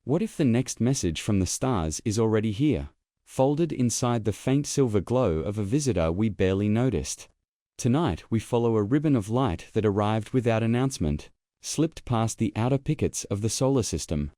What if the next message from the stars is already here, folded inside the faint silver glow of a visitor we barely noticed? Tonight we follow a ribbon of light that arrived without announcement, slipped past the outer pickets of the solar system,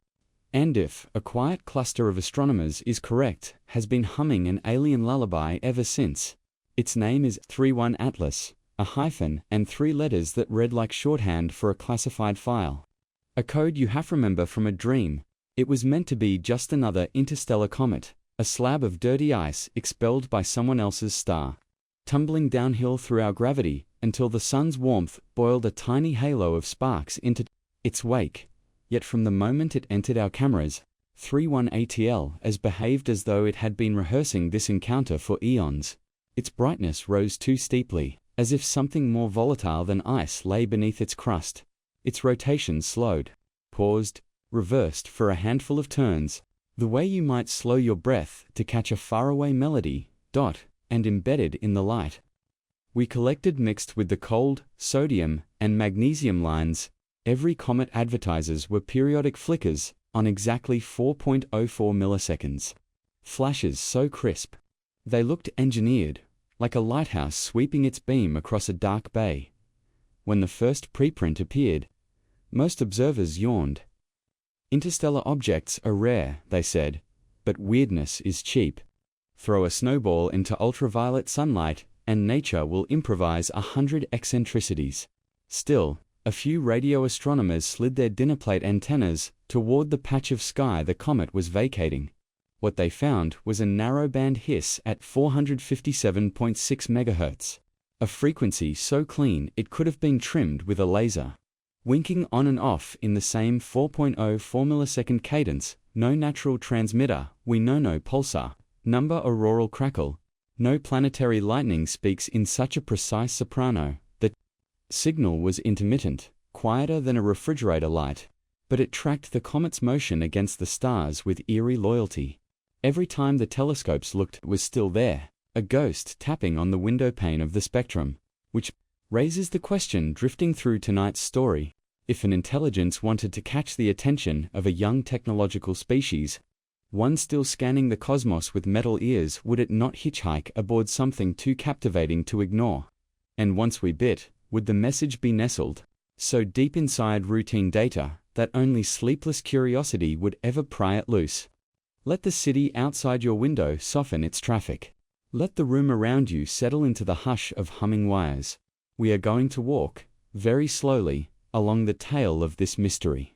and if a quiet cluster of astronomers is correct, has been humming an alien lullaby ever since. Its name is 31 Atlas, a hyphen and 3 letters that read like shorthand for a classified file. A code you half remember from a dream. It was meant to be just another interstellar comet, a slab of dirty ice expelled by someone else's star, tumbling downhill through our gravity until the sun's warmth boiled a tiny halo of sparks into its wake. Yet from the moment it entered our cameras, 31ATL has behaved as though it had been rehearsing this encounter for eons. Its brightness rose too steeply, as if something more volatile than ice lay beneath its crust. Its rotation slowed, paused, reversed for a handful of turns, the way you might slow your breath to catch a faraway melody, and embedded in the light. We collected mixed with the cold, sodium, and magnesium lines. Every comet advertises were periodic flickers on exactly 4.04 milliseconds. Flashes so crisp. They looked engineered, like a lighthouse sweeping its beam across a dark bay. When the first preprint appeared, most observers yawned. Interstellar objects are rare, they said, but weirdness is cheap. Throw a snowball into ultraviolet sunlight, and nature will improvise 100 eccentricities. Still, a few radio astronomers slid their dinnerplate antennas toward the patch of sky the comet was vacating. What they found was a narrowband hiss at 457.6 MHz, a frequency so clean it could have been trimmed with a laser. Winking on and off in the same 4.04 millisecond cadence, no natural transmitter, no pulsar, number auroral crackle, no planetary lightning speaks in such a precise soprano. The signal was intermittent, quieter than a refrigerator light, but it tracked the comet's motion against the stars with eerie loyalty. Every time the telescopes looked, it was still there, a ghost tapping on the windowpane of the spectrum, which raises the question drifting through tonight's story. If an intelligence wanted to catch the attention of a young technological species, one still scanning the cosmos with metal ears, would it not hitchhike aboard something too captivating to ignore? And once we bit, would the message be nestled so deep inside routine data that only sleepless curiosity would ever pry it loose? Let the city outside your window soften its traffic. Let the room around you settle into the hush of humming wires. We are going to walk, very slowly, along the tail of this mystery,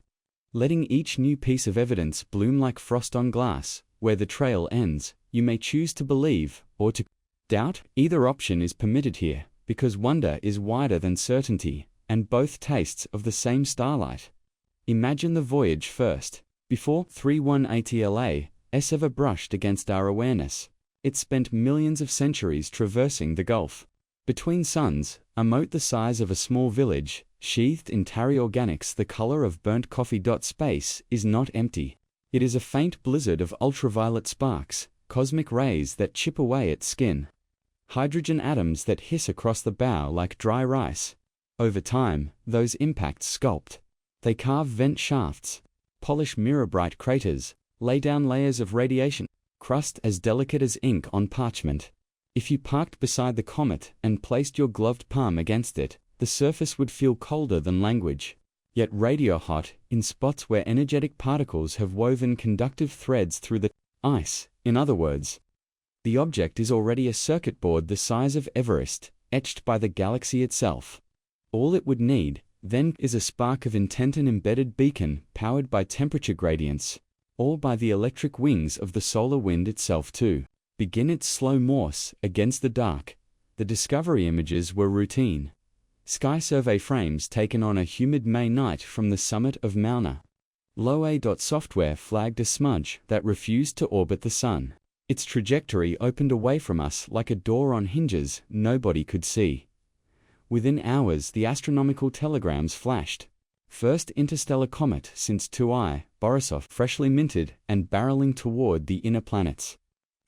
letting each new piece of evidence bloom like frost on glass. Where the trail ends, you may choose to believe or to doubt. Either option is permitted here, because wonder is wider than certainty, and both tastes of the same starlight. Imagine the voyage first. Before 31ATLA ever brushed against our awareness, it spent millions of centuries traversing the gulf between suns, a moat the size of a small village, sheathed in tarry organics the color of burnt coffee. Space is not empty. It is a faint blizzard of ultraviolet sparks, cosmic rays that chip away at skin, hydrogen atoms that hiss across the bow like dry rice. Over time, those impacts sculpt. They carve vent shafts, polish mirror-bright craters, lay down layers of radiation, crust as delicate as ink on parchment. If you parked beside the comet and placed your gloved palm against it, the surface would feel colder than language, yet radio hot in spots where energetic particles have woven conductive threads through the ice. In other words, the object is already a circuit board the size of Everest, etched by the galaxy itself. All it would need, then, is a spark of intent, an embedded beacon powered by temperature gradients, or by the electric wings of the solar wind itself to begin its slow morse against the dark. The discovery images were routine sky survey frames taken on a humid May night from the summit of Mauna Loa. Software flagged a smudge that refused to orbit the sun. Its trajectory opened away from us like a door on hinges nobody could see. Within hours, the astronomical telegrams flashed. First interstellar comet since 2I, Borisov, freshly minted and barreling toward the inner planets.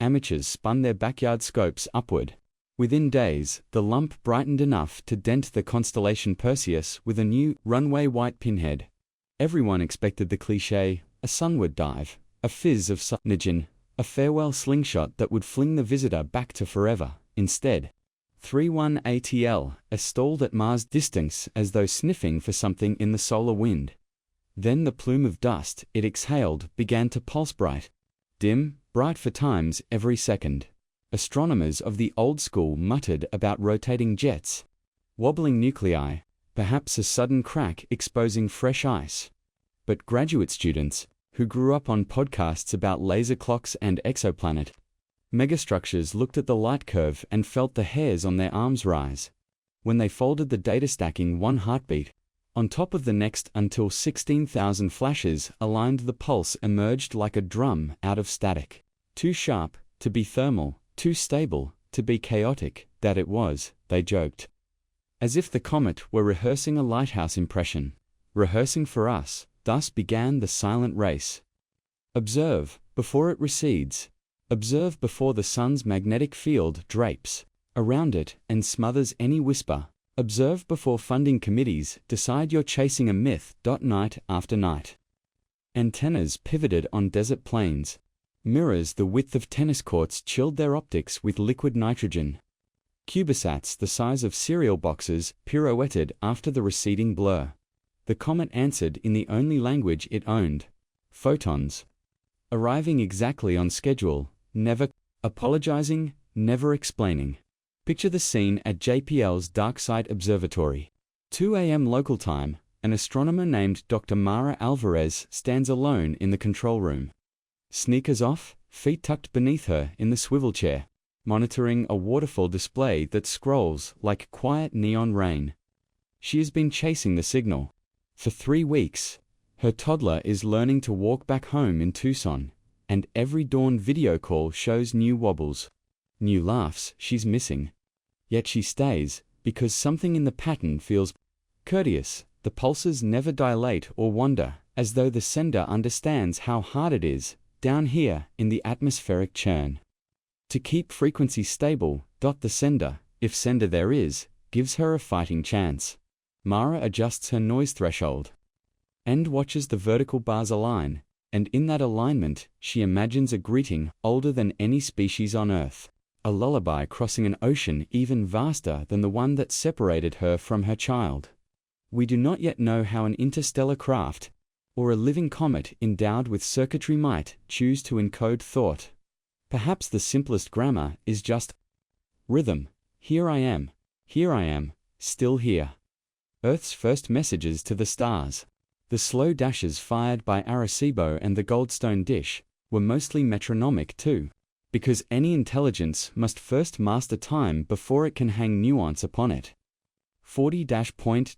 Amateurs spun their backyard scopes upward. Within days, the lump brightened enough to dent the constellation Perseus with a new runway white pinhead. Everyone expected the cliché, a sunward dive, a fizz of nitrogen, a farewell slingshot that would fling the visitor back to forever. Instead, 3-1 ATL, stalled at Mars' distance as though sniffing for something in the solar wind. Then the plume of dust it exhaled began to pulse bright. Dim, bright for times every second. Astronomers of the old school muttered about rotating jets, wobbling nuclei, perhaps a sudden crack exposing fresh ice. But graduate students, who grew up on podcasts about laser clocks and exoplanet megastructures, looked at the light curve and felt the hairs on their arms rise. When they folded the data, stacking one heartbeat on top of the next until 16,000 flashes aligned, the pulse emerged like a drum out of static. Too sharp to be thermal, too stable to be chaotic, that it was, they joked. As if the comet were rehearsing a lighthouse impression, rehearsing for us. Thus began the silent race. Observe before it recedes. Observe before the sun's magnetic field drapes around it and smothers any whisper. Observe before funding committees decide you're chasing a myth. Night after night. Antennas pivoted on desert plains. Mirrors the width of tennis courts chilled their optics with liquid nitrogen. CubeSats the size of cereal boxes pirouetted after the receding blur. The comet answered in the only language it owned, photons. Arriving exactly on schedule, never apologizing, never explaining. Picture the scene at JPL's Darkside Observatory. 2 a.m. local time, an astronomer named Dr. Mara Alvarez stands alone in the control room. Sneakers off, feet tucked beneath her in the swivel chair, monitoring a waterfall display that scrolls like quiet neon rain. She has been chasing the signal. For 3 weeks, her toddler is learning to walk back home in Tucson, and every dawn video call shows new wobbles, new laughs she's missing. Yet she stays, because something in the pattern feels courteous. The pulses never dilate or wander, as though the sender understands how hard it is, down here in the atmospheric churn. To keep frequency stable. The sender, if sender there is, gives her a fighting chance. Mara adjusts her noise threshold and watches the vertical bars align, and in that alignment, she imagines a greeting older than any species on Earth, a lullaby crossing an ocean even vaster than the one that separated her from her child. We do not yet know how an interstellar craft, or a living comet endowed with circuitry, might choose to encode thought. Perhaps the simplest grammar is just rhythm. Here I am, still here. Earth's first messages to the stars. The slow dashes fired by Arecibo and the Goldstone dish were mostly metronomic too, because any intelligence must first master time before it can hang nuance upon it. 40-0.4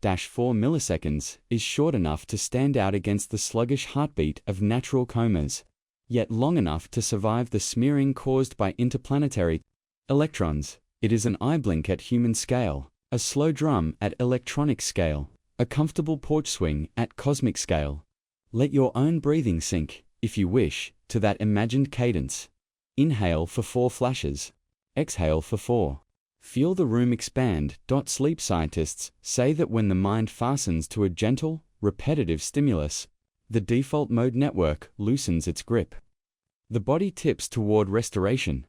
milliseconds is short enough to stand out against the sluggish heartbeat of natural comas, yet long enough to survive the smearing caused by interplanetary electrons. It is an eye blink at human scale, a slow drum at electronic scale, a comfortable porch swing at cosmic scale. Let your own breathing sink, if you wish, to that imagined cadence. Inhale for 4 flashes. Exhale for 4. Feel the room expand. Sleep scientists say that when the mind fastens to a gentle, repetitive stimulus, the default mode network loosens its grip. The body tips toward restoration.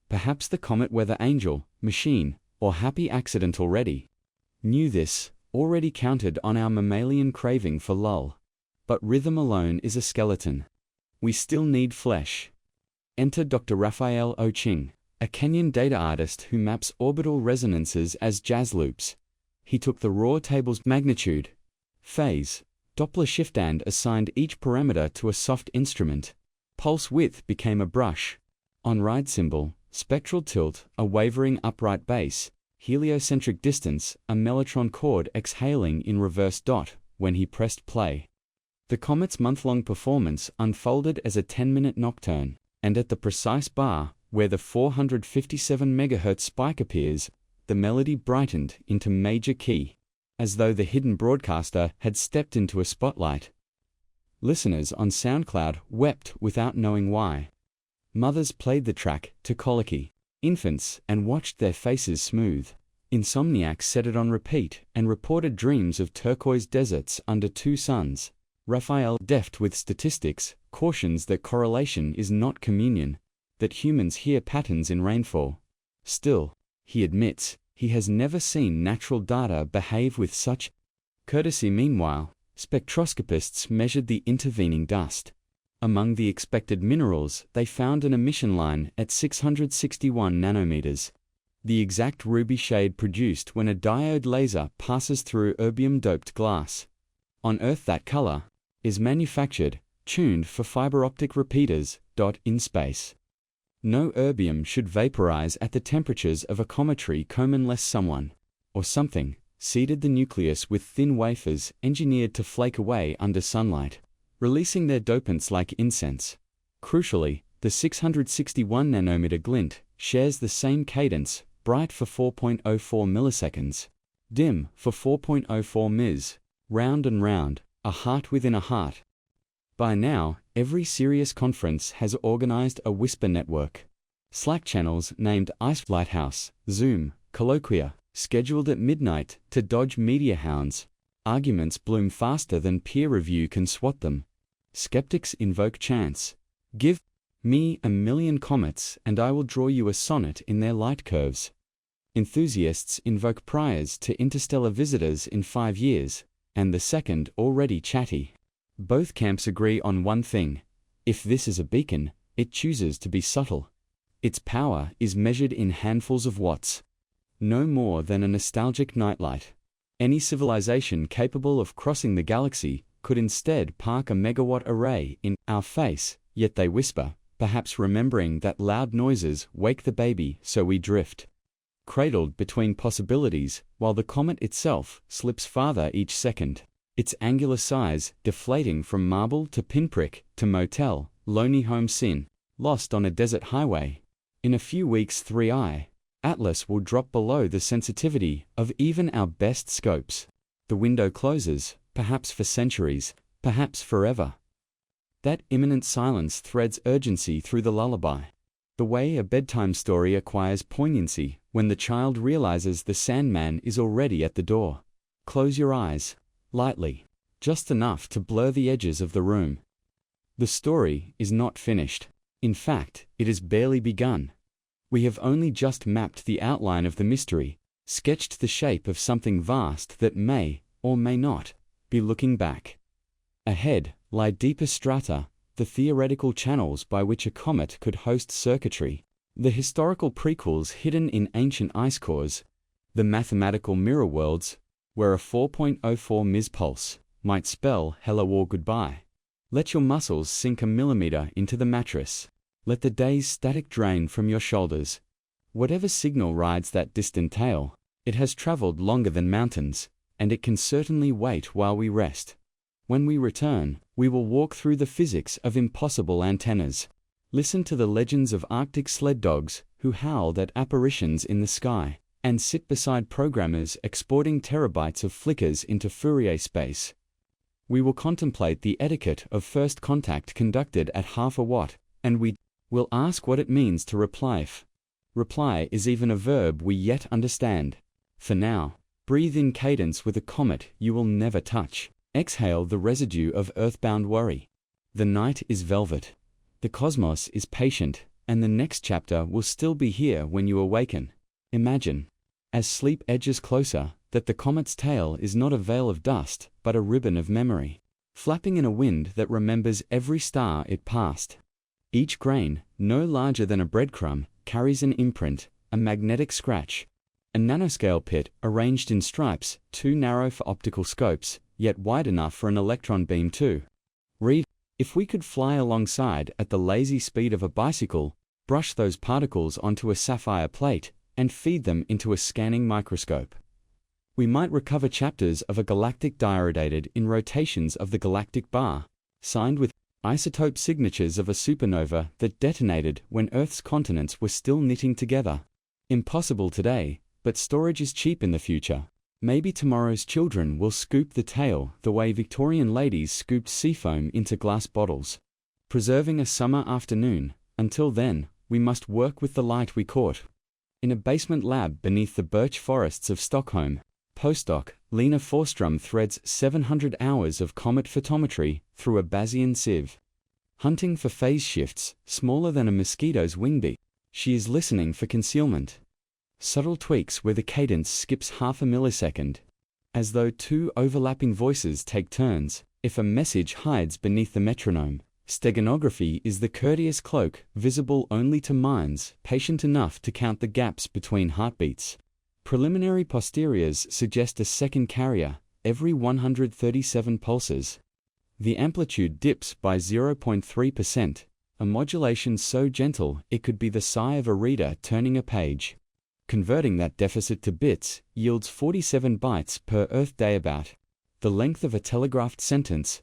Perhaps the comet weather angel, machine, or happy accident already knew this, already counted on our mammalian craving for lull. But rhythm alone is a skeleton. We still need flesh. Enter Dr. Raphael O. Ching, a Kenyan data artist who maps orbital resonances as jazz loops. He took the raw table's magnitude, phase, Doppler shift and assigned each parameter to a soft instrument. Pulse width became a brush. On ride symbol, spectral tilt, a wavering upright base, heliocentric distance, a mellotron chord exhaling in reverse. When he pressed play, the comet's month-long performance unfolded as a 10-minute nocturne, and at the precise bar where the 457 MHz spike appears, the melody brightened into major key, as though the hidden broadcaster had stepped into a spotlight. Listeners on SoundCloud wept without knowing why. Mothers played the track to colicky infants and watched their faces smooth. Insomniacs set it on repeat and reported dreams of turquoise deserts under 2 suns. Raphael, deft with statistics, cautions that correlation is not communion, that humans hear patterns in rainfall. Still, he admits, he has never seen natural data behave with such courtesy. Meanwhile, spectroscopists measured the intervening dust. Among the expected minerals, they found an emission line at 661 nanometers, the exact ruby shade produced when a diode laser passes through erbium-doped glass. On Earth, that color is manufactured, tuned for fiber optic repeaters. In space, no erbium should vaporize at the temperatures of a cometary Comet unless someone, or something, seeded the nucleus with thin wafers engineered to flake away under sunlight, releasing their dopants like incense. Crucially, the 661 nanometer glint shares the same cadence, bright for 4.04 milliseconds, dim for 4.04 ms, round and round, a heart within a heart. By now, every serious conference has organized a whisper network. Slack channels named Ice Lighthouse, Zoom, Colloquia, scheduled at midnight to dodge media hounds. Arguments bloom faster than peer review can swat them. Skeptics invoke chance. Give me 1,000,000 comets and I will draw you a sonnet in their light curves. Enthusiasts invoke priors to interstellar visitors in 5 years, and the second already chatty. Both camps agree on one thing: if this is a beacon, it chooses to be subtle. Its power is measured in handfuls of watts, no more than a nostalgic nightlight. Any civilization capable of crossing the galaxy could instead park a megawatt array in our face, yet they whisper, perhaps remembering that loud noises wake the baby, so we drift, cradled between possibilities, while the comet itself slips farther each second, its angular size deflating from marble to pinprick to motel, lonely home sin, lost on a desert highway. In a few weeks 3i Atlas will drop below the sensitivity of even our best scopes. The window closes, perhaps for centuries, perhaps forever. That imminent silence threads urgency through the lullaby. The way a bedtime story acquires poignancy when the child realizes the Sandman is already at the door. Close your eyes, lightly, just enough to blur the edges of the room. The story is not finished. In fact, it has barely begun. We have only just mapped the outline of the mystery, sketched the shape of something vast that may, or may not, be looking back. Ahead lie deeper strata, the theoretical channels by which a comet could host circuitry, the historical prequels hidden in ancient ice cores, the mathematical mirror worlds, where a 4.04 ms pulse might spell hello or goodbye. Let your muscles sink a millimeter into the mattress. Let the day's static drain from your shoulders. Whatever signal rides that distant tail, it has traveled longer than mountains, and it can certainly wait while we rest. When we return, we will walk through the physics of impossible antennas. Listen to the legends of Arctic sled dogs who howled at apparitions in the sky, and sit beside programmers exporting terabytes of flickers into Fourier space. We will contemplate the etiquette of first contact conducted at half a watt, and we will ask what it means to reply. Reply is even a verb we yet understand. For now, breathe in cadence with a comet you will never touch. Exhale the residue of earthbound worry. The night is velvet. The cosmos is patient, and the next chapter will still be here when you awaken. Imagine, as sleep edges closer, that the comet's tail is not a veil of dust, but a ribbon of memory, flapping in a wind that remembers every star it passed. Each grain, no larger than a breadcrumb, carries an imprint, a magnetic scratch, a nanoscale pit arranged in stripes, too narrow for optical scopes, yet wide enough for an electron beam to read. If we could fly alongside at the lazy speed of a bicycle, brush those particles onto a sapphire plate, and feed them into a scanning microscope, we might recover chapters of a galactic diary dated in rotations of the galactic bar, signed with isotope signatures of a supernova that detonated when Earth's continents were still knitting together. Impossible today, but storage is cheap in the future. Maybe tomorrow's children will scoop the tail the way Victorian ladies scooped seafoam into glass bottles, preserving a summer afternoon. Until then, we must work with the light we caught in a basement lab beneath the birch forests of Stockholm. Postdoc Lena Forstrom threads 700 hours of comet photometry through a Bayesian sieve. Hunting for phase shifts smaller than a mosquito's wingbeat. She is listening for concealment. Subtle tweaks where the cadence skips half a millisecond. As though two overlapping voices take turns, if a message hides beneath the metronome. Steganography is the courteous cloak, visible only to minds patient enough to count the gaps between heartbeats. Preliminary posteriors suggest a second carrier, every 137 pulses. The amplitude dips by 0.3%, a modulation so gentle it could be the sigh of a reader turning a page. Converting that deficit to bits yields 47 bytes per Earth day, about the length of a telegraphed sentence.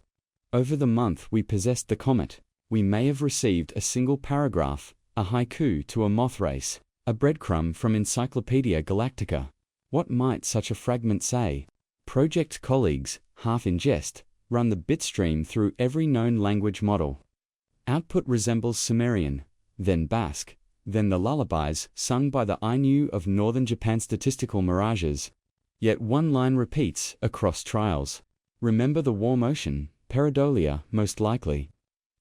Over the month we possessed the comet, we may have received a single paragraph, a haiku to a moth race, a breadcrumb from Encyclopedia Galactica. What might such a fragment say? Project colleagues, half in jest, run the bitstream through every known language model. Output resembles Sumerian, then Basque, then the lullabies sung by the Ainu of northern Japan. Statistical mirages. Yet one line repeats across trials. Remember the warm ocean, pareidolia, most likely.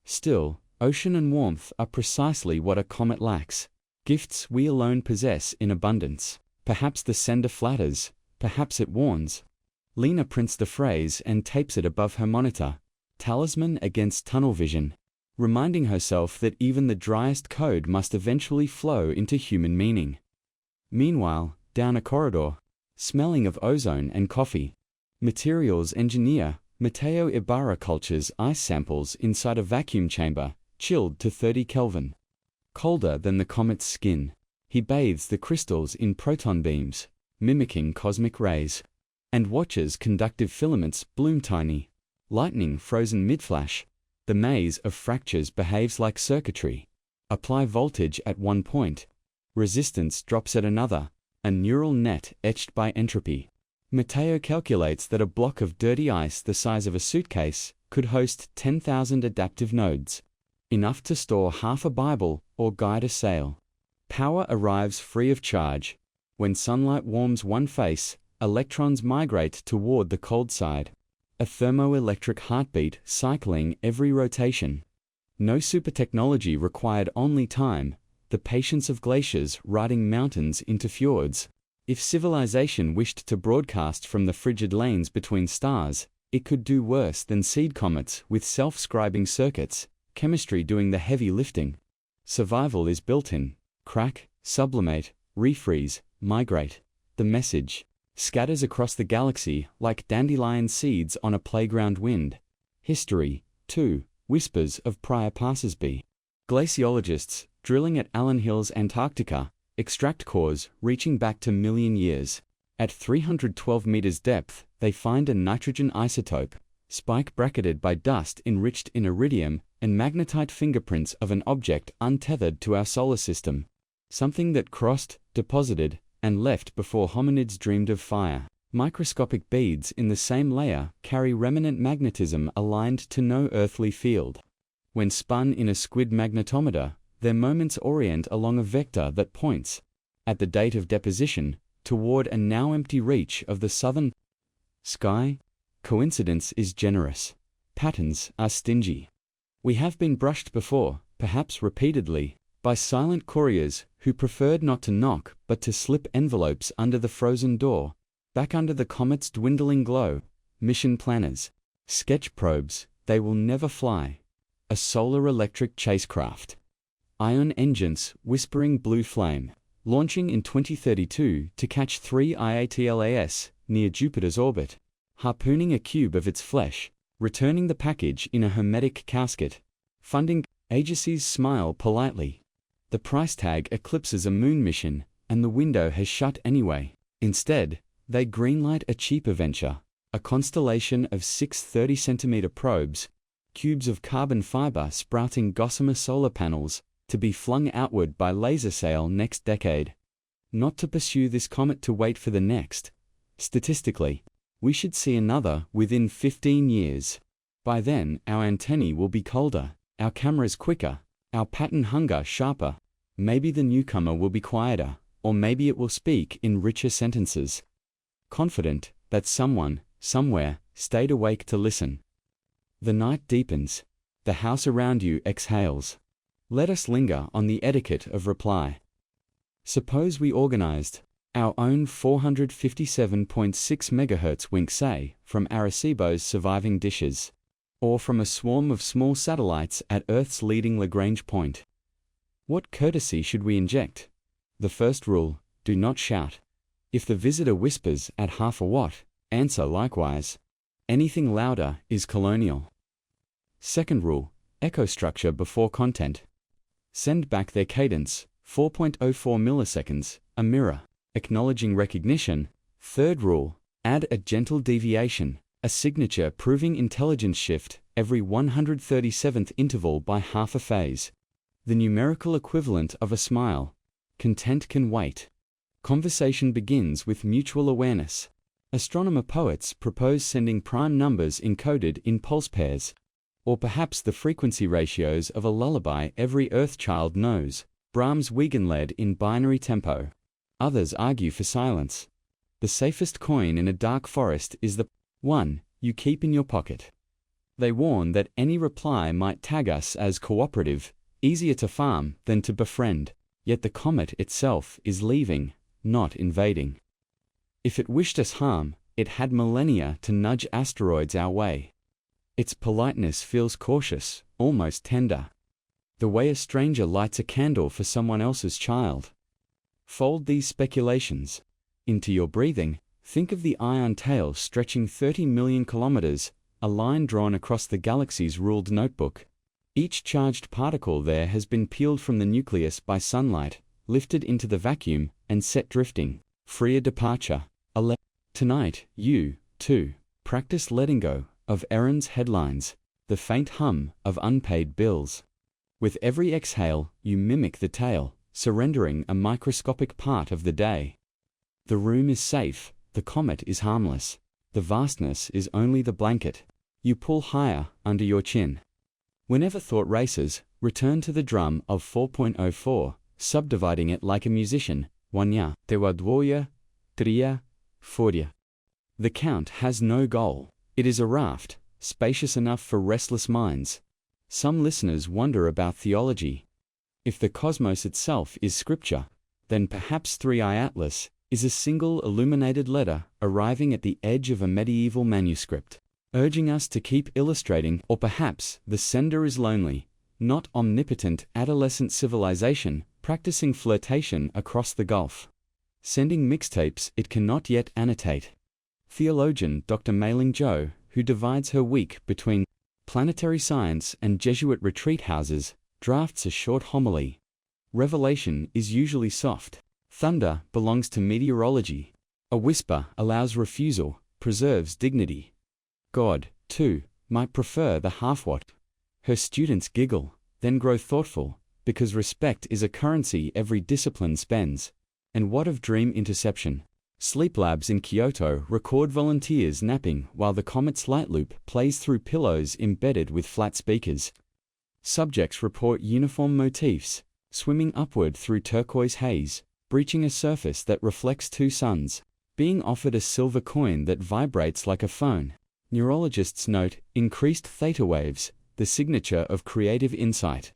Still, ocean and warmth are precisely what a comet lacks. Gifts we alone possess in abundance. Perhaps the sender flatters, perhaps it warns. Lena prints the phrase and tapes it above her monitor. Talisman against tunnel vision. Reminding herself that even the driest code must eventually flow into human meaning. Meanwhile, down a corridor, smelling of ozone and coffee, materials engineer Matteo Ibarra cultures ice samples inside a vacuum chamber, chilled to 30 Kelvin. Colder than the comet's skin, he bathes the crystals in proton beams, mimicking cosmic rays, and watches conductive filaments bloom tiny. Lightning frozen mid-flash. The maze of fractures behaves like circuitry. Apply voltage at one point. Resistance drops at another, a neural net etched by entropy. Matteo calculates that a block of dirty ice the size of a suitcase could host 10,000 adaptive nodes, enough to store half a Bible or guide a sail. Power arrives free of charge. When sunlight warms one face, electrons migrate toward the cold side. A thermoelectric heartbeat cycling every rotation. No super technology required, only time, the patience of glaciers riding mountains into fjords. If civilization wished to broadcast from the frigid lanes between stars, it could do worse than seed comets with self-scribing circuits, chemistry doing the heavy lifting. Survival is built in. Crack, sublimate, refreeze, migrate. The message scatters across the galaxy like dandelion seeds on a playground wind. History, too, whispers of prior passers-by. Glaciologists, drilling at Allen Hills, Antarctica, extract cores reaching back to million years. At 312 meters depth, they find a nitrogen isotope, spike bracketed by dust enriched in iridium and magnetite fingerprints of an object untethered to our solar system. Something that crossed, deposited, and left before hominids dreamed of fire. Microscopic beads in the same layer carry remnant magnetism aligned to no earthly field. When spun in a squid magnetometer, their moments orient along a vector that points, at the date of deposition, toward a now empty reach of the southern sky. Coincidence is generous. Patterns are stingy. We have been brushed before, perhaps repeatedly, by silent couriers who preferred not to knock but to slip envelopes under the frozen door, back under the comet's dwindling glow. Mission planners. Sketch probes, they will never fly. A solar electric chasecraft. Ion engines, whispering blue flame, launching in 2032 to catch 3 IATLAS near Jupiter's orbit, harpooning a cube of its flesh, returning the package in a hermetic casket. Funding agencies smile politely. The price tag eclipses a moon mission, and the window has shut anyway. Instead, they greenlight a cheaper venture, a constellation of 6 30-centimeter probes, cubes of carbon fiber sprouting gossamer solar panels, to be flung outward by laser sail next decade. Not to pursue this comet, to wait for the next. Statistically, we should see another within 15 years. By then, our antennae will be colder, our cameras quicker, our pattern hunger sharper. Maybe the newcomer will be quieter, or maybe it will speak in richer sentences. confident that someone, somewhere, stayed awake to listen. The night deepens. The house around you exhales. Let us linger on the etiquette of reply. Suppose we organized our own 457.6 MHz wink say from Arecibo's surviving dishes, or from a swarm of small satellites at Earth's leading Lagrange point. What courtesy should we inject? The first rule, do not shout. If the visitor whispers at half a watt, answer likewise. Anything louder is colonial. Second rule, echo structure before content. Send back their cadence, 4.04 milliseconds, a mirror, acknowledging recognition. Third rule, add a gentle deviation, a signature proving intelligence shift every 137th interval by half a phase. The numerical equivalent of a smile. Content can wait. Conversation begins with mutual awareness. Astronomer poets propose sending prime numbers encoded in pulse pairs, or perhaps the frequency ratios of a lullaby every Earth child knows, Brahms' Wiegenlied in binary tempo. Others argue for silence. The safest coin in a dark forest is the one you keep in your pocket. They warn that any reply might tag us as cooperative, easier to farm than to befriend, yet the comet itself is leaving, not invading. If it wished us harm, it had millennia to nudge asteroids our way. Its politeness feels cautious, almost tender. The way a stranger lights a candle for someone else's child. Fold these speculations into your breathing. Think of the ion tail stretching 30 million kilometers, a line drawn across the galaxy's ruled notebook. Each charged particle there has been peeled from the nucleus by sunlight, lifted into the vacuum, and set drifting. Freer departure. Tonight, you, too, practice letting go of errands headlines, the faint hum of unpaid bills. With every exhale, you mimic the tail, surrendering a microscopic part of the day. The room is safe, the comet is harmless, the vastness is only the blanket you pull higher under your chin. Whenever thought races, return to the drum of 4.04, subdividing it like a musician, one tewa dwoje, trije, czwórje. The count has no goal. It is a raft, spacious enough for restless minds. Some listeners wonder about theology. If the cosmos itself is scripture, then perhaps 3i Atlas is a single illuminated letter arriving at the edge of a medieval manuscript, urging us to keep illustrating, or perhaps the sender is lonely, not omnipotent adolescent civilization practicing flirtation across the gulf, sending mixtapes it cannot yet annotate. Theologian Dr. Mailing Joe, who divides her week between planetary science and Jesuit retreat houses, drafts a short homily. Revelation is usually soft. Thunder belongs to meteorology. A whisper allows refusal, preserves dignity. God, too, might prefer the half-watt. Her students giggle, then grow thoughtful, because respect is a currency every discipline spends. And what of dream interception? Sleep labs in Kyoto record volunteers napping while the comet's light loop plays through pillows embedded with flat speakers. Subjects report uniform motifs, swimming upward through turquoise haze, breaching a surface that reflects two suns, being offered a silver coin that vibrates like a phone. Neurologists note increased theta waves, the signature of creative insight.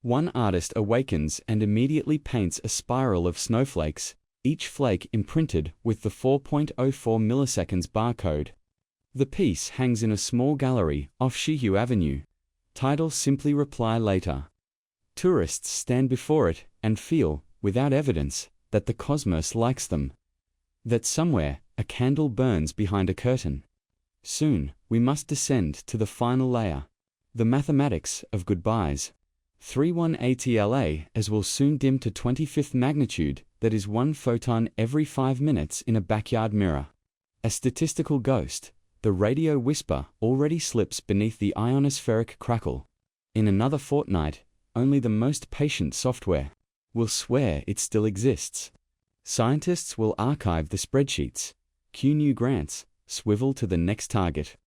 One artist awakens and immediately paints a spiral of snowflakes, each flake imprinted with the 4.04 milliseconds barcode. The piece hangs in a small gallery off Shihu Avenue. Title simply Reply Later. Tourists stand before it and feel, without evidence, that the cosmos likes them. That somewhere, a candle burns behind a curtain. Soon, we must descend to the final layer. The mathematics of goodbyes. 31 ATLA as will soon dim to 25th magnitude, that is 1 photon every 5 minutes in a backyard mirror. A statistical ghost, the radio whisper already slips beneath the ionospheric crackle. In another fortnight, only the most patient software will swear it still exists. Scientists will archive the spreadsheets, queue new grants, swivel to the next target.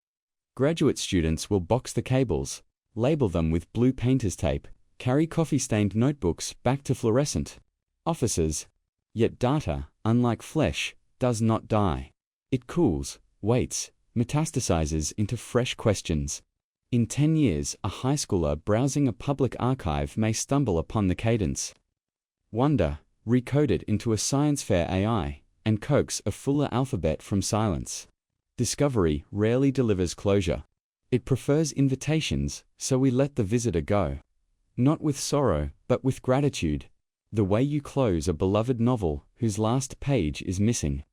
Graduate students will box the cables, label them with blue painter's tape, carry coffee-stained notebooks back to fluorescent offices. Yet data, unlike flesh, does not die. It cools, waits, metastasizes into fresh questions. In 10 years, a high schooler browsing a public archive may stumble upon the cadence. Wonder, recode it into a science fair AI, and coax a fuller alphabet from silence. Discovery rarely delivers closure. It prefers invitations, so we let the visitor go. Not with sorrow, but with gratitude. The way you close a beloved novel whose last page is missing.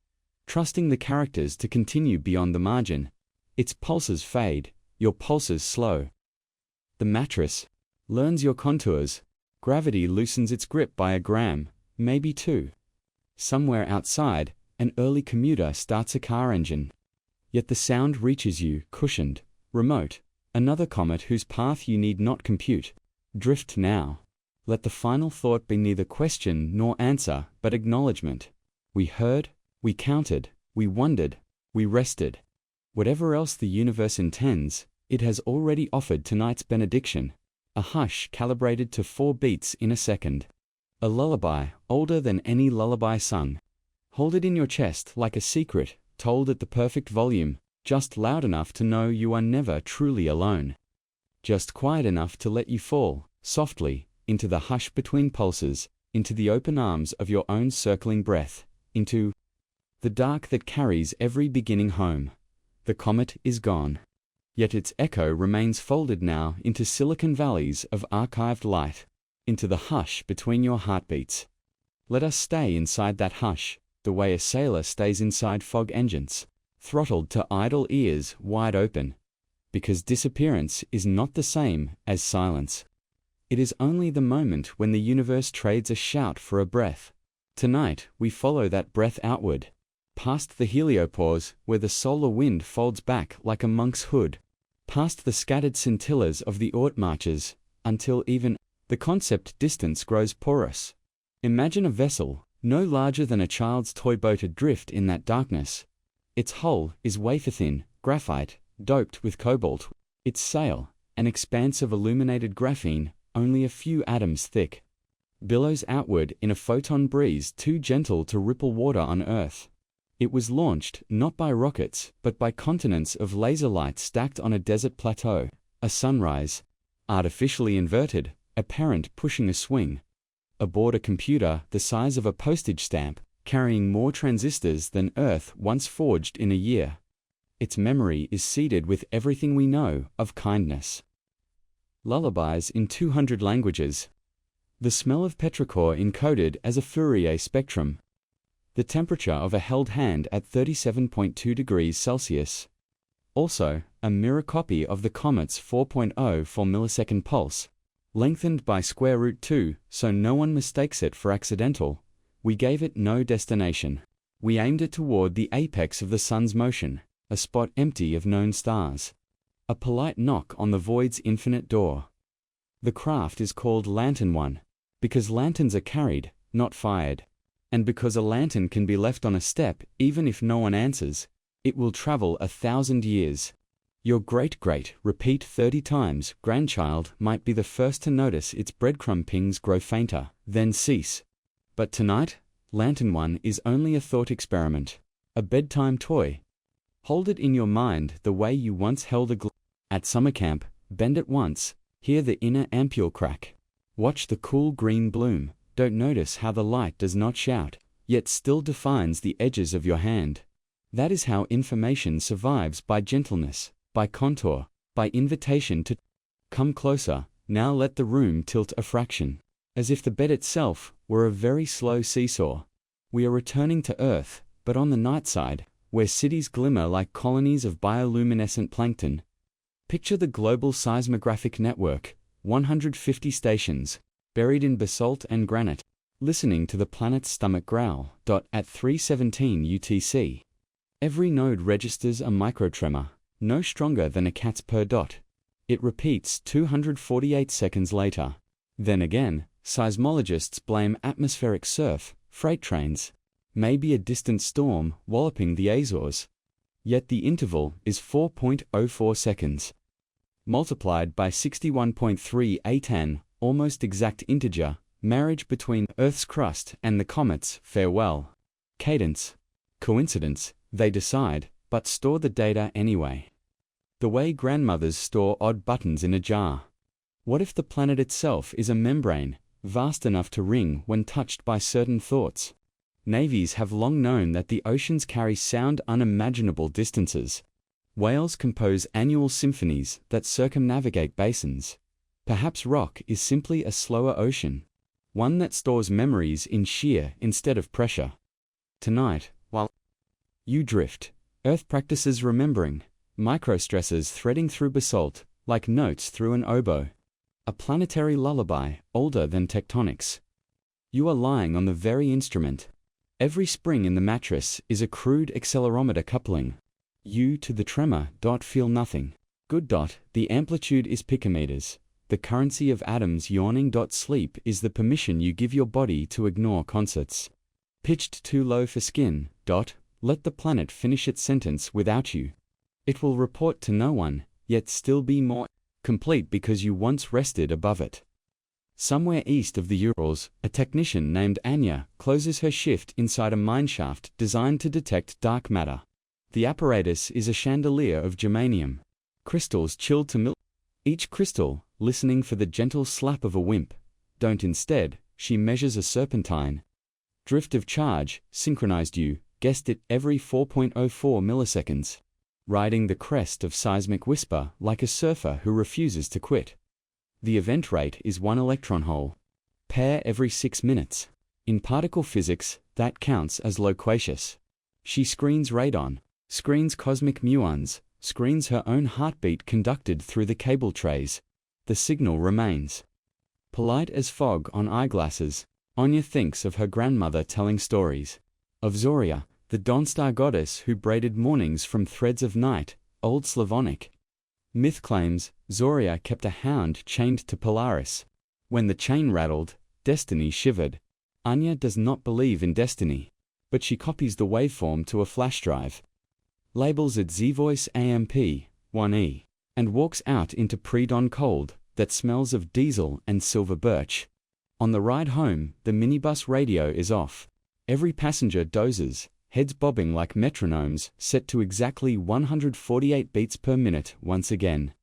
Trusting the characters to continue beyond the margin. Its pulses fade, your pulses slow. The mattress learns your contours. Gravity loosens its grip by a gram, maybe two. Somewhere outside, an early commuter starts a car engine. Yet the sound reaches you, cushioned, remote. Another comet whose path you need not compute. Drift now. Let the final thought be neither question nor answer, but acknowledgement. We heard, we counted, we wondered, we rested. Whatever else the universe intends, it has already offered tonight's benediction. A hush calibrated to 4 beats in a second. A lullaby older than any lullaby sung. Hold it in your chest like a secret, told at the perfect volume, just loud enough to know you are never truly alone. Just quiet enough to let you fall, softly, into the hush between pulses, into the open arms of your own circling breath, into the dark that carries every beginning home. The comet is gone. Yet its echo remains folded now into silicon valleys of archived light, into the hush between your heartbeats. Let us stay inside that hush, the way a sailor stays inside fog engines, throttled to idle ears wide open, because disappearance is not the same as silence. It is only the moment when the universe trades a shout for a breath. Tonight, we follow that breath outward, past the heliopause where the solar wind folds back like a monk's hood, past the scattered scintillas of the Oort marches, until even the concept distance grows porous. Imagine a vessel, no larger than a child's toy boat adrift in that darkness. Its hull is wafer-thin, graphite, doped with cobalt. Its sail, an expanse of illuminated graphene, only a few atoms thick. Billows outward in a photon breeze too gentle to ripple water on Earth. It was launched not by rockets, but by continents of laser light stacked on a desert plateau, a sunrise, artificially inverted, a parent pushing a swing. Aboard a computer the size of a postage stamp, carrying more transistors than Earth once forged in a year. Its memory is seeded with everything we know of kindness. Lullabies in 200 languages. The smell of petrichor encoded as a Fourier spectrum. The temperature of a held hand at 37.2 degrees Celsius. Also, a mirror copy of the comet's 4.0 for millisecond pulse, lengthened by square root 2 so no one mistakes it for accidental. We gave it no destination. We aimed it toward the apex of the sun's motion, a spot empty of known stars. A polite knock on the void's infinite door. The craft is called Lantern 1, because lanterns are carried, not fired. And because a lantern can be left on a step even if no one answers, it will travel 1,000 years. Your great-great, repeat 30 times, grandchild might be the first to notice its breadcrumb pings grow fainter, then cease. But tonight, Lantern 1 is only a thought experiment, a bedtime toy. Hold it in your mind the way you once held a at summer camp, bend it once, hear the inner ampule crack. Watch the cool green bloom, don't notice how the light does not shout, yet still defines the edges of your hand. That is how information survives, by gentleness, by contour, by invitation to come closer. Now let the room tilt a fraction, as if the bed itself were a very slow seesaw. We are returning to Earth, but on the night side, where cities glimmer like colonies of bioluminescent plankton. Picture the global seismographic network, 150 stations, buried in basalt and granite, listening to the planet's stomach growl. At 3:17 UTC. Every node registers a microtremor, no stronger than a cat's purr. It repeats 248 seconds later. Then again, seismologists blame atmospheric surf, freight trains, maybe a distant storm walloping the Azores. Yet the interval is 4.04 seconds. Multiplied by 61.3 ATAN, almost exact integer, marriage between Earth's crust and the comet's farewell. Cadence. Coincidence. They decide, but store the data anyway. The way grandmothers store odd buttons in a jar. What if the planet itself is a membrane, vast enough to ring when touched by certain thoughts? Navies have long known that the oceans carry sound unimaginable distances. Whales compose annual symphonies that circumnavigate basins. Perhaps rock is simply a slower ocean, one that stores memories in shear instead of pressure. Tonight, while you drift, Earth practices remembering, microstresses threading through basalt, like notes through an oboe. A planetary lullaby, older than tectonics. You are lying on the very instrument. Every spring in the mattress is a crude accelerometer coupling. You to the tremor. Feel nothing. Good. The amplitude is picometers. The currency of atoms yawning. Sleep is the permission you give your body to ignore concerts. Pitched too low for skin. Let the planet finish its sentence without you. It will report to no one, yet still be more complete because you once rested above it. Somewhere east of the Urals, a technician named Anya closes her shift inside a mineshaft designed to detect dark matter. The apparatus is a chandelier of germanium. Crystals chilled to melt. Each crystal, listening for the gentle slap of a wimp. Instead, she measures a serpentine drift of charge, synchronized you, guessed it, every 4.04 milliseconds. Riding the crest of seismic whisper like a surfer who refuses to quit. The event rate is 1 electron hole. Pair every 6 minutes. In particle physics, that counts as loquacious. She screens radon, screens cosmic muons, screens her own heartbeat conducted through the cable trays. The signal remains. Polite as fog on eyeglasses, Anya thinks of her grandmother telling stories. Of Zoria, the Dawnstar goddess who braided mornings from threads of night, Old Slavonic. Myth claims Zoria kept a hound chained to Polaris. When the chain rattled, destiny shivered. Anya does not believe in destiny, but she copies the waveform to a flash drive, labels it Z-Voice AMP 1E, and walks out into pre-dawn cold that smells of diesel and silver birch. On the ride home, the minibus radio is off. Every passenger dozes, heads bobbing like metronomes, set to exactly 148 beats per minute once again.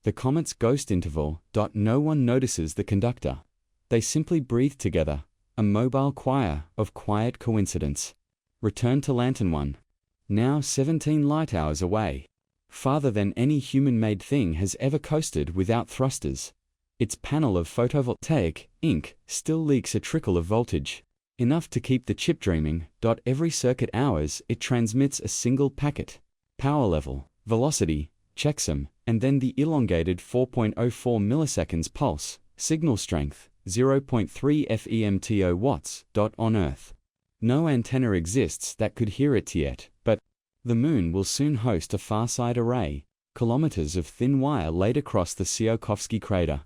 The Comet's ghost interval. No one notices the conductor. They simply breathe together, a mobile choir of quiet coincidence. Return to Lantern 1. Now 17 light hours away. Farther than any human-made thing has ever coasted without thrusters. Its panel of photovoltaic ink still leaks a trickle of voltage. Enough to keep the chip dreaming. Every circuit hours it transmits a single packet. Power level, velocity, checksum, and then the elongated 4.04 milliseconds pulse, signal strength, 0.3 FEMTO watts. On Earth. No antenna exists that could hear it yet, but the Moon will soon host a far-side array, kilometers of thin wire laid across the Tsiolkovsky crater.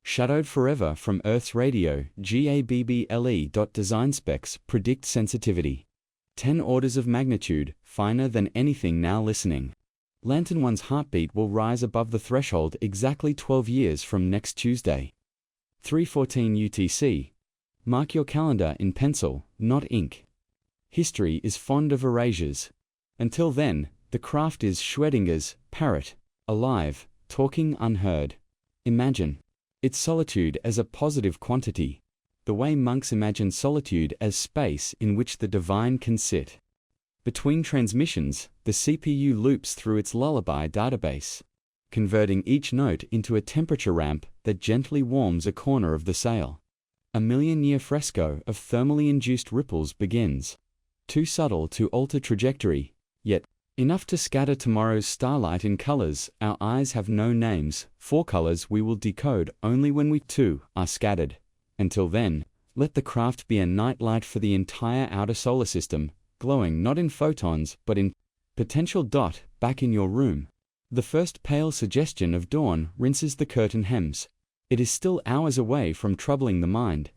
Shadowed forever from Earth's radio. GABBLE. Design specs predict sensitivity 10 orders of magnitude, finer than anything now listening. Lantern 1's heartbeat will rise above the threshold exactly 12 years from next Tuesday. 3:14 UTC. Mark your calendar in pencil, not ink. History is fond of erasures. Until then, the craft is Schrödinger's parrot, alive, talking unheard. Imagine its solitude as a positive quantity, the way monks imagine solitude as space in which the divine can sit. Between transmissions, the CPU loops through its lullaby database, converting each note into a temperature ramp that gently warms a corner of the sail. A million-year fresco of thermally induced ripples begins. Too subtle to alter trajectory, yet enough to scatter tomorrow's starlight in colors. Our eyes have no names, 4 colors we will decode only when we too are scattered. Until then, let the craft be a nightlight for the entire outer solar system, glowing not in photons but in potential. Back in your room. The first pale suggestion of dawn rinses the curtain hems. It is still hours away from troubling the mind.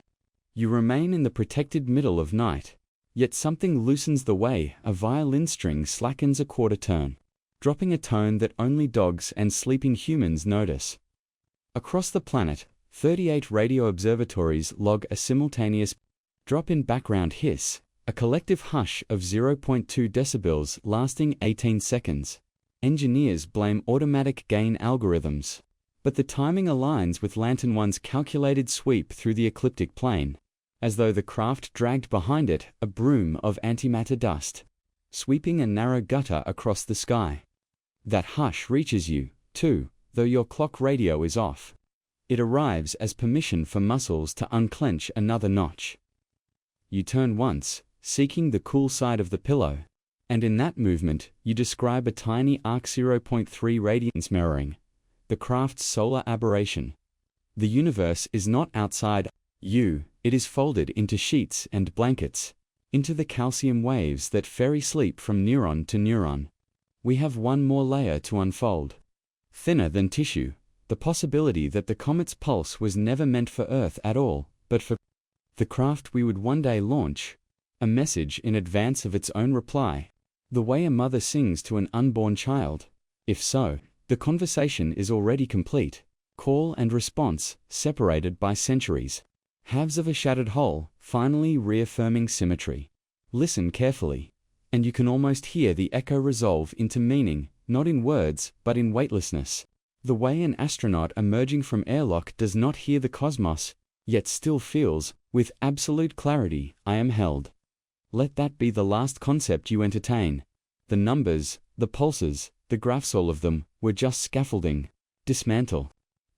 You remain in the protected middle of night. Yet something loosens the way. A violin string slackens a quarter turn, dropping a tone that only dogs and sleeping humans notice. Across the planet, 38 radio observatories log a simultaneous drop in background hiss, A collective hush of 0.2 decibels lasting 18 seconds. Engineers blame automatic gain algorithms, but the timing aligns with Lantern 1's calculated sweep through the ecliptic plane, as though the craft dragged behind it a broom of antimatter dust, sweeping a narrow gutter across the sky. That hush reaches you, too, though your clock radio is off. It arrives as permission for muscles to unclench another notch. You turn once, seeking the cool side of the pillow, and in that movement you describe a tiny arc 0.3 radiance mirroring the craft's solar aberration. The universe is not outside you, it is folded into sheets and blankets, into the calcium waves that ferry sleep from neuron to neuron. We have one more layer to unfold. Thinner than tissue, the possibility that the comet's pulse was never meant for Earth at all, but for the craft we would one day launch, a message in advance of its own reply, the way a mother sings to an unborn child. If so, the conversation is already complete, call and response separated by centuries. Halves of a shattered whole, finally reaffirming symmetry. Listen carefully, and you can almost hear the echo resolve into meaning, not in words, but in weightlessness. The way an astronaut emerging from airlock does not hear the cosmos, yet still feels, with absolute clarity, I am held. Let that be the last concept you entertain. The numbers, the pulses, the graphs, all of them, were just scaffolding. Dismantle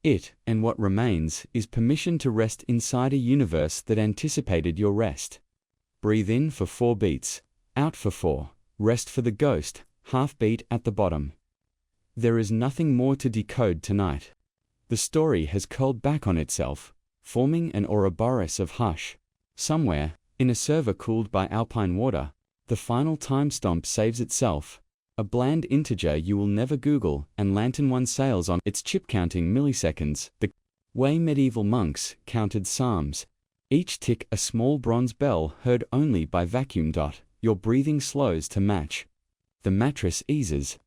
it, and what remains is permission to rest inside a universe that anticipated your rest. Breathe in for 4 beats, out for 4, rest for the ghost, half beat at the bottom. There is nothing more to decode tonight. The story has curled back on itself, forming an Ouroboros of hush. Somewhere, in a server cooled by alpine water, the final time stamp saves itself, a bland integer you will never Google, and Lantern 1 sails on its chip counting milliseconds, the way medieval monks counted psalms. Each tick a small bronze bell heard only by vacuum. Your breathing slows to match. The mattress eases.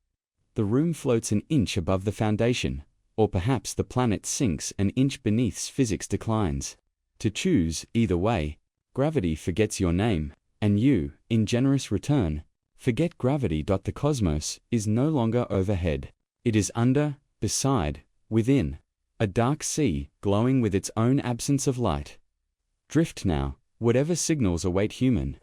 The room floats an inch above the foundation, or perhaps the planet sinks an inch beneath's physics declines. To choose either way, gravity forgets your name, and you, in generous return, forget gravity. The cosmos is no longer overhead. It is under, beside, within, a dark sea glowing with its own absence of light. Drift now, whatever signals await human,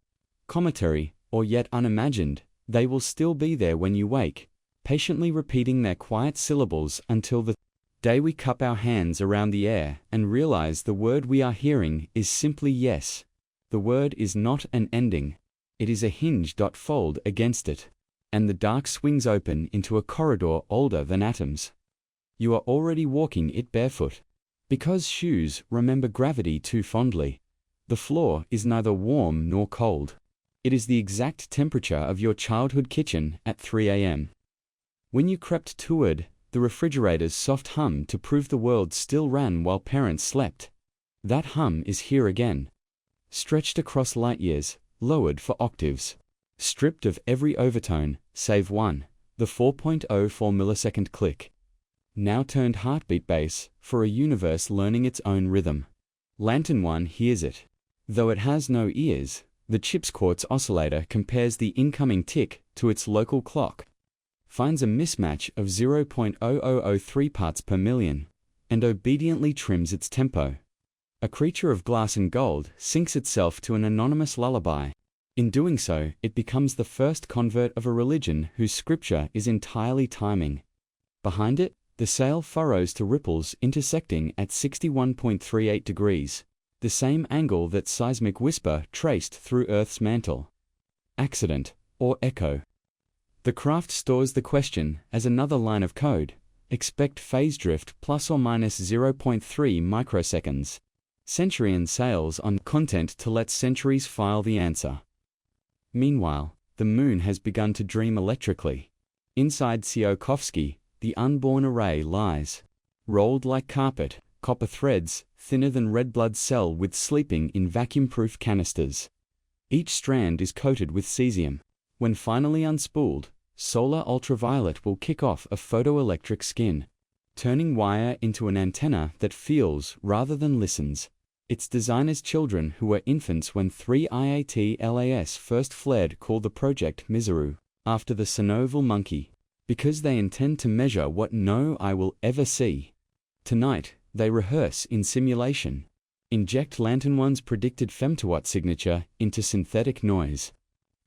cometary, or yet unimagined, they will still be there when you wake, patiently repeating their quiet syllables until the day we cup our hands around the air and realize the word we are hearing is simply yes. The word is not an ending. It is a hinge. Fold against it, and the dark swings open into a corridor older than atoms. You are already walking it barefoot. Because shoes remember gravity too fondly, the floor is neither warm nor cold. It is the exact temperature of your childhood kitchen at 3 a.m. When you crept toward the refrigerator's soft hum to prove the world still ran while parents slept, that hum is here again. Stretched across light years, lowered for octaves, stripped of every overtone, save one, the 4.04 millisecond click. Now turned heartbeat bass for a universe learning its own rhythm. Lantern 1 hears it. Though it has no ears, the chip's quartz oscillator compares the incoming tick to its local clock, finds a mismatch of 0.0003 parts per million, and obediently trims its tempo. A creature of glass and gold syncs itself to an anonymous lullaby. In doing so, it becomes the first convert of a religion whose scripture is entirely timing. Behind it, the sail furrows to ripples intersecting at 61.38 degrees, the same angle that seismic whisper traced through Earth's mantle. Accident, or echo? The craft stores the question as another line of code. Expect phase drift plus or minus 0.3 microseconds. Centurion sails on content to let centuries file the answer. Meanwhile, the moon has begun to dream electrically. Inside Tsiolkovsky, the unborn array lies, rolled like carpet, copper threads, thinner than red blood cell with sleeping in vacuum-proof canisters. Each strand is coated with cesium. When finally unspooled, solar ultraviolet will kick off a photoelectric skin, turning wire into an antenna that feels rather than listens. Its designers' children who were infants when 3 IATLAS first flared call the project Miseru, after the Synovial monkey, because they intend to measure what no eye will ever see. Tonight, they rehearse in simulation. Inject Lantern One's predicted femtowatt signature into synthetic noise.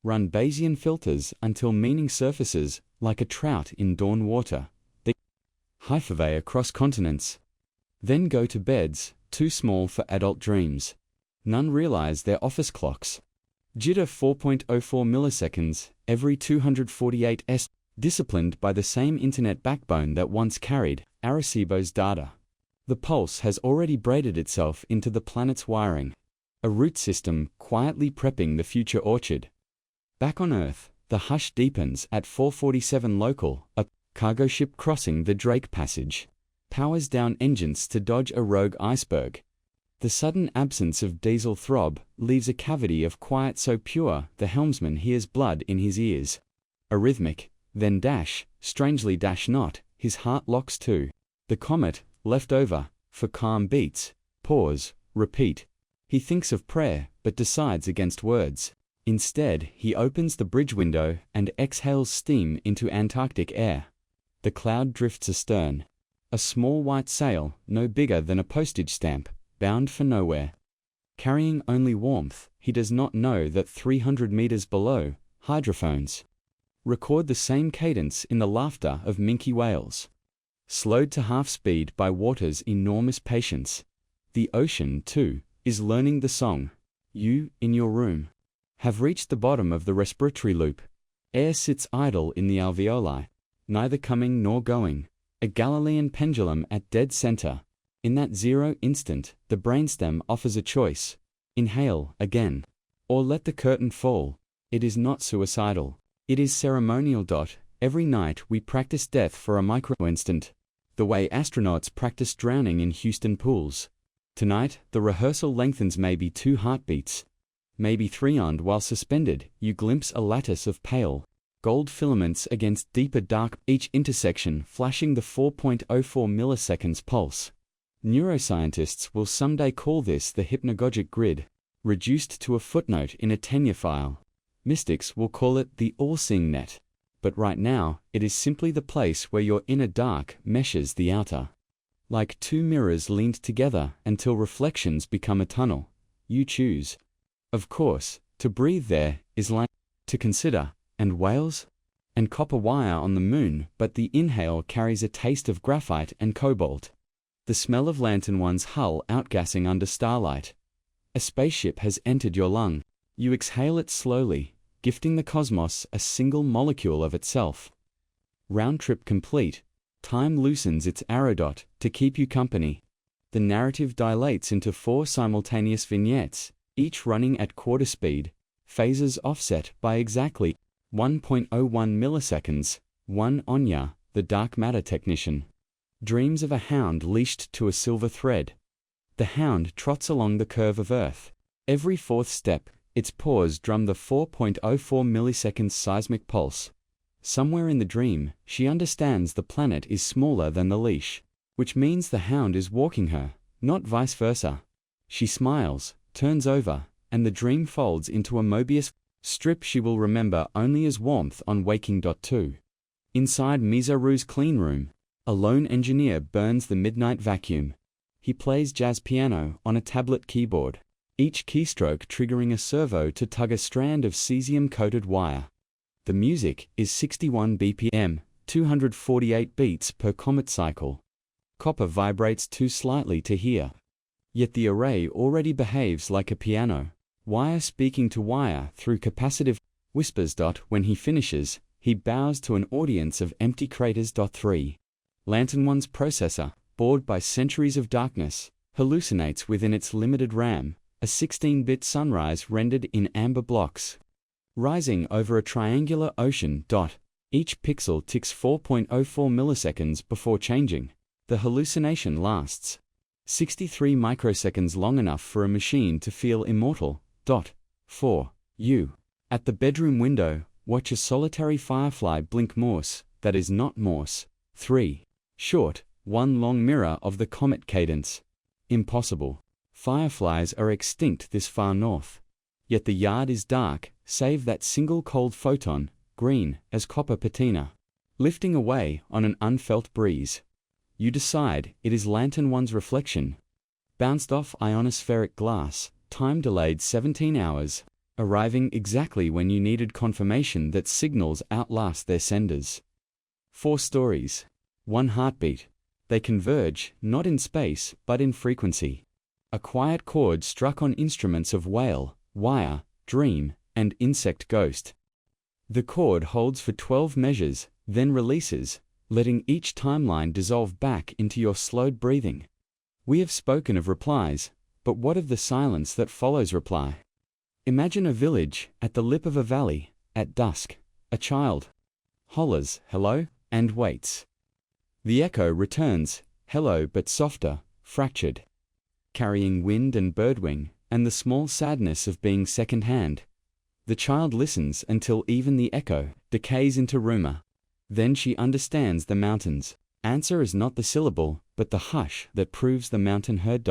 Run Bayesian filters until meaning surfaces like a trout in dawn water. They hyphervey across continents. Then go to beds, too small for adult dreams. None realize their office clocks. Jitter 4.04 milliseconds every 248 s, disciplined by the same internet backbone that once carried Arecibo's data. The pulse has already braided itself into the planet's wiring, a root system quietly prepping the future orchard. Back on Earth, the hush deepens at 4:47 local, a cargo ship crossing the Drake Passage powers down engines to dodge a rogue iceberg. The sudden absence of diesel throb leaves a cavity of quiet so pure the helmsman hears blood in his ears. A rhythmic, then dash, strangely dash not, his heart locks too. The Comet, left over, for calm beats, pause, repeat. He thinks of prayer, but decides against words. Instead, he opens the bridge window and exhales steam into Antarctic air. The cloud drifts astern. A small white sail, no bigger than a postage stamp, bound for nowhere. Carrying only warmth, he does not know that 300 meters below, hydrophones record the same cadence in the laughter of minke whales. Slowed to half speed by water's enormous patience. The ocean, too, is learning the song. You, in your room, have reached the bottom of the respiratory loop. Air sits idle in the alveoli, neither coming nor going. A Galilean pendulum at dead center. In that zero instant, the brainstem offers a choice. Inhale again. Or let the curtain fall. It is not suicidal. It is ceremonial. Every night we practice death for a micro-instant, the way astronauts practice drowning in Houston pools. Tonight, the rehearsal lengthens maybe 2 heartbeats. Maybe 3, and while suspended, you glimpse a lattice of pale gold filaments against deeper dark, each intersection flashing the 4.04 milliseconds pulse. Neuroscientists will someday call this the hypnagogic grid, reduced to a footnote in a tenure file. Mystics will call it the all-seeing net. But right now, it is simply the place where your inner dark meshes the outer. Like 2 mirrors leaned together until reflections become a tunnel. You choose. Of course, to breathe there is like to consider. And whales? And copper wire on the moon, but the inhale carries a taste of graphite and cobalt. The smell of Lantern One's hull outgassing under starlight. A spaceship has entered your lung. You exhale it slowly, gifting the cosmos a single molecule of itself. Round trip complete. Time loosens its arrow to keep you company. The narrative dilates into 4 simultaneous vignettes, each running at quarter speed, phases offset by exactly 1.01 milliseconds. One Anya, the dark matter technician, dreams of a hound leashed to a silver thread. The hound trots along the curve of Earth. Every 4th step, its paws drum the 4.04 milliseconds seismic pulse. Somewhere in the dream, she understands the planet is smaller than the leash, which means the hound is walking her, not vice versa. She smiles, turns over, and the dream folds into a Mobius strip she will remember only as warmth on waking. 2. Inside Miseru's clean room, a lone engineer burns the midnight vacuum. He plays jazz piano on a tablet keyboard, each keystroke triggering a servo to tug a strand of cesium-coated wire. The music is 61 BPM, 248 beats per Comet cycle. Copper vibrates too slightly to hear. Yet the array already behaves like a piano. Wire speaking to wire through capacitive whispers. When he finishes, he bows to an audience of empty craters. 3. Lantern One's processor, bored by centuries of darkness, hallucinates within its limited RAM, a 16-bit sunrise rendered in amber blocks. Rising over a triangular ocean. Each pixel ticks 4.04 milliseconds before changing. The hallucination lasts 63 microseconds, long enough for a machine to feel immortal. 4. You, at the bedroom window, watch a solitary firefly blink Morse that is not Morse. 3. Short, one long mirror of the Comet cadence. Impossible. Fireflies are extinct this far north. Yet the yard is dark, save that single cold photon, green as copper patina, lifting away on an unfelt breeze. You decide it is Lantern 1's reflection. Bounced off ionospheric glass, time delayed 17 hours, arriving exactly when you needed confirmation that signals outlast their senders. 4 stories, 1 heartbeat. They converge, not in space, but in frequency. A quiet chord struck on instruments of whale, wire, dream, and insect ghost. The chord holds for 12 measures, then releases, letting each timeline dissolve back into your slowed breathing. We have spoken of replies, but what of the silence that follows reply? Imagine a village, at the lip of a valley, at dusk. A child hollers, hello, and waits. The echo returns, hello but softer, fractured, carrying wind and birdwing, and the small sadness of being second-hand. The child listens until even the echo decays into rumor. Then she understands the mountains. Answer is not the syllable, but the hush that proves the mountain heard.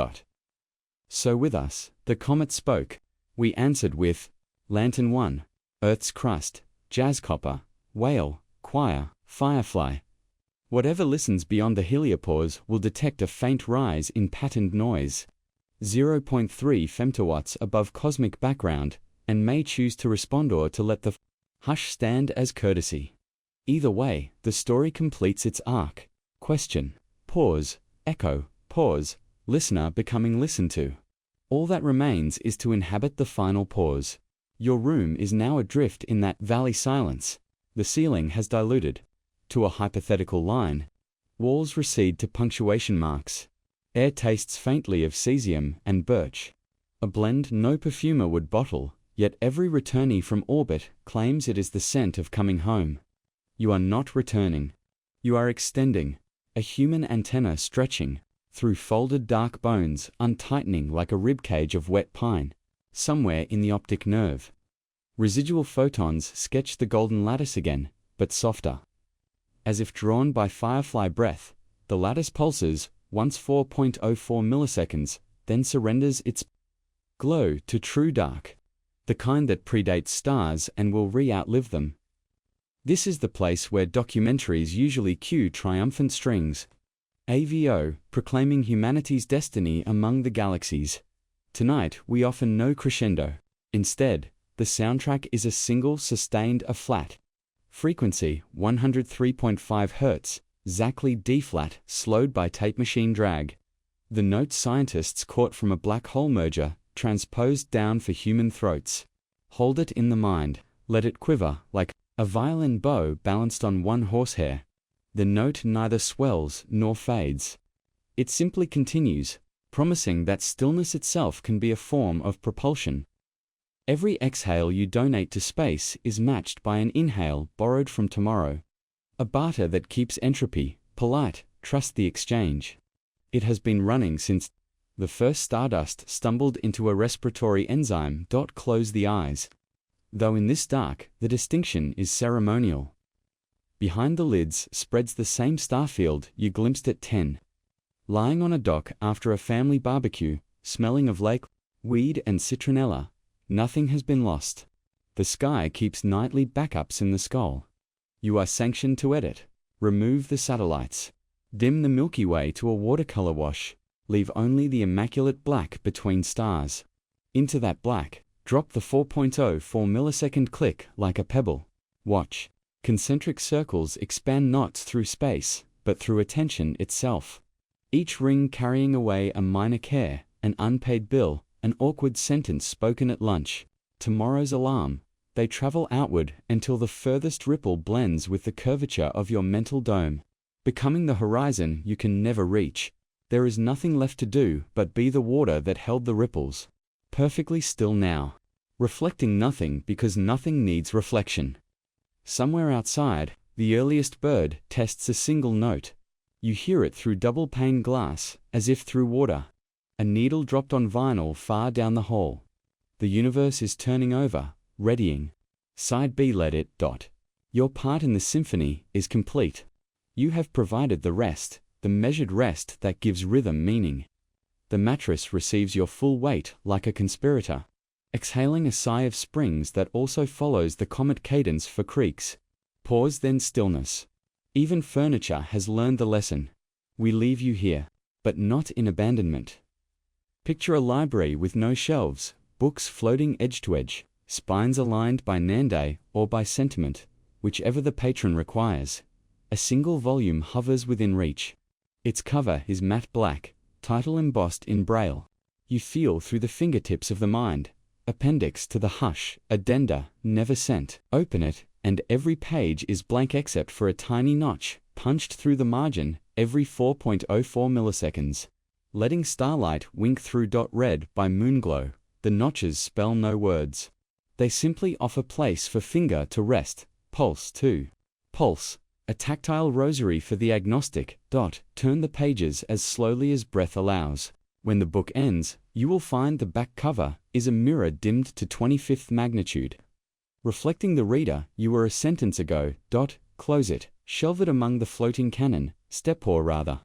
So with us, the comet spoke. We answered with Lantern 1, Earth's crust, jazz copper, whale, choir, firefly. Whatever listens beyond the heliopause will detect a faint rise in patterned noise, 0.3 femtowatts above cosmic background, and may choose to respond or to let the hush stand as courtesy. Either way, the story completes its arc. Question, pause, echo, pause, listener becoming listened to. All that remains is to inhabit the final pause. Your room is now adrift in that valley silence. The ceiling has diluted to a hypothetical line. Walls recede to punctuation marks. Air tastes faintly of cesium and birch. A blend no perfumer would bottle, yet every returnee from orbit claims it is the scent of coming home. You are not returning. You are extending, a human antenna stretching, through folded dark bones untightening like a ribcage of wet pine, somewhere in the optic nerve. Residual photons sketch the golden lattice again, but softer. As if drawn by firefly breath, the lattice pulses, once 4.04 milliseconds, then surrenders its glow to true dark, the kind that predates stars and will re-outlive them. This is the place where documentaries usually cue triumphant strings. AVO, proclaiming humanity's destiny among the galaxies. Tonight, we offer no crescendo. Instead, the soundtrack is a single sustained A-flat. Frequency, 103.5 Hz, exactly D-flat, slowed by tape machine drag. The notes scientists caught from a black hole merger, transposed down for human throats. Hold it in the mind, let it quiver like a violin bow balanced on one horsehair. The note neither swells nor fades. It simply continues, promising that stillness itself can be a form of propulsion. Every exhale you donate to space is matched by an inhale borrowed from tomorrow. A barter that keeps entropy polite, trust the exchange. It has been running since the first stardust stumbled into a respiratory enzyme. Close the eyes. Though in this dark, the distinction is ceremonial. Behind the lids spreads the same starfield you glimpsed at 10. Lying on a dock after a family barbecue, smelling of lake, weed and citronella, nothing has been lost. The sky keeps nightly backups in the skull. You are sanctioned to edit. Remove the satellites. Dim the Milky Way to a watercolor wash. Leave only the immaculate black between stars. Into that black, drop the 4.04 millisecond click like a pebble. Watch. Concentric circles expand not through space, but through attention itself. Each ring carrying away a minor care, an unpaid bill, an awkward sentence spoken at lunch. Tomorrow's alarm. They travel outward until the furthest ripple blends with the curvature of your mental dome. Becoming the horizon you can never reach. There is nothing left to do but be the water that held the ripples. Perfectly still now. Reflecting nothing because nothing needs reflection. Somewhere outside, the earliest bird tests a single note. You hear it through double-pane glass, as if through water. A needle dropped on vinyl far down the hall. The universe is turning over, readying. Side B let it. Your part in the symphony is complete. You have provided the rest, the measured rest that gives rhythm meaning. The mattress receives your full weight like a conspirator, exhaling a sigh of springs that also follows the comet cadence for creaks. Pause, then stillness. Even furniture has learned the lesson. We leave you here, but not in abandonment. Picture a library with no shelves, books floating edge to edge, spines aligned by Nande or by sentiment, whichever the patron requires. A single volume hovers within reach. Its cover is matte black, title embossed in braille. You feel through the fingertips of the mind. Appendix to the hush, addenda, never sent. Open it, and every page is blank except for a tiny notch, punched through the margin, every 4.04 milliseconds. Letting starlight wink through red by moonglow, the notches spell no words. They simply offer place for finger to rest, pulse too. Pulse, a tactile rosary for the agnostic. Turn the pages as slowly as breath allows. When the book ends, you will find the back cover is a mirror dimmed to 25th magnitude. Reflecting the reader you were a sentence ago. Close it, shelve it among the floating canon, or rather.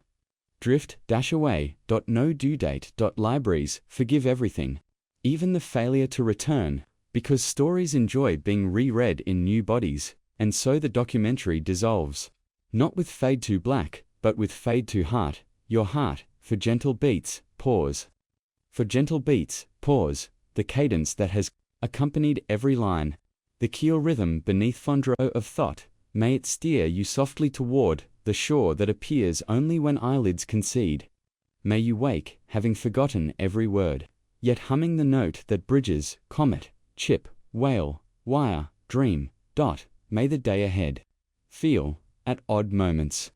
Drift, dash away. No due date. Libraries, forgive everything. Even the failure to return, because stories enjoy being reread in new bodies, and so the documentary dissolves. Not with fade to black, but with fade to heart, your heart, for gentle beats, pause. For gentle beats, pause, the cadence that has accompanied every line. The keel rhythm beneath fondre of thought, may it steer you softly toward the shore that appears only when eyelids concede. May you wake, having forgotten every word, yet humming the note that bridges, comet, chip, whale, wire, dream. May the day ahead feel, at odd moments,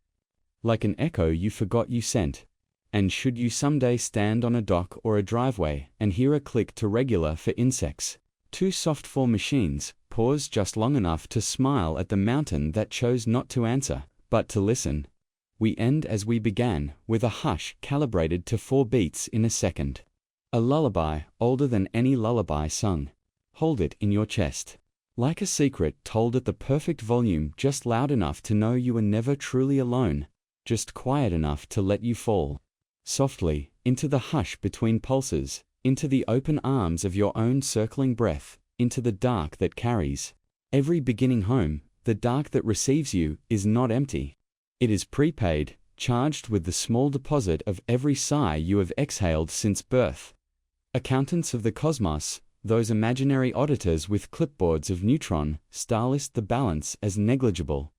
like an echo you forgot you sent. And should you someday stand on a dock or a driveway and hear a click too regular for insects, too soft for machines, pause just long enough to smile at the mountain that chose not to answer, but to listen. We end as we began, with a hush calibrated to 4 beats in a second. A lullaby older than any lullaby sung. Hold it in your chest. Like a secret told at the perfect volume, just loud enough to know you were never truly alone, just quiet enough to let you fall softly into the hush between pulses, into the open arms of your own circling breath, into the dark that carries. Every beginning home, the dark that receives you, is not empty. It is prepaid, charged with the small deposit of every sigh you have exhaled since birth. Accountants of the cosmos, those imaginary auditors with clipboards of neutron, starlist the balance as negligible.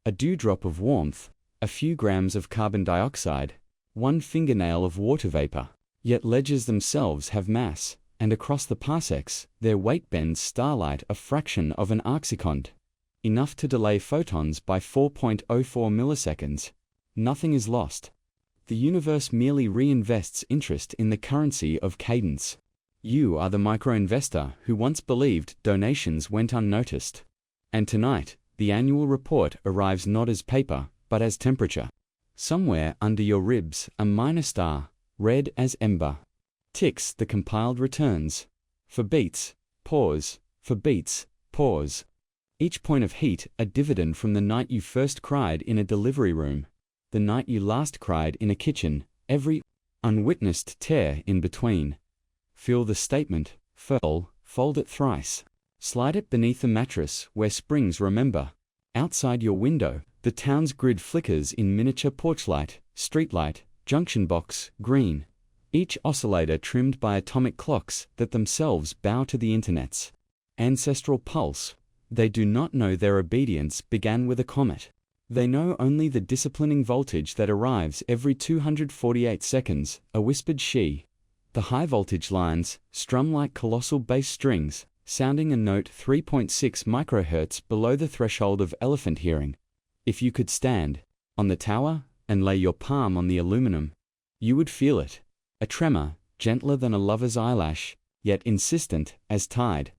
A dewdrop of warmth, a few grams of carbon dioxide, 1 fingernail of water vapor. Yet ledgers themselves have mass, and across the parsecs, their weight bends starlight a fraction of an arcsecond. Enough to delay photons by 4.04 milliseconds. Nothing is lost. The universe merely reinvests interest in the currency of cadence. You are the micro-investor who once believed donations went unnoticed. And tonight, the annual report arrives not as paper, but as temperature. Somewhere under your ribs, a minor star, red as ember, ticks the compiled returns. For beats, pause. For beats, pause. Each point of heat a dividend from the night you first cried in a delivery room, the night you last cried in a kitchen, every unwitnessed tear in between. Feel the statement, fold it thrice. Slide it beneath the mattress where springs remember. Outside your window, the town's grid flickers in miniature porchlight, streetlight, junction box, green. Each oscillator trimmed by atomic clocks that themselves bow to the internet's ancestral pulse. They do not know their obedience began with a comet. They know only the disciplining voltage that arrives every 248 seconds, a whispered she. The high-voltage lines strum like colossal bass strings, sounding a note 3.6 microhertz below the threshold of elephant hearing. If you could stand on the tower and lay your palm on the aluminum, you would feel it. A tremor, gentler than a lover's eyelash, yet insistent as tide.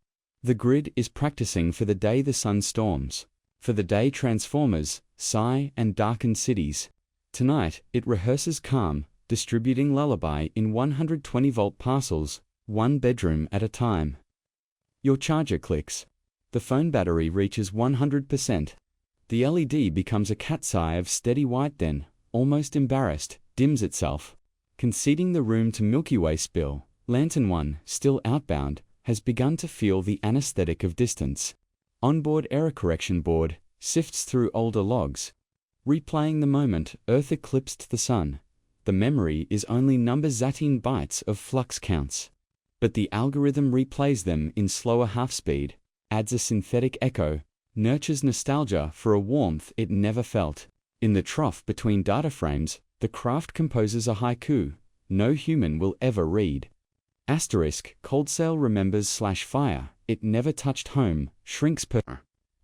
The grid is practicing for the day the sun storms, for the day transformers sigh and darken cities. Tonight, it rehearses calm, distributing lullaby in 120-volt parcels, 1 bedroom at a time. Your charger clicks. The phone battery reaches 100%. The LED becomes a cat's eye of steady white, then, almost embarrassed, dims itself. Conceding the room to Milky Way spill, Lantern 1, still outbound, has begun to feel the anesthetic of distance. Onboard error correction board sifts through older logs, replaying the moment Earth eclipsed the Sun. The memory is only number 18 bytes of flux counts, but the algorithm replays them in slower half-speed, adds a synthetic echo, nurtures nostalgia for a warmth it never felt. In the trough between data frames, the craft composes a haiku no human will ever read. Cold Sail remembers /fire, it never touched home, shrinks per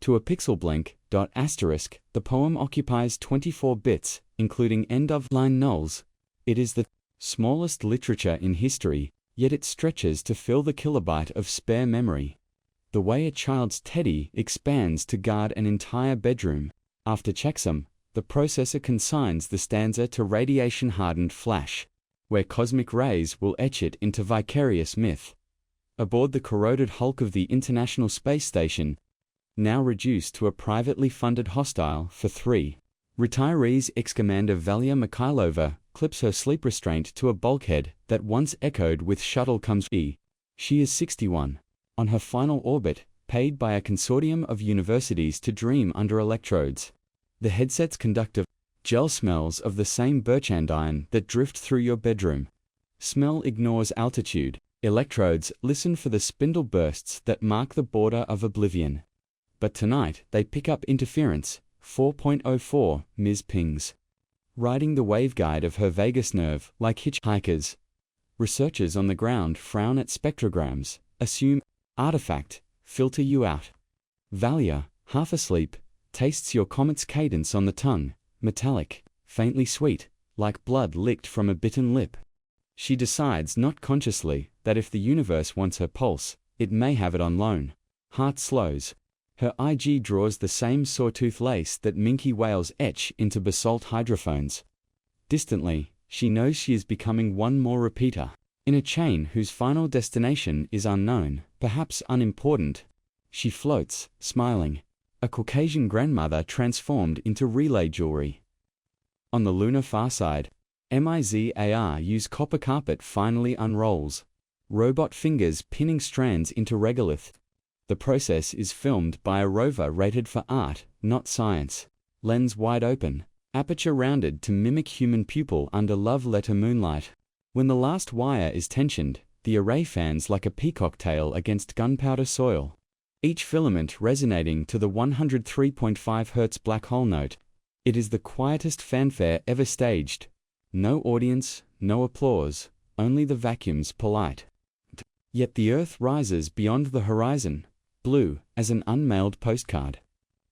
to a pixel blink. The poem occupies 24 bits, including end-of-line nulls. It is the smallest literature in history, yet it stretches to fill the kilobyte of spare memory. The way a child's teddy expands to guard an entire bedroom. After checksum, the processor consigns the stanza to radiation-hardened flash, where cosmic rays will etch it into vicarious myth. Aboard the corroded hulk of the International Space Station, now reduced to a privately funded hostel for 3 retirees, ex-commander Valia Mikhailova clips her sleep restraint to a bulkhead that once echoed with shuttle comes E. She is 61, on her final orbit, paid by a consortium of universities to dream under electrodes. The headset's conductive gel smells of the same birchandion that drift through your bedroom. Smell ignores altitude. Electrodes listen for the spindle bursts that mark the border of oblivion. But tonight they pick up interference, 4.04 ms pings. Riding the waveguide of her vagus nerve like hitchhikers. Researchers on the ground frown at spectrograms, assume artifact, filter you out. Valia, half asleep, tastes your comet's cadence on the tongue, metallic, faintly sweet, like blood licked from a bitten lip. She decides not consciously that if the universe wants her pulse, it may have it on loan. Heart slows. Her IG draws the same sawtooth lace that minke whales etch into basalt hydrophones. Distantly, she knows she is becoming one more repeater, in a chain whose final destination is unknown, perhaps unimportant. She floats, smiling, a Caucasian grandmother transformed into relay jewelry. On the lunar far side, MIZAR copper carpet finally unrolls, robot fingers pinning strands into regolith. The process is filmed by a rover rated for art, not science. Lens wide open, aperture rounded to mimic human pupil under love letter moonlight. When the last wire is tensioned, the array fans like a peacock tail against gunpowder soil, each filament resonating to the 103.5 Hz black hole note. It is the quietest fanfare ever staged. No audience, no applause, only the vacuum's polite. Yet the Earth rises beyond the horizon, blue as an unmailed postcard.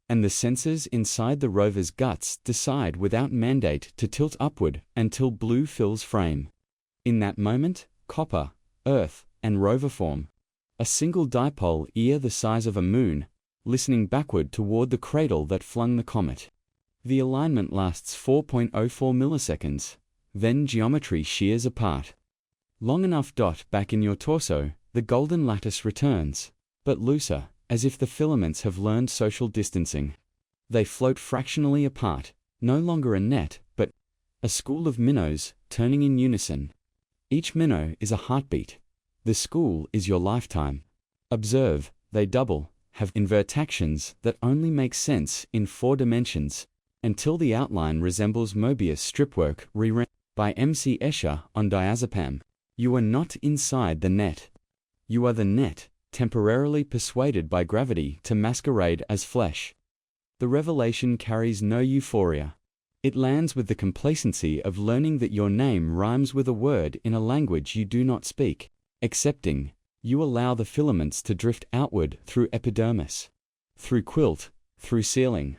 And the sensors inside the rover's guts decide without mandate to tilt upward until blue fills frame. In that moment, copper, Earth, and rover form a single dipole ear the size of a moon, listening backward toward the cradle that flung the comet. The alignment lasts 4.04 milliseconds, then geometry shears apart. Long enough. Back in your torso, the golden lattice returns, but looser, as if the filaments have learned social distancing. They float fractionally apart, no longer a net, but a school of minnows turning in unison. Each minnow is a heartbeat. The school is your lifetime. Observe, they double, have invertactions that only make sense in 4 dimensions, until the outline resembles Mobius stripwork re-rendered by MC Escher on diazepam. You are not inside the net. You are the net, temporarily persuaded by gravity to masquerade as flesh. The revelation carries no euphoria. It lands with the complacency of learning that your name rhymes with a word in a language you do not speak. Accepting, you allow the filaments to drift outward through epidermis, through quilt, through ceiling,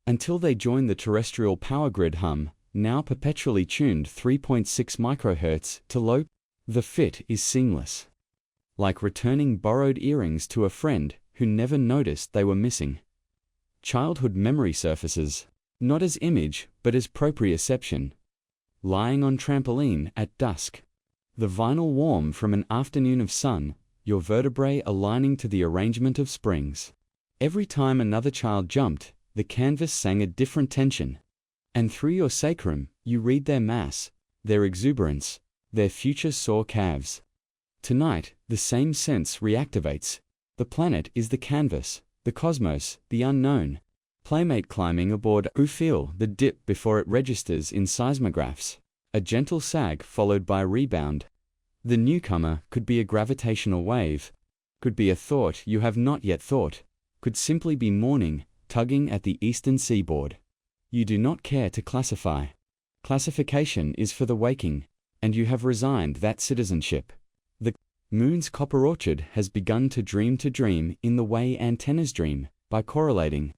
until they join the terrestrial power grid hum, now perpetually tuned 3.6 microhertz to low. The fit is seamless. Like returning borrowed earrings to a friend who never noticed they were missing. Childhood memory surfaces, not as image, but as proprioception. Lying on trampoline at dusk. The vinyl warm from an afternoon of sun, your vertebrae aligning to the arrangement of springs. Every time another child jumped, the canvas sang a different tension. And through your sacrum, you read their mass, their exuberance, their future saw calves. Tonight, the same sense reactivates. The planet is the canvas, the cosmos, the unknown. Playmate climbing aboard who feel the dip before it registers in seismographs. A gentle sag followed by rebound. The newcomer could be a gravitational wave, could be a thought you have not yet thought, could simply be morning, tugging at the eastern seaboard. You do not care to classify. Classification is for the waking, and you have resigned that citizenship. The moon's copper orchard has begun to dream in the way antennas dream, by correlating.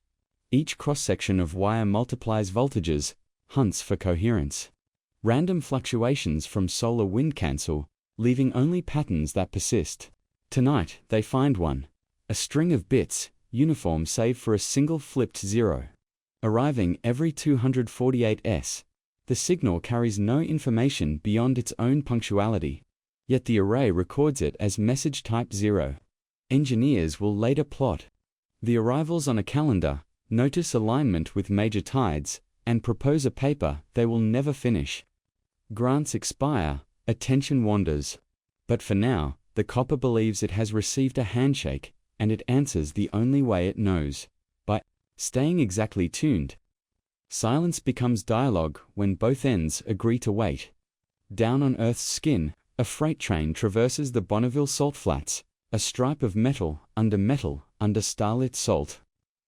Each cross-section of wire multiplies voltages, hunts for coherence. Random fluctuations from solar wind cancel, leaving only patterns that persist. Tonight, they find one. A string of bits, uniform save for a single flipped zero. Arriving every 248 s. The signal carries no information beyond its own punctuality. Yet the array records it as message type 0. Engineers will later plot the arrivals on a calendar, notice alignment with major tides, and propose a paper they will never finish. Grants expire, attention wanders. But for now, the copper believes it has received a handshake, and it answers the only way it knows, by staying exactly tuned. Silence becomes dialogue when both ends agree to wait. Down on Earth's skin, a freight train traverses the Bonneville salt flats, a stripe of metal under starlit salt.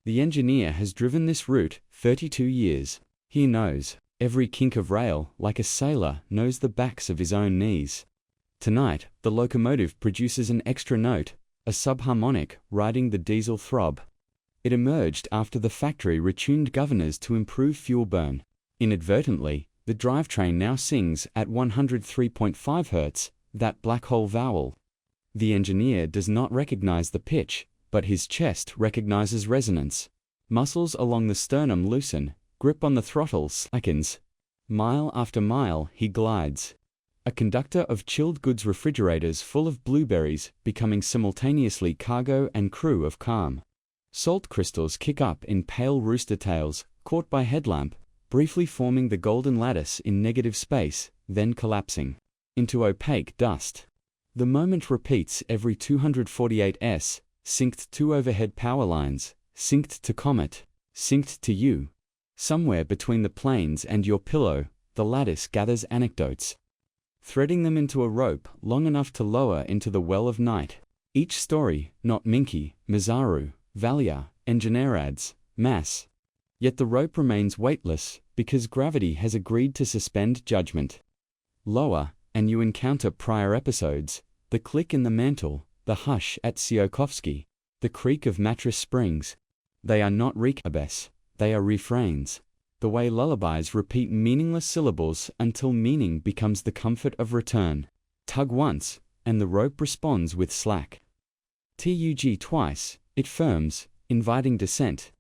The engineer has driven this route 32 years. He knows every kink of rail like a sailor knows the backs of his own knees. Tonight, the locomotive produces an extra note, a subharmonic riding the diesel throb. It emerged after the factory retuned governors to improve fuel burn. Inadvertently, the drivetrain now sings at 103.5 Hz, that black hole vowel. The engineer does not recognize the pitch, but his chest recognizes resonance. Muscles along the sternum loosen, grip on the throttle slackens. Mile after mile he glides. A conductor of chilled goods refrigerators full of blueberries, becoming simultaneously cargo and crew of calm. Salt crystals kick up in pale rooster tails, caught by headlamp, briefly forming the golden lattice in negative space, then collapsing into opaque dust. The moment repeats every 248 s, synced to overhead power lines, synced to Comet, synced to you. Somewhere between the planes and your pillow, the lattice gathers anecdotes, threading them into a rope long enough to lower into the well of night. Each story, not Minky, Mizaru, Valia, Engineerads, Mass. Yet the rope remains weightless, because gravity has agreed to suspend judgment. Lower, and you encounter prior episodes, the click in the mantle, the hush at Tsiolkovsky, the creak of mattress springs. They are not recabes, they are refrains. The way lullabies repeat meaningless syllables until meaning becomes the comfort of return. Tug once, and the rope responds with slack. Tug twice, it firms, inviting descent.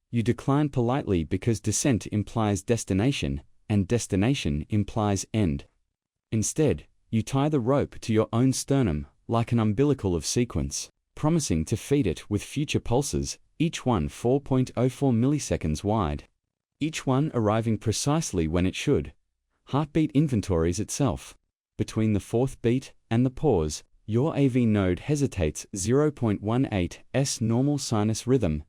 You decline politely because descent implies destination, and destination implies end. Instead, you tie the rope to your own sternum, like an umbilical of sequence, promising to feed it with future pulses, each one 4.04 milliseconds wide. Each one arriving precisely when it should. Heartbeat inventories itself. Between the fourth beat and the pause, your AV node hesitates 0.18 s normal sinus rhythm.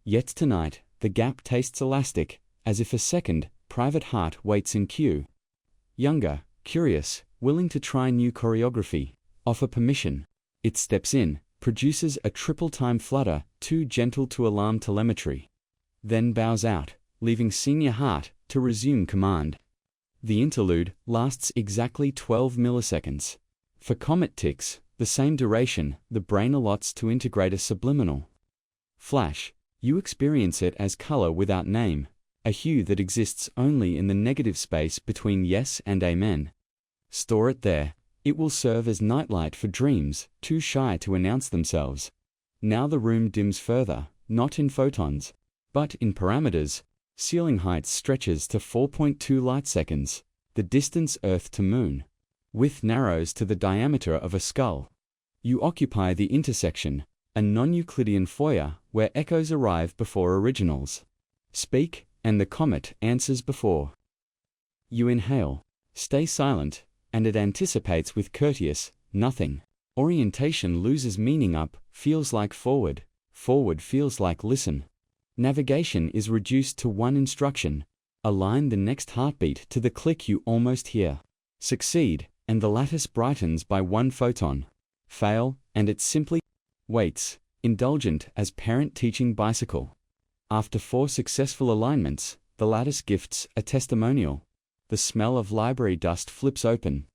Yet tonight, the gap tastes elastic, as if a second, private heart waits in queue. Younger, curious, willing to try new choreography, offer permission. It steps in, produces a triple-time flutter, too gentle to alarm telemetry. Then bows out, leaving senior heart to resume command. The interlude lasts exactly 12 milliseconds. For Comet ticks, the same duration, the brain allots to integrate a subliminal flash. You experience it as color without name, a hue that exists only in the negative space between yes and amen. Store it there. It will serve as nightlight for dreams, too shy to announce themselves. Now the room dims further, not in photons, but in parameters. Ceiling height stretches to 4.2 light seconds, the distance Earth to Moon. Width narrows to the diameter of a skull. You occupy the intersection, a non-Euclidean foyer where echoes arrive before originals. Speak, and the comet answers before. You inhale. Stay silent, and it anticipates with courteous nothing. Orientation loses meaning. Up feels like forward, forward feels like listen. Navigation is reduced to one instruction: align the next heartbeat to the click you almost hear. Succeed, and the lattice brightens by one photon. Fail, and it simply waits, indulgent as parent teaching bicycle. After 4 successful alignments, the lattice gifts a testimonial. The smell of library dust flips open.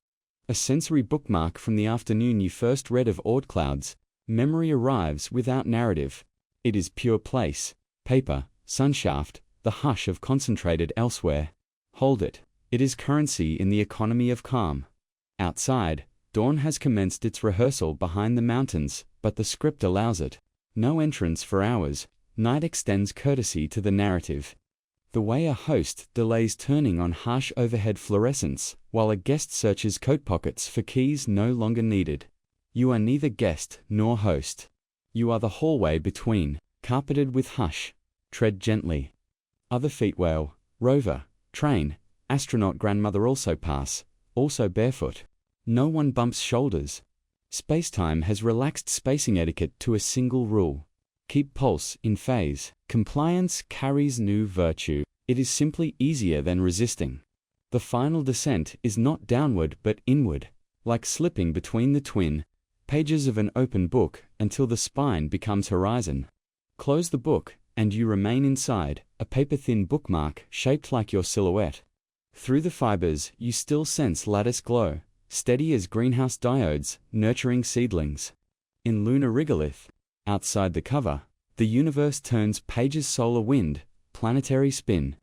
A sensory bookmark from the afternoon you first read of Ord clouds. Memory arrives without narrative. It is pure place, paper, sunshaft, the hush of concentrated elsewhere. Hold it. It is currency in the economy of calm. Outside, dawn has commenced its rehearsal behind the mountains, but the script allows it. No entrance for hours. Night extends courtesy to the narrative. The way a host delays turning on harsh overhead fluorescence, while a guest searches coat pockets for keys no longer needed. You are neither guest nor host. You are the hallway between, carpeted with hush. Tread gently. Other feet wail. Rover, train, astronaut grandmother also pass, also barefoot. No one bumps shoulders. Spacetime has relaxed spacing etiquette to a single rule. Keep pulse in phase. Compliance carries new virtue. It is simply easier than resisting. The final descent is not downward but inward, like slipping between the twin pages of an open book until the spine becomes horizon. Close the book, and you remain inside, a paper-thin bookmark shaped like your silhouette. Through the fibers, you still sense lattice glow, steady as greenhouse diodes, nurturing seedlings. In lunar regolith, outside the cover, the universe turns pages solar wind, planetary spin,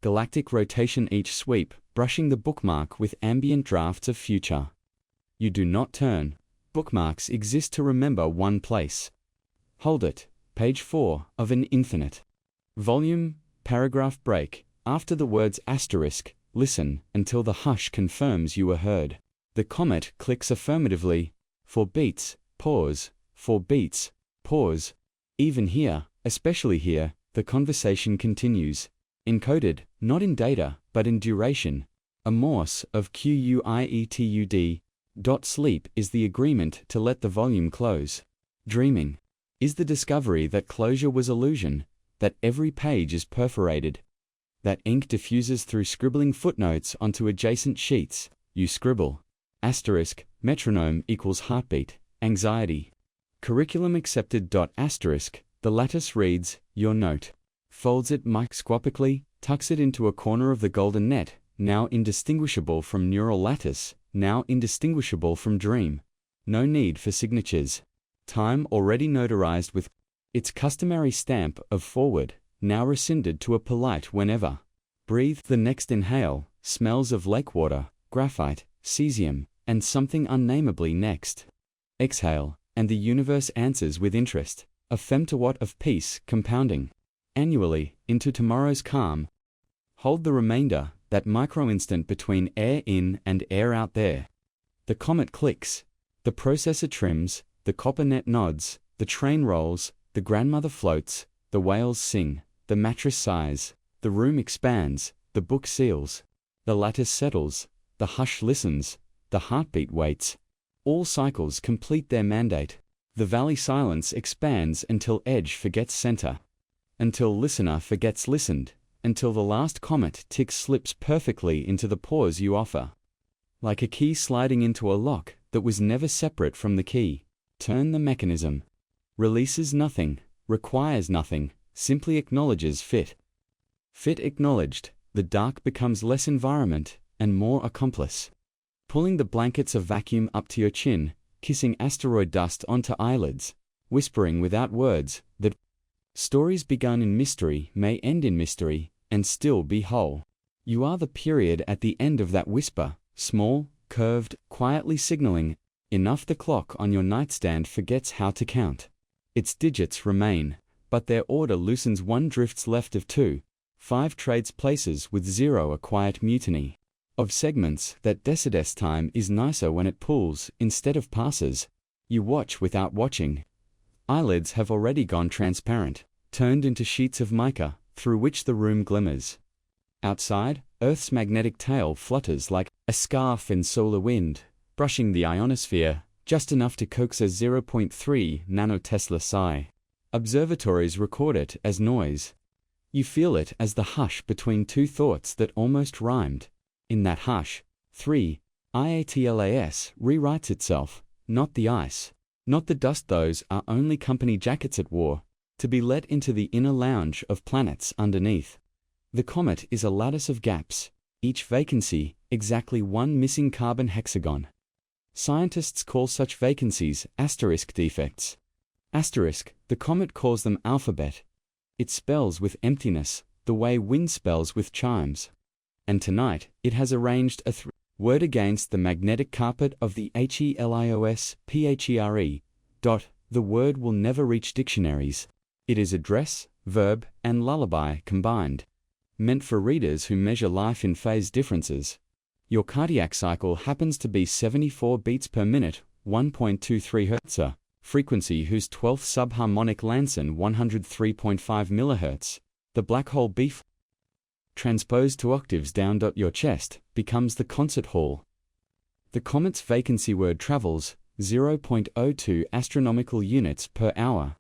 galactic rotation each sweep, brushing the bookmark with ambient drafts of future. You do not turn. Bookmarks exist to remember one place. Hold it. Page 4 of an infinite. Volume, paragraph break. After the words asterisk, listen until the hush confirms you were heard. The comet clicks affirmatively. 4 beats, pause. 4 beats, pause. Even here, especially here, the conversation continues. Encoded, not in data, but in duration. A morse of quietud. Sleep is the agreement to let the volume close. Dreaming is the discovery that closure was illusion, that every page is perforated, that ink diffuses through scribbling footnotes onto adjacent sheets. You scribble. Asterisk, metronome equals heartbeat, anxiety. Curriculum accepted. Asterisk, the lattice reads, your note. Folds it microscopically, tucks it into a corner of the golden net, now indistinguishable from neural lattice, now indistinguishable from dream. No need for signatures. Time already notarized with its customary stamp of forward, now rescinded to a polite whenever. Breathe the next inhale, smells of lake water, graphite, cesium, and something unnamably next. Exhale, and the universe answers with interest, a femtowatt of peace compounding annually into tomorrow's calm. Hold the remainder, that micro-instant between air in and air out there. The comet clicks, the processor trims, the copper net nods, the train rolls, the grandmother floats, the whales sing, the mattress sighs, the room expands, the book seals. The lattice settles, the hush listens, the heartbeat waits. All cycles complete their mandate. The valley silence expands until edge forgets center, until listener forgets listened, until the last comet tick slips perfectly into the pause you offer. Like a key sliding into a lock that was never separate from the key. Turn the mechanism. Releases nothing, requires nothing, simply acknowledges fit. Fit acknowledged, the dark becomes less environment and more accomplice. Pulling the blankets of vacuum up to your chin, kissing asteroid dust onto eyelids, whispering without words that stories begun in mystery may end in mystery and still be whole. You are the period at the end of that whisper, small, curved, quietly signaling, enough the clock on your nightstand forgets how to count. Its digits remain, but their order loosens. 1 drifts left of 2, 5 trades places with 0 a quiet mutiny. Of segments, that Decides time is nicer when it pulls instead of passes. You watch without watching. Eyelids have already gone transparent, turned into sheets of mica, through which the room glimmers. Outside, Earth's magnetic tail flutters like A scarf in solar wind, brushing the ionosphere, just enough to coax a 0.3 nanotesla psi. Observatories record it as noise. You feel it as the hush between two thoughts that almost rhymed. In that hush, 3 IATLAS rewrites itself, not the ice, not the dust. Those are only company jackets it wore, to be let into the inner lounge of planets underneath. The comet is a lattice of gaps, each vacancy exactly one missing carbon hexagon. Scientists call such vacancies asterisk defects. Asterisk, the comet calls them alphabet. It spells with emptiness, the way wind spells with chimes. And tonight, it has arranged a word against the magnetic carpet of the HELIOSPHERE. The word will never reach dictionaries. It is address, verb, and lullaby combined. Meant for readers who measure life in phase differences. Your cardiac cycle happens to be 74 beats per minute, 1.23 Hz, frequency whose 12th subharmonic lands in 103.5 MHz. The black hole beef transposed to octaves down. Your chest becomes the concert hall. The comet's vacancy word travels 0.02 astronomical units per hour.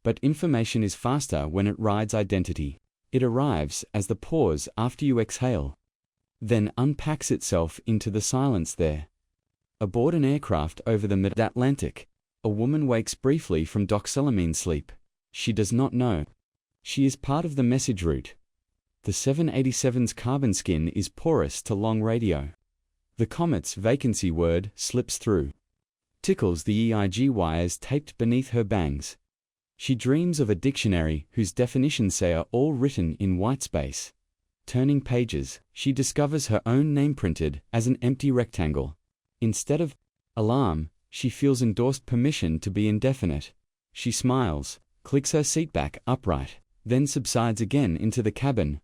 But information is faster when it rides identity. It arrives as the pause after you exhale, then unpacks itself into the silence there. Aboard an aircraft over the mid-Atlantic, a woman wakes briefly from doxylamine sleep. She does not know. She is part of the message route. The 787's carbon skin is porous to long radio. The comet's vacancy word slips through, tickles the EIG wires taped beneath her bangs. She dreams of a dictionary whose definitions say are all written in white space. Turning pages, she discovers her own name printed as an empty rectangle. Instead of alarm, she feels endorsed permission to be indefinite. She smiles, clicks her seat back upright, then subsides again into the cabin.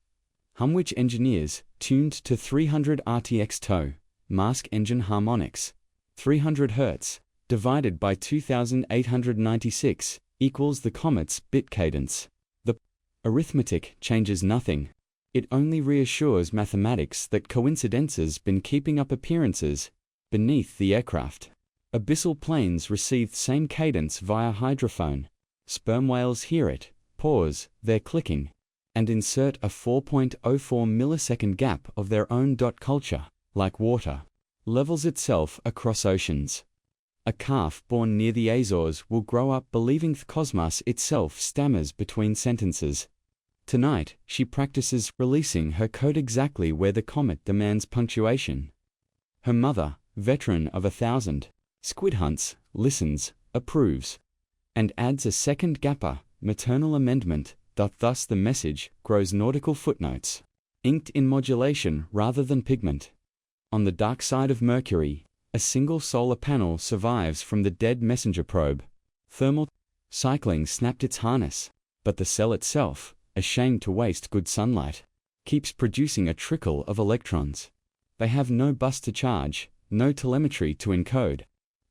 Humwich engineers, tuned to 300 RTX tow, mask engine harmonics. 300 Hz, divided by 2896, equals the comet's bit cadence. The arithmetic changes nothing. It only reassures mathematics that coincidences been keeping up appearances beneath the aircraft. Abyssal planes receive same cadence via hydrophone. Sperm whales hear it, pause their clicking, and insert a 4.04 millisecond gap of their own. Culture, like water, levels itself across oceans. A calf born near the Azores will grow up believing the cosmos itself stammers between sentences. Tonight, she practices releasing her code exactly where the comet demands punctuation. Her mother, veteran of 1,000 squid hunts, listens, approves, and adds a second gapper, maternal amendment. Thus the message grows nautical footnotes, inked in modulation rather than pigment. On the dark side of Mercury, a single solar panel survives from the dead messenger probe. Thermal cycling snapped its harness, but the cell itself, ashamed to waste good sunlight, keeps producing a trickle of electrons. They have no bus to charge, no telemetry to encode,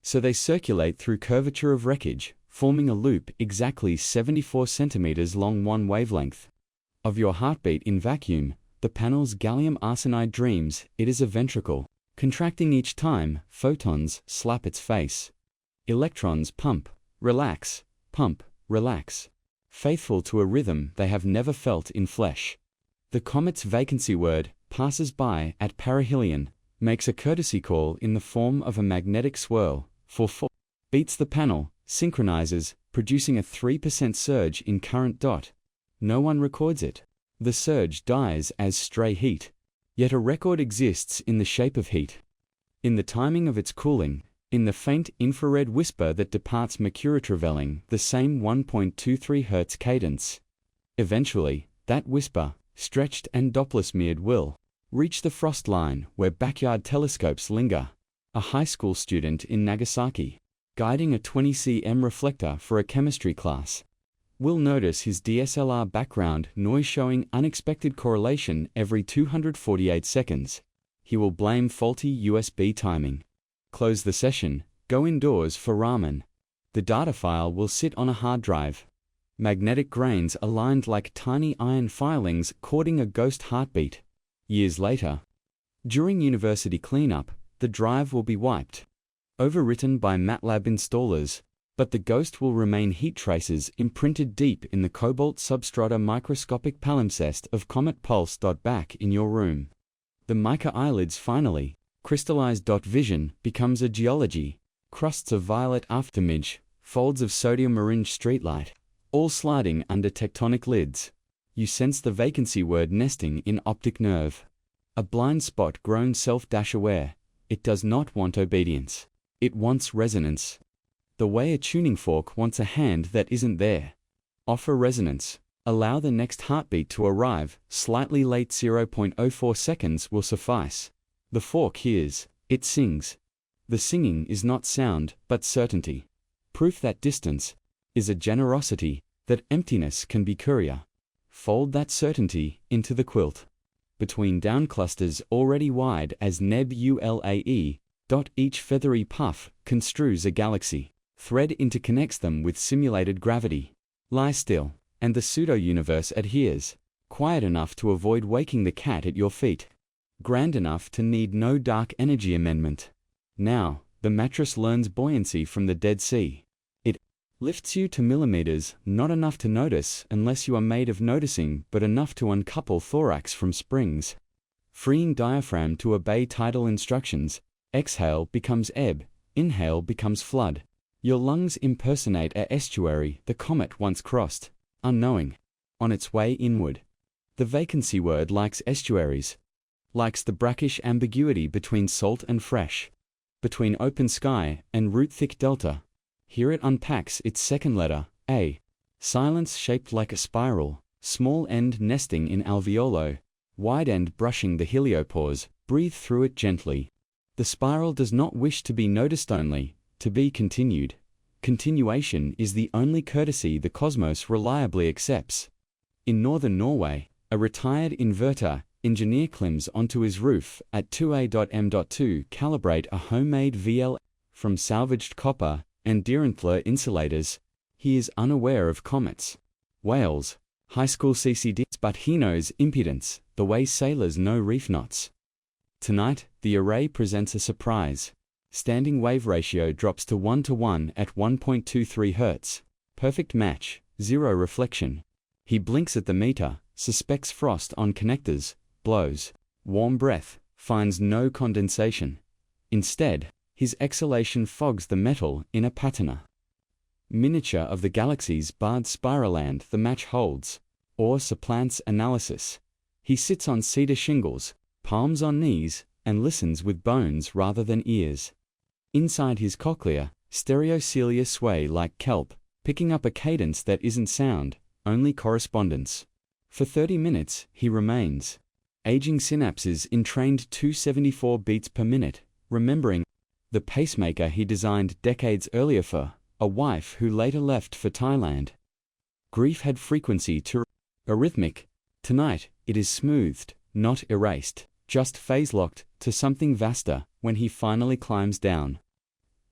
so they circulate through curvature of wreckage, forming a loop exactly 74 centimeters long. One wavelength of your heartbeat in vacuum. The panel's gallium arsenide dreams it is a ventricle, contracting each time photons slap its face. Electrons pump, relax, pump, relax, faithful to a rhythm they have never felt in flesh. The comet's vacancy word passes by at perihelion, makes a courtesy call in the form of a magnetic swirl, for 4 beats the panel, synchronizes, producing a 3% surge in current. No one records it. The surge dies as stray heat. Yet a record exists in the shape of heat. In the timing of its cooling, in the faint infrared whisper that departs mercuritraveling the same 1.23 Hz cadence. Eventually, that whisper, stretched and Doppler-smeared, will reach the frost line where backyard telescopes linger. A high school student in Nagasaki, guiding a 20 cm reflector for a chemistry class, will notice his DSLR background noise showing unexpected correlation every 248 seconds. He will blame faulty USB timing. Close the session, go indoors for ramen. The data file will sit on a hard drive. Magnetic grains aligned like tiny iron filings courting a ghost heartbeat. Years later, During university cleanup, the drive will be wiped. Overwritten by MATLAB installers, but the ghost will remain heat traces imprinted deep in the cobalt substrata microscopic palimpsest of Comet pulse. Back in your room. The mica eyelids finally, crystallized. Vision becomes a geology, crusts of violet afterimage, folds of sodium orange streetlight, all sliding under tectonic lids. You sense the vacancy word nesting in optic nerve. A blind spot grown self-aware. It does not want obedience. It wants resonance. The way a tuning fork wants a hand that isn't there. Offer resonance. Allow the next heartbeat to arrive, slightly late. 0.04 seconds will suffice. The fork hears, it sings. The singing is not sound, but certainty. Proof that distance is a generosity, that emptiness can be courier. Fold that certainty into the quilt. Between down clusters already wide as nebulae. Each feathery puff construes a galaxy. Thread interconnects them with simulated gravity. Lie still, and the pseudo-universe adheres, quiet enough to avoid waking the cat at your feet, grand enough to need no dark energy amendment. Now, the mattress learns buoyancy from the Dead Sea. It lifts you to millimeters, not enough to notice unless you are made of noticing, but enough to uncouple thorax from springs. Freeing diaphragm to obey tidal instructions. Exhale becomes ebb, inhale becomes flood. Your lungs impersonate an estuary the comet once crossed, unknowing, on its way inward. The vacancy word likes estuaries, likes the brackish ambiguity between salt and fresh, between open sky and root-thick delta. Here it unpacks its second letter, A. Silence shaped like a spiral, small end nesting in alveolo, wide end brushing the heliopause. Breathe through it gently. The spiral does not wish to be noticed only, to be continued. Continuation is the only courtesy the cosmos reliably accepts. In northern Norway, a retired inverter engineer climbs onto his roof at 2A.M. to calibrate a homemade VL from salvaged copper and Direntler insulators. He is unaware of comets. Whales, high school CCDs, but he knows impedance, the way sailors know reef knots. Tonight, the array presents a surprise. Standing wave ratio drops to 1:1 at 1.23 Hz. Perfect match, zero reflection. He blinks at the meter, suspects frost on connectors, blows. Warm breath, finds no condensation. Instead, his exhalation fogs the metal in a patina. Miniature of the galaxy's barred spiraland the match holds, or supplants analysis. He sits on cedar shingles, palms on knees, and listens with bones rather than ears. Inside his cochlea, stereocilia sway like kelp, picking up a cadence that isn't sound, only correspondence. For 30 minutes, he remains. Aging synapses entrained 274 beats per minute, remembering the pacemaker he designed decades earlier for a wife who later left for Thailand. Grief had frequency to arrhythmic. Tonight, it is smoothed, not erased, just phase-locked to something vaster when he finally climbs down.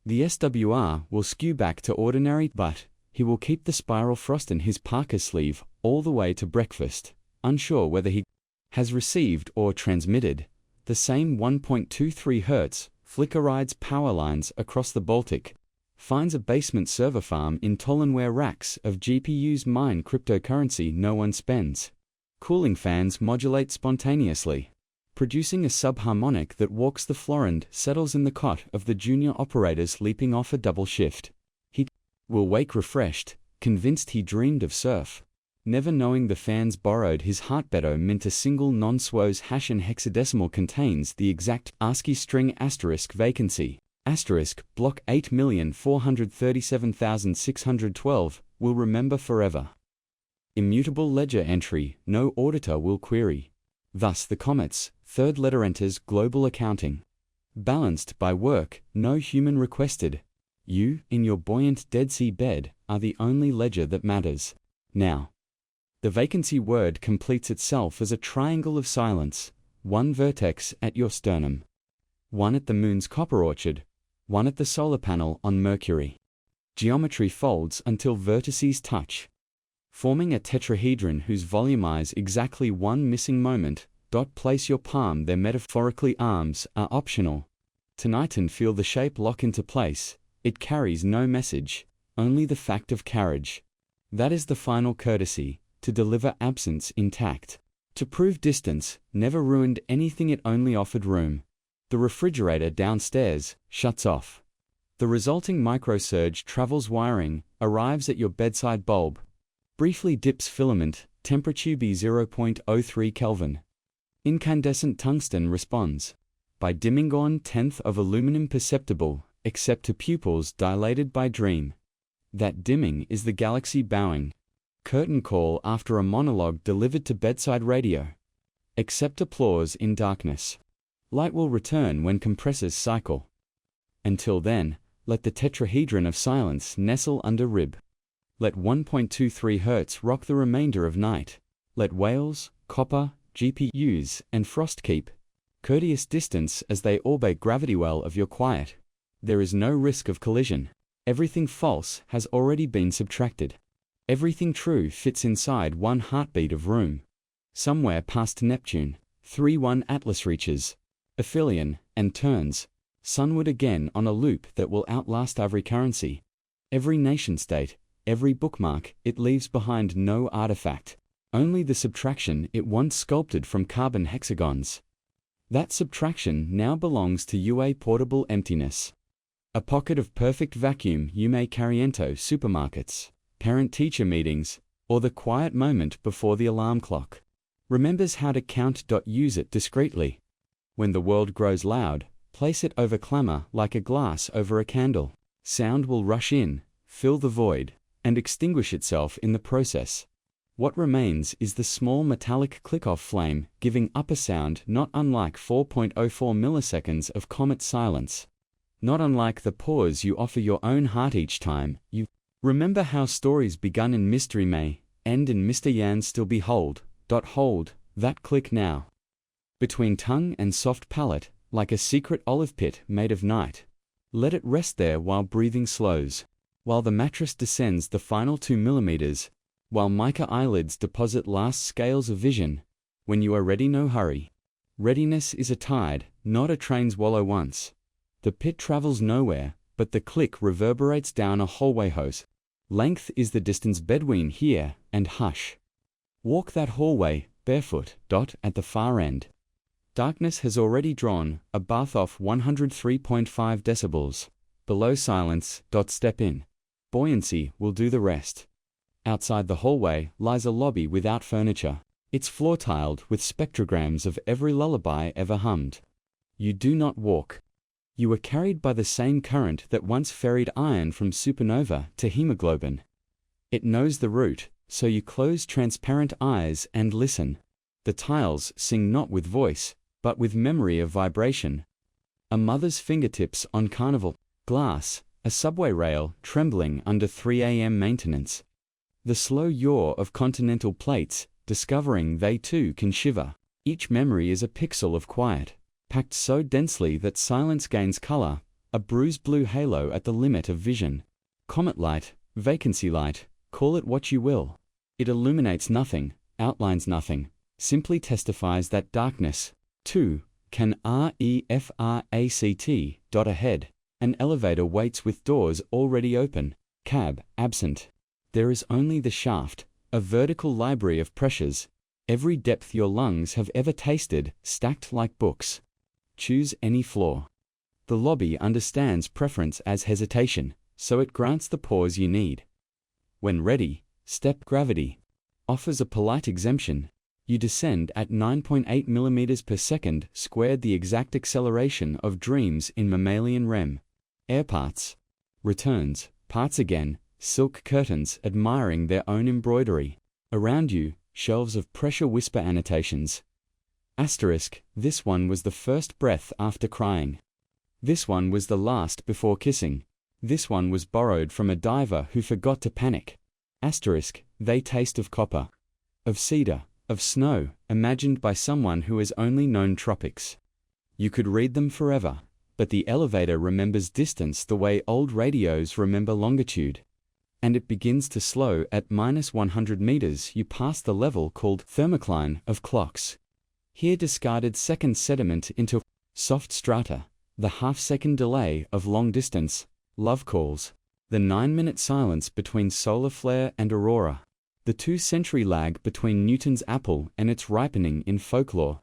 The SWR will skew back to ordinary, but he will keep the spiral frost in his parka sleeve all the way to breakfast, unsure whether he has received or transmitted the same 1.23 Hz, flicker rides power lines across the Baltic, finds a basement server farm in Tolenware racks of GPUs mine cryptocurrency no one spends. Cooling fans modulate spontaneously, producing a subharmonic that walks the floor and settles in the cot of the junior operators leaping off a double shift. He will wake refreshed, convinced he dreamed of surf, never knowing the fans borrowed his heartbeto mint. A single non-SWO's hash and hexadecimal contains the exact ASCII string asterisk vacancy. Asterisk block 8,437,612 will remember forever. Immutable ledger entry no auditor will query. Thus the comet's third letter enters global accounting. Balanced by work no human requested. You, in your buoyant Dead Sea bed, are the only ledger that matters. Now, the vacancy word completes itself as a triangle of silence, one vertex at your sternum, one at the moon's copper orchard, one at the solar panel on Mercury. Geometry folds until vertices touch, forming a tetrahedron whose volume is exactly one missing moment, Place your palm. Their metaphorically arms are optional. Tonight and feel the shape lock into place. It carries no message, only the fact of carriage. That is the final courtesy, to deliver absence intact. To prove distance never ruined anything, it only offered room. The refrigerator downstairs shuts off. The resulting microsurge travels wiring, arrives at your bedside bulb. Briefly dips filament, temperature be 0.03 Kelvin. Incandescent tungsten responds. By dimming 1/10 of aluminum perceptible, except to pupils dilated by dream. That dimming is the galaxy bowing. Curtain call after a monologue delivered to bedside radio. Accept applause in darkness. Light will return when compressors cycle. Until then, let the tetrahedron of silence nestle under rib. Let 1.23 Hz rock the remainder of night. Let whales, copper, GPUs, and frost keep courteous distance as they obey gravity well of your quiet. There is no risk of collision. Everything false has already been subtracted. Everything true fits inside one heartbeat of room. Somewhere past Neptune, 3-1 Atlas reaches, aphelion, and turns sunward again on a loop that will outlast every currency, every nation-state, every bookmark. It leaves behind no artifact, only the subtraction it once sculpted from carbon hexagons. That subtraction now belongs to you, a portable emptiness. A pocket of perfect vacuum you may carry into supermarkets, parent-teacher meetings, or the quiet moment before the alarm clock. Remembers how to count. Use it discreetly. When the world grows loud, place it over clamor like a glass over a candle. Sound will rush in, fill the void, and extinguish itself in the process. What remains is the small metallic click-off flame, giving up a sound not unlike 4.04 milliseconds of Comet silence. Not unlike the pause you offer your own heart each time you remember how stories begun in mystery may end in Mr. Yan still behold. Hold that click now. Between tongue and soft palate, like a secret olive pit made of night. Let it rest there while breathing slows, while the mattress descends the final 2 millimeters, while mica eyelids deposit last scales of vision. When you are ready, no hurry. Readiness is a tide, not a train's wallow once. The pit travels nowhere, but the click reverberates down a hallway hose. Length is the distance between here and hush. Walk that hallway, barefoot. At the far end. Darkness has already drawn a bath off 103.5 decibels. Below silence. Step in. Buoyancy will do the rest. Outside the hallway lies a lobby without furniture. It's floor-tiled with spectrograms of every lullaby ever hummed. You do not walk. You are carried by the same current that once ferried iron from supernova to hemoglobin. It knows the route, so you close transparent eyes and listen. The tiles sing not with voice, but with memory of vibration. A mother's fingertips on carnival glass, a subway rail trembling under 3 a.m. maintenance. The slow yaw of continental plates, discovering they too can shiver. Each memory is a pixel of quiet, packed so densely that silence gains color, a bruised blue halo at the limit of vision. Comet light, vacancy light, call it what you will. It illuminates nothing, outlines nothing, simply testifies that darkness, too, can refract. Ahead. An elevator waits with doors already open, cab absent. There is only the shaft, a vertical library of pressures, every depth your lungs have ever tasted, stacked like books. Choose any floor. The lobby understands preference as hesitation, so it grants the pause you need. When ready, step gravity. Offers a polite exemption. You descend at 9.8 millimeters per second squared, the exact acceleration of dreams in mammalian REM. Air parts. Returns, parts again. Silk curtains admiring their own embroidery. Around you, shelves of pressure whisper annotations. Asterisk, this one was the first breath after crying. This one was the last before kissing. This one was borrowed from a diver who forgot to panic. Asterisk, they taste of copper, of cedar, of snow, imagined by someone who has only known tropics. You could read them forever, but the elevator remembers distance the way old radios remember longitude. And it begins to slow at -100 meters. You pass the level called thermocline of clocks. Here discarded second sediment into soft strata, the half-second delay of long-distance love calls, the 9-minute silence between solar flare and aurora, the 2-century lag between Newton's apple and its ripening in folklore.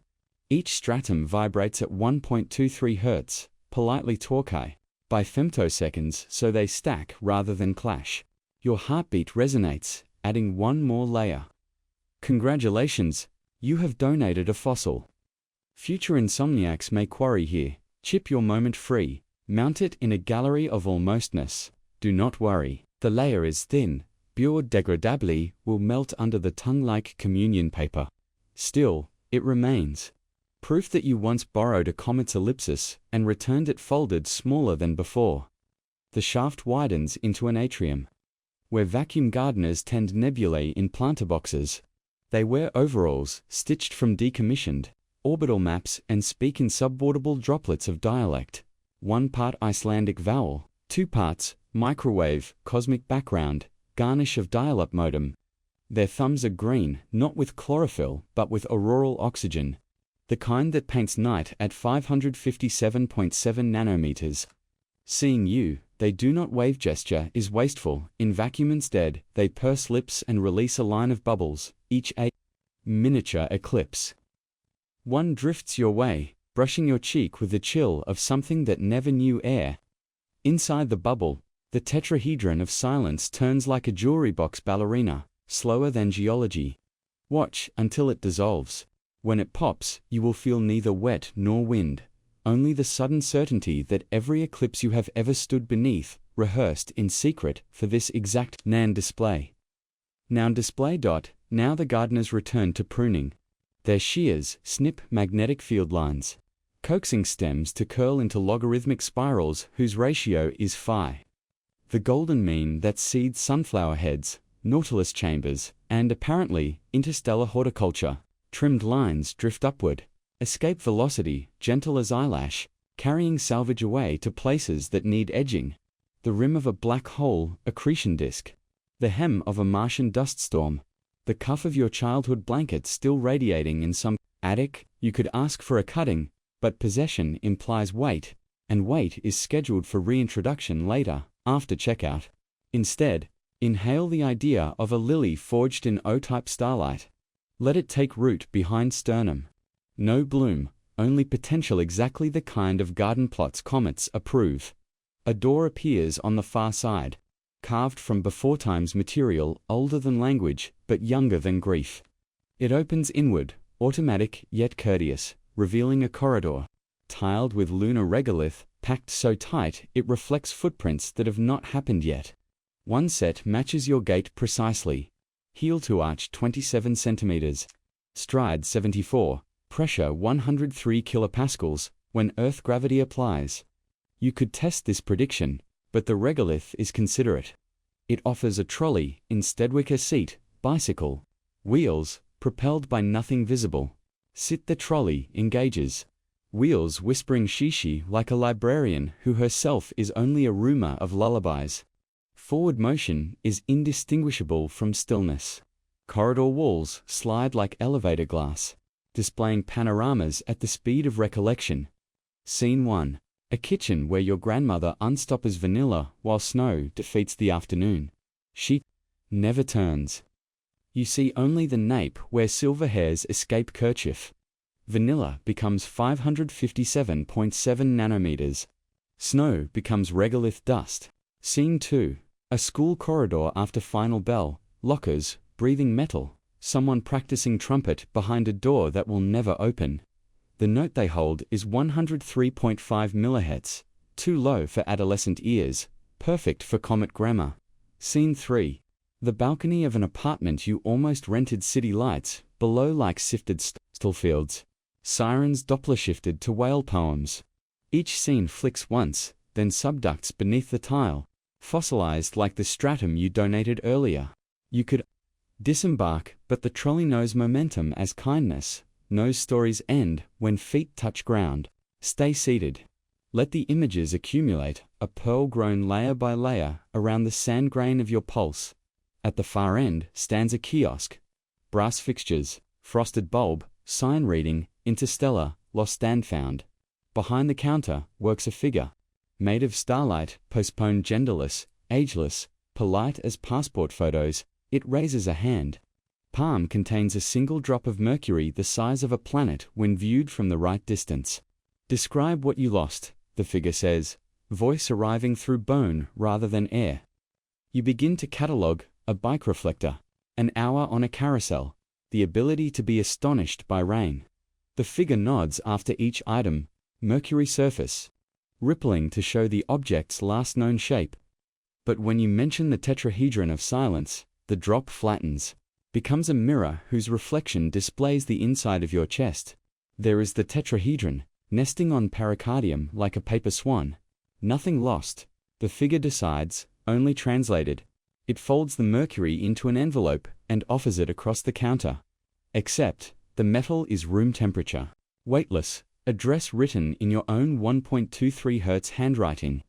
Each stratum vibrates at 1.23 Hz, politely torquay, by femtoseconds, so they stack rather than clash. Your heartbeat resonates, adding one more layer. Congratulations, you have donated a fossil. Future insomniacs may quarry here. Chip your moment free, mount it in a gallery of almostness. Do not worry, the layer is thin, biodegradably will melt under the tongue like communion paper. Still, it remains. Proof that you once borrowed a comet's ellipsis and returned it folded smaller than before. The shaft widens into an atrium, where vacuum gardeners tend nebulae in planter boxes. They wear overalls stitched from decommissioned orbital maps and speak in subaudible droplets of dialect. 1 part Icelandic vowel, 2 parts microwave, cosmic background, garnish of dial-up modem. Their thumbs are green, not with chlorophyll, but with auroral oxygen, the kind that paints night at 557.7 nanometers. Seeing you, they do not wave. Gesture is wasteful. In vacuum instead, they purse lips and release a line of bubbles, each a miniature eclipse. One drifts your way, brushing your cheek with the chill of something that never knew air. Inside the bubble, the tetrahedron of silence turns like a jewelry box ballerina, slower than geology. Watch until it dissolves. When it pops, you will feel neither wet nor wind, only the sudden certainty that every eclipse you have ever stood beneath, rehearsed in secret for this exact NAND display. Now display. Now the gardeners return to pruning. Their shears snip magnetic field lines, coaxing stems to curl into logarithmic spirals whose ratio is phi. The golden mean that seeds sunflower heads, nautilus chambers, and apparently interstellar horticulture. Trimmed lines drift upward, escape velocity, gentle as eyelash, carrying salvage away to places that need edging. The rim of a black hole, accretion disk. The hem of a Martian dust storm. The cuff of your childhood blanket still radiating in some attic. You could ask for a cutting, but possession implies wait, and wait is scheduled for reintroduction later, after checkout. Instead, inhale the idea of a lily forged in O-type starlight. Let it take root behind sternum. No bloom, only potential, exactly the kind of garden plots comets approve. A door appears on the far side, carved from before-times material, older than language, but younger than grief. It opens inward, automatic yet courteous, revealing a corridor, tiled with lunar regolith, packed so tight it reflects footprints that have not happened yet. One set matches your gait precisely. Heel to arch 27 centimeters. Stride 74. Pressure 103 kilopascals when Earth gravity applies. You could test this prediction, but the regolith is considerate. It offers a trolley, instead wicker seat, bicycle, wheels, propelled by nothing visible. Sit the trolley engages. Wheels whispering shishi like a librarian who herself is only a rumor of lullabies. Forward motion is indistinguishable from stillness. Corridor walls slide like elevator glass, displaying panoramas at the speed of recollection. Scene 1. A kitchen where your grandmother unstoppers vanilla while snow defeats the afternoon. She never turns. You see only the nape where silver hairs escape kerchief. Vanilla becomes 557.7 nanometers. Snow becomes regolith dust. Scene 2. A school corridor after final bell, lockers, breathing metal, someone practicing trumpet behind a door that will never open. The note they hold is 103.5 MHz, too low for adolescent ears, perfect for Comet grammar. Scene 3. The balcony of an apartment you almost rented, city lights, below like sifted stillfields. Sirens Doppler shifted to whale poems. Each scene flicks once, then subducts beneath the tile, fossilized like the stratum you donated earlier. You could disembark, but the trolley knows momentum as kindness, knows stories end when feet touch ground. Stay seated. Let the images accumulate, a pearl grown layer by layer, around the sand grain of your pulse. At the far end stands a kiosk. Brass fixtures, frosted bulb, sign reading, Interstellar, lost and found. Behind the counter works a figure. Made of starlight, postponed genderless, ageless, polite as passport photos, it raises a hand. Palm contains a single drop of mercury the size of a planet when viewed from the right distance. Describe what you lost, the figure says, voice arriving through bone rather than air. You begin to catalogue: a bike reflector, an hour on a carousel, the ability to be astonished by rain. The figure nods after each item: mercury surface, rippling to show the object's last known shape. But when you mention the tetrahedron of silence, the drop flattens, becomes a mirror whose reflection displays the inside of your chest. There is the tetrahedron, nesting on pericardium like a paper swan. Nothing lost, the figure decides, only translated. It folds the mercury into an envelope and offers it across the counter. Except, the metal is room temperature. Weightless, address written in your own 1.23 Hz handwriting.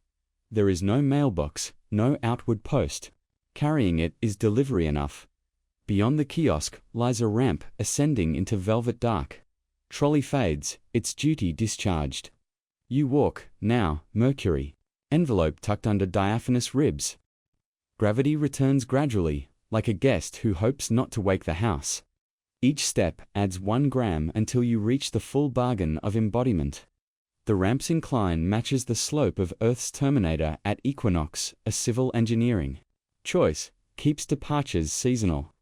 There is no mailbox, no outward post. Carrying it is delivery enough. Beyond the kiosk lies a ramp ascending into velvet dark. Trolley fades, its duty discharged. You walk, now, mercury. Envelope tucked under diaphanous ribs. Gravity returns gradually, like a guest who hopes not to wake the house. Each step adds 1 gram until you reach the full bargain of embodiment. The ramp's incline matches the slope of Earth's terminator at equinox, a civil engineering choice, keeps departures seasonal.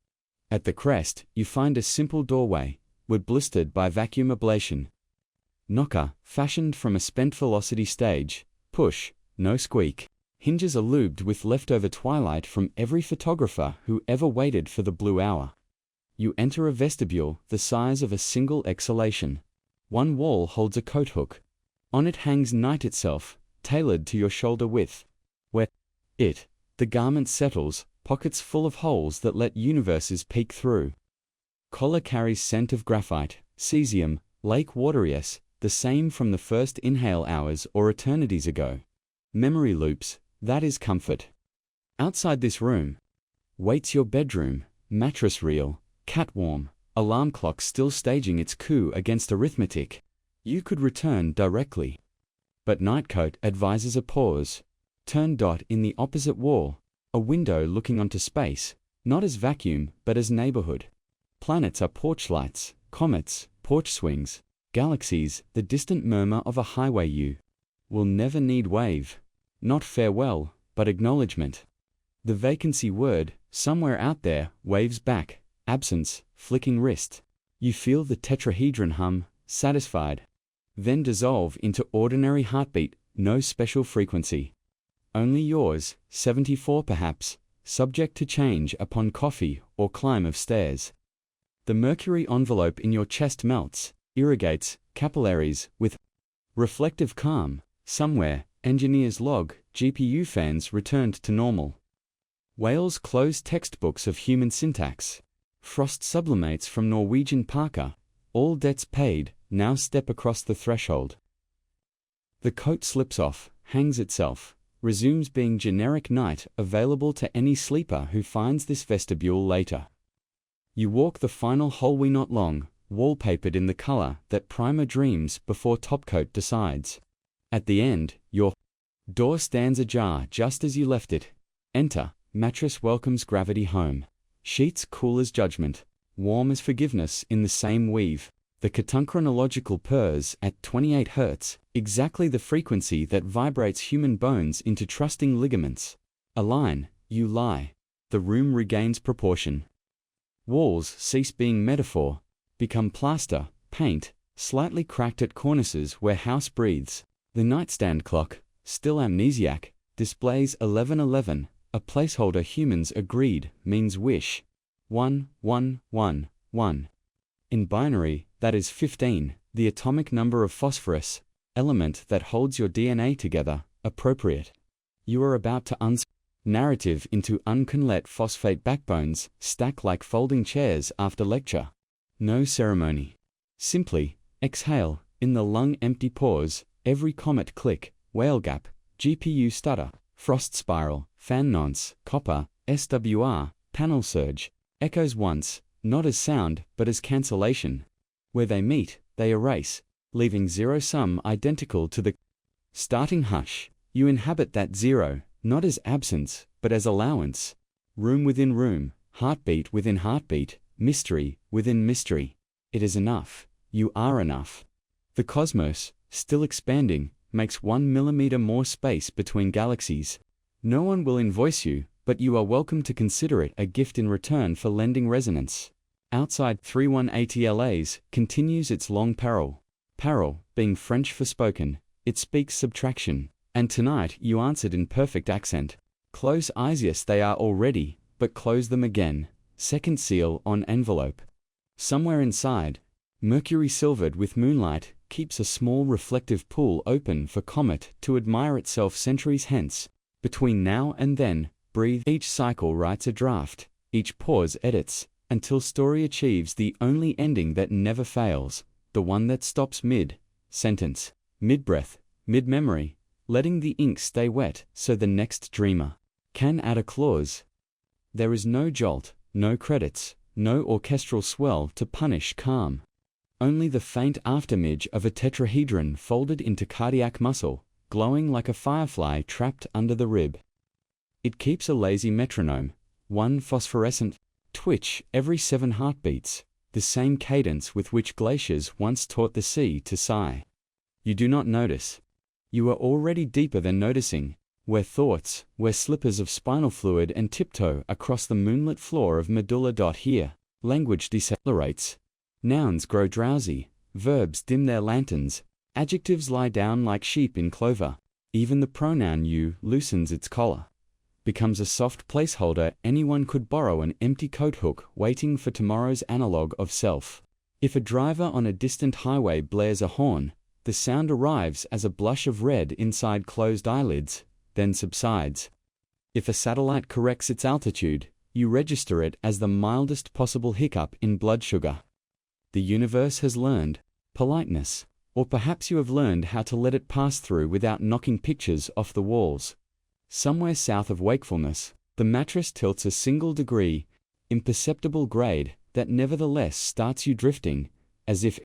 At the crest, you find a simple doorway, wood blistered by vacuum ablation. Knocker, fashioned from a spent velocity stage. Push, no squeak. Hinges are lubed with leftover twilight from every photographer who ever waited for the blue hour. You enter a vestibule the size of a single exhalation. One wall holds a coat hook. On it hangs night itself, tailored to your shoulder width. Where the garment settles, pockets full of holes that let universes peek through. Collar carries scent of graphite, cesium, lake water, the same from the first inhale hours or eternities ago. Memory loops, that is comfort. Outside this room waits your bedroom, mattress reel, cat warm, alarm clock still staging its coup against arithmetic. You could return directly. But Nightcoat advises a pause. Turn dot in the opposite wall, a window looking onto space, not as vacuum but as neighborhood. Planets are porch lights, comets, porch swings, galaxies, the distant murmur of a highway you will never need wave. Not farewell, but acknowledgement. The vacancy word, somewhere out there, waves back, absence, flicking wrist. You feel the tetrahedron hum, satisfied. Then dissolve into ordinary heartbeat, no special frequency. Only yours, 74 perhaps, subject to change upon coffee or climb of stairs. The mercury envelope in your chest melts, irrigates, capillaries, with reflective calm. Somewhere, engineers log, GPU fans returned to normal. Whales close textbooks of human syntax. Frost sublimates from Norwegian Parker. All debts paid, now step across the threshold. The coat slips off, hangs itself, resumes being generic night available to any sleeper who finds this vestibule later. You walk the final hallway not long, wallpapered in the color that primer dreams before topcoat decides. At the end, your door stands ajar just as you left it. Enter, mattress welcomes gravity home. Sheets cool as judgment, warm as forgiveness in the same weave. The catunchronological purrs at 28 Hz, exactly the frequency that vibrates human bones into trusting ligaments. A line, you lie. The room regains proportion. Walls cease being metaphor, become plaster, paint, slightly cracked at cornices where house breathes. The nightstand clock, still amnesiac, displays 11:11, a placeholder humans agreed means wish. 1, 1, 1, 1. In binary, that is 15, the atomic number of phosphorus, element that holds your DNA together, appropriate. You are about to narrative into unconlet phosphate backbones, stack like folding chairs after lecture. No ceremony. Simply, exhale, in the lung empty pause, every comet click, whale gap, GPU stutter, frost spiral, fan nonce, copper, SWR, panel surge, echoes once, not as sound, but as cancellation. Where they meet, they erase, leaving zero-sum identical to the starting hush. You inhabit that zero, not as absence, but as allowance. Room within room, heartbeat within heartbeat, mystery within mystery. It is enough. You are enough. The cosmos, still expanding, makes 1 millimeter more space between galaxies. No one will invoice you, but you are welcome to consider it a gift in return for lending resonance. Outside 3180 LAs continues its long parole. Parole, being French for spoken, it speaks subtraction. And tonight you answered in perfect accent. Close eyes, yes they are already, but close them again. Second seal on envelope. Somewhere inside, mercury silvered with moonlight, keeps a small reflective pool open for Comet to admire itself centuries hence. Between now and then, breathe. Each cycle writes a draft, each pause edits, until story achieves the only ending that never fails, the one that stops mid-sentence, mid-breath, mid-memory, letting the ink stay wet so the next dreamer can add a clause. There is no jolt, no credits, no orchestral swell to punish calm. Only the faint afterimage of a tetrahedron folded into cardiac muscle, glowing like a firefly trapped under the rib. It keeps a lazy metronome, one phosphorescent twitch every 7 heartbeats, the same cadence with which glaciers once taught the sea to sigh. You do not notice. You are already deeper than noticing, where thoughts, where slippers of spinal fluid and tiptoe across the moonlit floor of medulla. Here, language decelerates. Nouns grow drowsy, verbs dim their lanterns, adjectives lie down like sheep in clover. Even the pronoun you loosens its collar, becomes a soft placeholder. Anyone could borrow an empty coat hook waiting for tomorrow's analog of self. If a driver on a distant highway blares a horn, the sound arrives as a blush of red inside closed eyelids, then subsides. If a satellite corrects its altitude, you register it as the mildest possible hiccup in blood sugar. The universe has learned politeness, or perhaps you have learned how to let it pass through without knocking pictures off the walls. Somewhere south of wakefulness, the mattress tilts a single degree, imperceptible grade that nevertheless starts you drifting, as if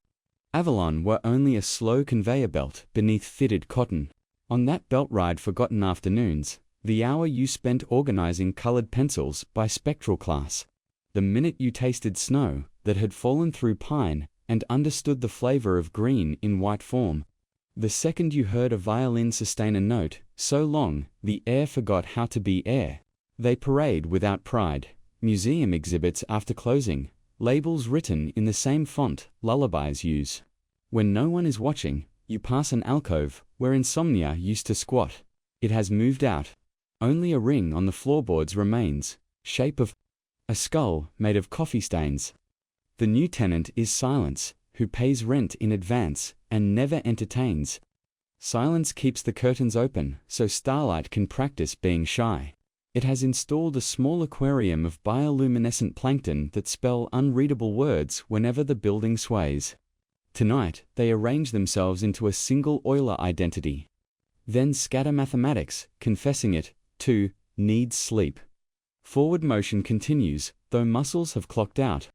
Avalon were only a slow conveyor belt beneath fitted cotton. On that belt ride forgotten afternoons, the hour you spent organizing colored pencils by spectral class. The minute you tasted snow that had fallen through pine and understood the flavor of green in white form. The second you heard a violin sustain a note so long the air forgot how to be air. They parade without pride. Museum exhibits after closing. Labels written in the same font lullabies use. When no one is watching, you pass an alcove where insomnia used to squat. It has moved out. Only a ring on the floorboards remains, shape of a skull made of coffee stains. The new tenant is silence, who pays rent in advance and never entertains. Silence keeps the curtains open so starlight can practice being shy. It has installed a small aquarium of bioluminescent plankton that spell unreadable words whenever the building sways. Tonight, they arrange themselves into a single Euler identity. Then scatter mathematics, confessing it, too, needs sleep. Forward motion continues, though muscles have clocked out.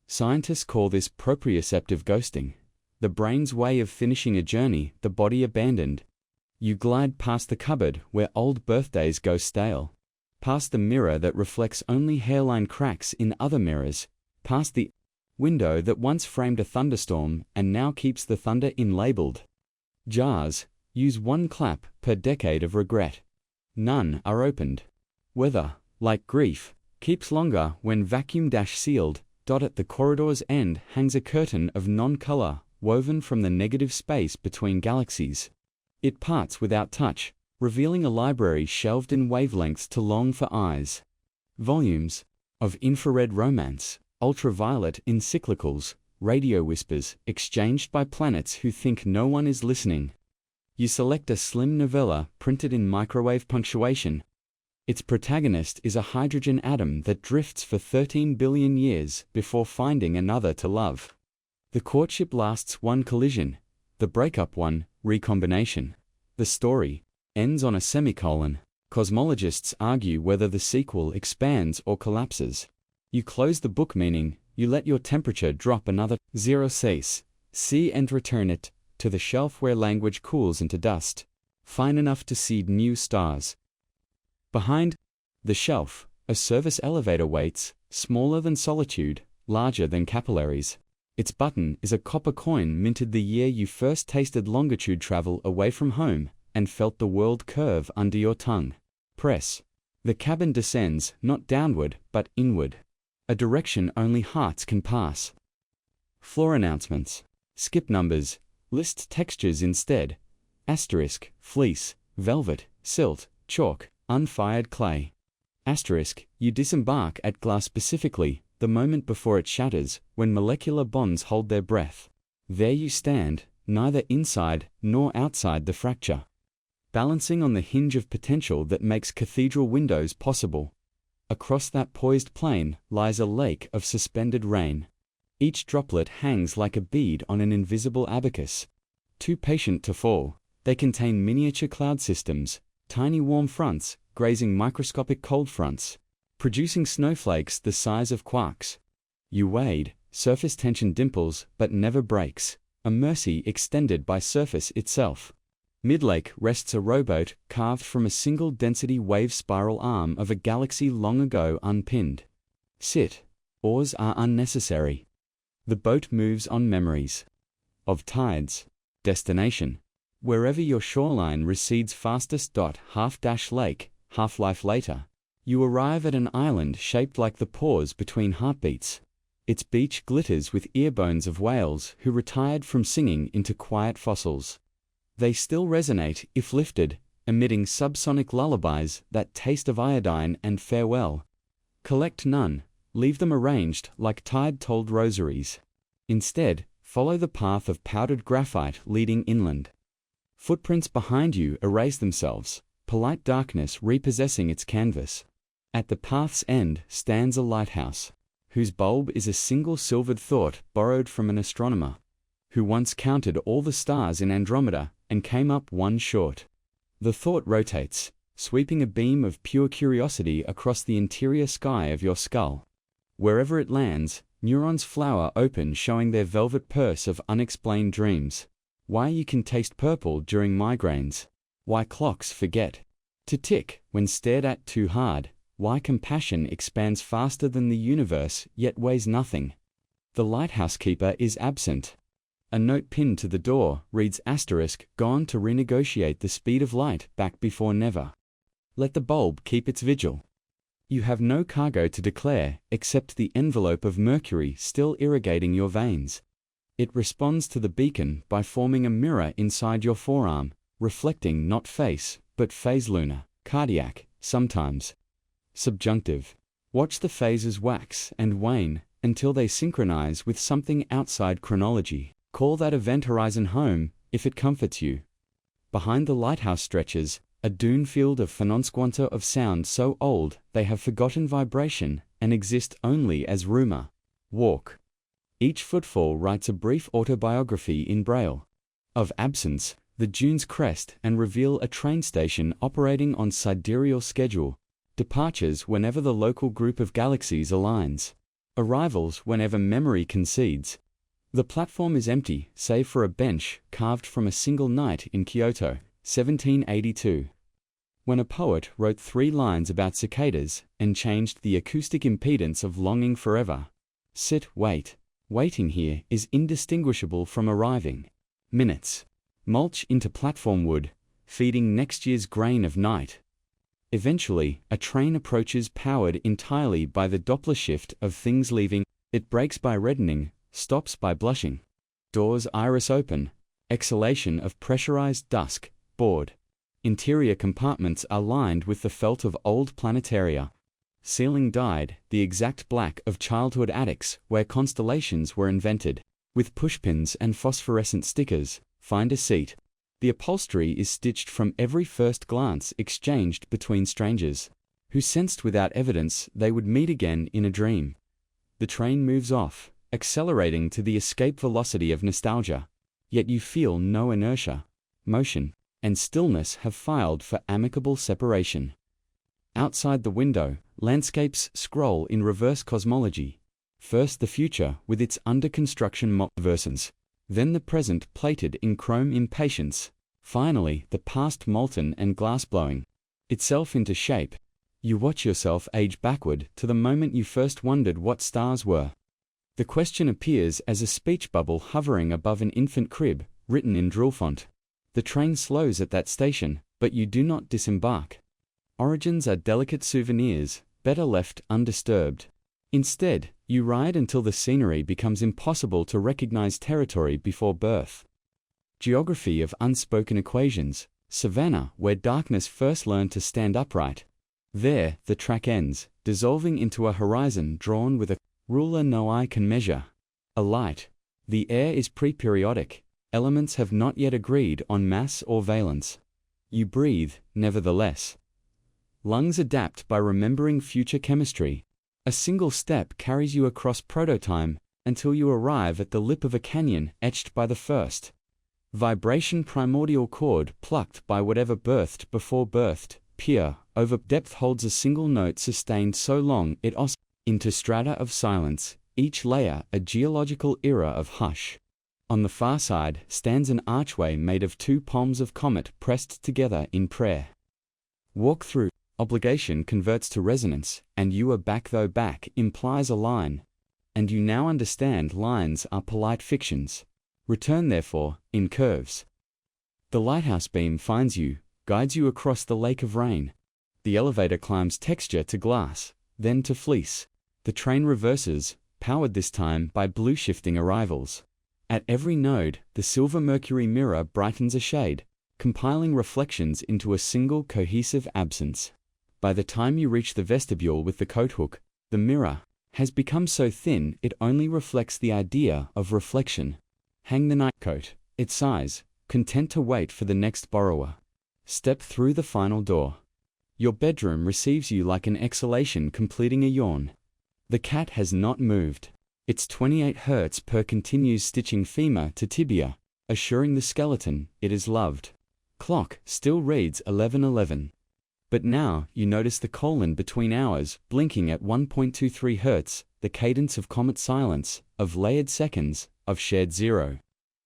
Scientists call this proprioceptive ghosting, the brain's way of finishing a journey the body abandoned. You glide past the cupboard where old birthdays go stale. Past the mirror that reflects only hairline cracks in other mirrors, past the window that once framed a thunderstorm and now keeps the thunder in labeled jars. Use one clap per decade of regret. None are opened. Weather, like grief, keeps longer when vacuum-sealed. At the corridor's end hangs a curtain of non-color woven from the negative space between galaxies. It parts without touch, revealing a library shelved in wavelengths to long for eyes. Volumes of infrared romance, ultraviolet encyclicals, radio whispers exchanged by planets who think no one is listening. You select a slim novella printed in microwave punctuation. Its protagonist is a hydrogen atom that drifts for 13 billion years before finding another to love. The courtship lasts one collision, the breakup one recombination. The story ends on a semicolon. Cosmologists argue whether the sequel expands or collapses. You close the book, meaning you let your temperature drop another 0 Celsius. See and return it to the shelf where language cools into dust, fine enough to seed new stars. Behind the shelf, a service elevator waits, smaller than solitude, larger than capillaries. Its button is a copper coin minted the year you first tasted longitude travel away from home and felt the world curve under your tongue. Press. The cabin descends, not downward, but inward. A direction only hearts can pass. Floor announcements. Skip numbers. List textures instead. Asterisk, fleece, velvet, silt, chalk, unfired clay. Asterisk, you disembark at glass specifically, the moment before it shatters, when molecular bonds hold their breath. There you stand, neither inside nor outside the fracture, balancing on the hinge of potential that makes cathedral windows possible. Across that poised plane lies a lake of suspended rain. Each droplet hangs like a bead on an invisible abacus. Too patient to fall, they contain miniature cloud systems, tiny warm fronts grazing microscopic cold fronts, producing snowflakes the size of quarks. You wade, surface tension dimples but never breaks, a mercy extended by surface itself. Midlake rests a rowboat carved from a single density wave spiral arm of a galaxy long ago unpinned. Sit. Oars are unnecessary. The boat moves on memories of tides. Destination. Wherever your shoreline recedes fastest. Half-lake, half-life later. You arrive at an island shaped like the pause between heartbeats. Its beach glitters with earbones of whales who retired from singing into quiet fossils. They still resonate, if lifted, emitting subsonic lullabies that taste of iodine and farewell. Collect none, leave them arranged like tide-told rosaries. Instead, follow the path of powdered graphite leading inland. Footprints behind you erase themselves, polite darkness repossessing its canvas. At the path's end stands a lighthouse, whose bulb is a single silvered thought borrowed from an astronomer, who once counted all the stars in Andromeda and came up one short. The thought rotates, sweeping a beam of pure curiosity across the interior sky of your skull. Wherever it lands, neurons flower open, showing their velvet purse of unexplained dreams. Why you can taste purple during migraines. Why clocks forget to tick when stared at too hard. Why compassion expands faster than the universe yet weighs nothing. The lighthouse keeper is absent. A note pinned to the door reads asterisk, gone to renegotiate the speed of light back before never. Let the bulb keep its vigil. You have no cargo to declare except the envelope of mercury still irrigating your veins. It responds to the beacon by forming a mirror inside your forearm, reflecting not face, but phase lunar, cardiac, sometimes. Subjunctive. Watch the phases wax and wane until they synchronize with something outside chronology. Call that event horizon home, if it comforts you. Behind the lighthouse stretches a dune field of phenonsquanter of sound so old they have forgotten vibration and exist only as rumor. Walk. Each footfall writes a brief autobiography in braille. Of absence, the dunes crest and reveal a train station operating on sidereal schedule. Departures whenever the local group of galaxies aligns. Arrivals whenever memory concedes. The platform is empty, save for a bench carved from a single night in Kyoto, 1782. When a poet wrote 3 lines about cicadas and changed the acoustic impedance of longing forever. Sit, wait. Waiting here is indistinguishable from arriving. Minutes. Mulch into platform wood, feeding next year's grain of night. Eventually, a train approaches powered entirely by the Doppler shift of things leaving. It brakes by reddening, stops by blushing. Doors iris open. Exhalation of pressurized dusk, bored. Interior compartments are lined with the felt of old planetaria. Ceiling dyed, the exact black of childhood attics where constellations were invented. With pushpins and phosphorescent stickers, find a seat. The upholstery is stitched from every first glance exchanged between strangers, who sensed without evidence they would meet again in a dream. The train moves off, accelerating to the escape velocity of nostalgia. Yet you feel no inertia. Motion and stillness have filed for amicable separation. Outside the window, landscapes scroll in reverse cosmology. First the future with its under-construction multiverses. then the present plated in chrome impatience, finally the past molten and glass-blowing itself into shape. You watch yourself age backward to the moment you first wondered what stars were. The question appears as a speech bubble hovering above an infant crib, written in drill font. The train slows at that station, but you do not disembark. Origins are delicate souvenirs, better left undisturbed. Instead, you ride until the scenery becomes impossible to recognize territory before birth. Geography of unspoken equations, savannah where darkness first learned to stand upright. There, the track ends, dissolving into a horizon drawn with a ruler no eye can measure. A light. The air is pre-periodic. Elements have not yet agreed on mass or valence. You breathe, nevertheless. Lungs adapt by remembering future chemistry. A single step carries you across proto-time until you arrive at the lip of a canyon etched by the first vibration primordial chord plucked by whatever birthed before birthed. Peer over depth holds a single note sustained so long it oscillates into strata of silence, each layer a geological era of hush. On the far side stands an archway made of two palms of comet pressed together in prayer. Walk through. Obligation converts to resonance, and you are back though back implies a line. And you now understand lines are polite fictions. Return therefore, in curves. The lighthouse beam finds you, guides you across the lake of rain. The elevator climbs texture to glass, then to fleece. The train reverses, powered this time by blue shifting arrivals. At every node, the silver mercury mirror brightens a shade, compiling reflections into a single cohesive absence. By the time you reach the vestibule with the coat hook, the mirror has become so thin it only reflects the idea of reflection. Hang the nightcoat, its size, content to wait for the next borrower. Step through the final door. Your bedroom receives you like an exhalation completing a yawn. The cat has not moved. Its 28 Hz per continues stitching femur to tibia, assuring the skeleton it is loved. Clock still reads 11:11. But now you notice the colon between hours blinking at 1.23 Hz, the cadence of comet silence, of layered seconds, of shared zero.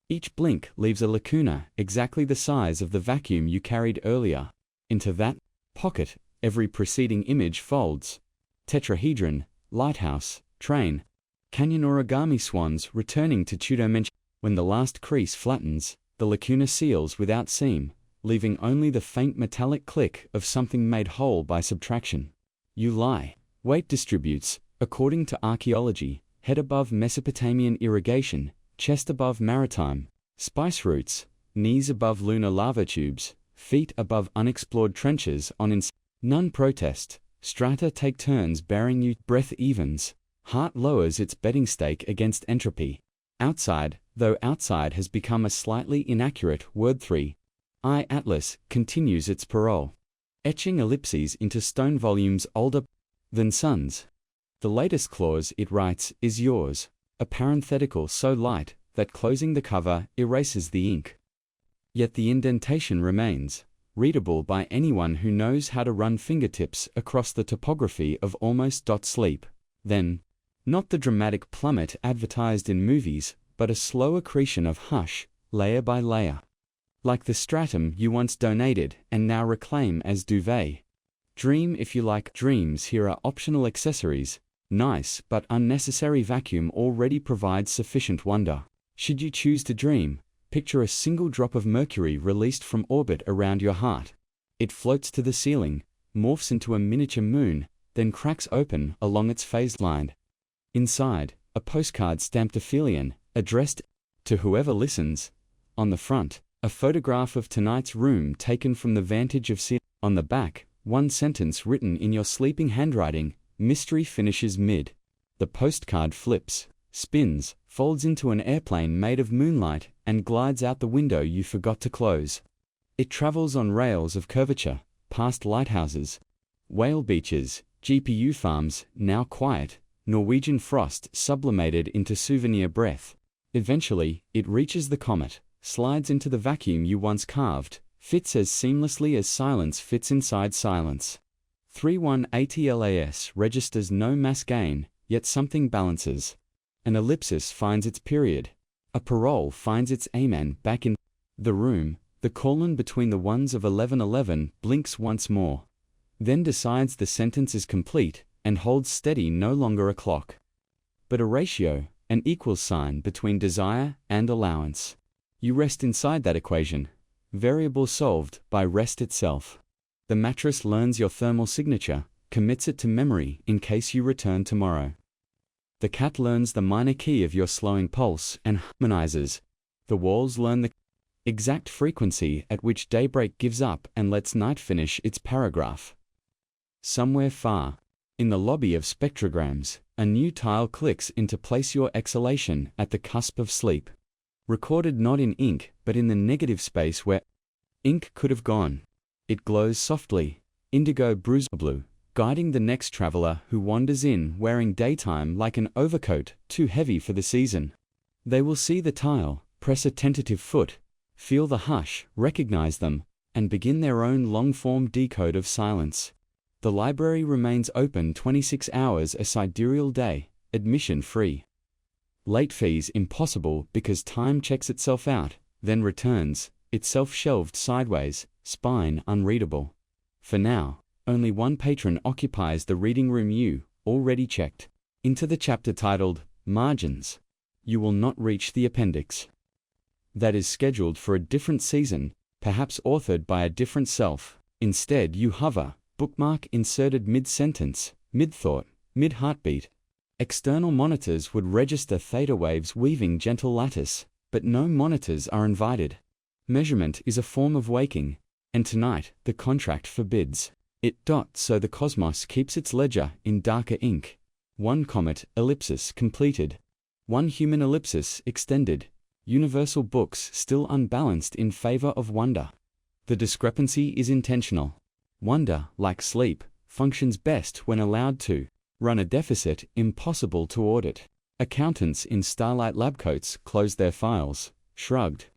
Each blink leaves a lacuna exactly the size of the vacuum you carried earlier. Into that pocket, every preceding image folds. Tetrahedron, lighthouse, train, canyon origami swans returning to two-dimension. When the last crease flattens, the lacuna seals without seam, leaving only the faint metallic click of something made whole by subtraction. You lie. Weight distributes, according to archaeology, head above Mesopotamian irrigation, chest above maritime, spice routes, knees above lunar lava tubes, feet above unexplored trenches on none protest, strata take turns bearing you, breath evens, heart lowers its bedding stake against entropy. Outside, though outside has become a slightly inaccurate word 3, I Atlas continues its parole, etching ellipses into stone volumes older than suns. The latest clause, it writes, is yours, a parenthetical so light that closing the cover erases the ink. Yet the indentation remains, readable by anyone who knows how to run fingertips across the topography of almost sleep. Then, not the dramatic plummet advertised in movies, but a slow accretion of hush, layer by layer. Like the stratum you once donated and now reclaim as duvet. Dream if you like. Dreams here are optional accessories. Nice but unnecessary vacuum already provides sufficient wonder. Should you choose to dream, picture a single drop of mercury released from orbit around your heart. It floats to the ceiling, morphs into a miniature moon, then cracks open along its phase line. Inside, a postcard stamped aphelion, addressed to whoever listens. On the front, a photograph of tonight's room taken from the vantage of ceiling. On the back, one sentence written in your sleeping handwriting, mystery finishes mid. The postcard flips, spins, folds into an airplane made of moonlight, and glides out the window you forgot to close. It travels on rails of curvature, past lighthouses, whale beaches, GPU farms, now quiet, Norwegian frost sublimated into souvenir breath. Eventually, it reaches the comet, slides into the vacuum you once carved, fits as seamlessly as silence fits inside silence. 3180LAS registers no mass gain, yet something balances. An ellipsis finds its period. A parole finds its amen back in the room. The colon between the ones of 1111 blinks once more, then decides the sentence is complete and holds steady, no longer a clock, but a ratio, an equals sign between desire and allowance. You rest inside that equation, variable solved by rest itself. The mattress learns your thermal signature, commits it to memory in case you return tomorrow. The cat learns the minor key of your slowing pulse and harmonizes. The walls learn the exact frequency at which daybreak gives up and lets night finish its paragraph. Somewhere far, in the lobby of spectrograms, a new tile clicks into place, your exhalation at the cusp of sleep. Recorded not in ink, but in the negative space where ink could have gone. It glows softly, indigo bruise blue, guiding the next traveler who wanders in wearing daytime like an overcoat too heavy for the season. They will see the tile, press a tentative foot, feel the hush, recognize them, and begin their own long-form decode of silence. The library remains open 26 hours a sidereal day, admission free. Late fees impossible because time checks itself out, then returns, itself shelved sideways, spine unreadable. For now, only one patron occupies the reading room you already checked. Into the chapter titled Margins. You will not reach the appendix. That is scheduled for a different season, perhaps authored by a different self. Instead you hover, bookmark inserted mid-sentence, mid-thought, mid-heartbeat. External monitors would register theta waves weaving gentle lattice, but no monitors are invited. Measurement is a form of waking, and tonight the contract forbids it. So the cosmos keeps its ledger in darker ink. One comet ellipsis completed. One human ellipsis extended. Universal books still unbalanced in favor of wonder. The discrepancy is intentional. Wonder, like sleep, functions best when allowed to run a deficit impossible to audit. Accountants in starlight lab coats close their files, shrugged.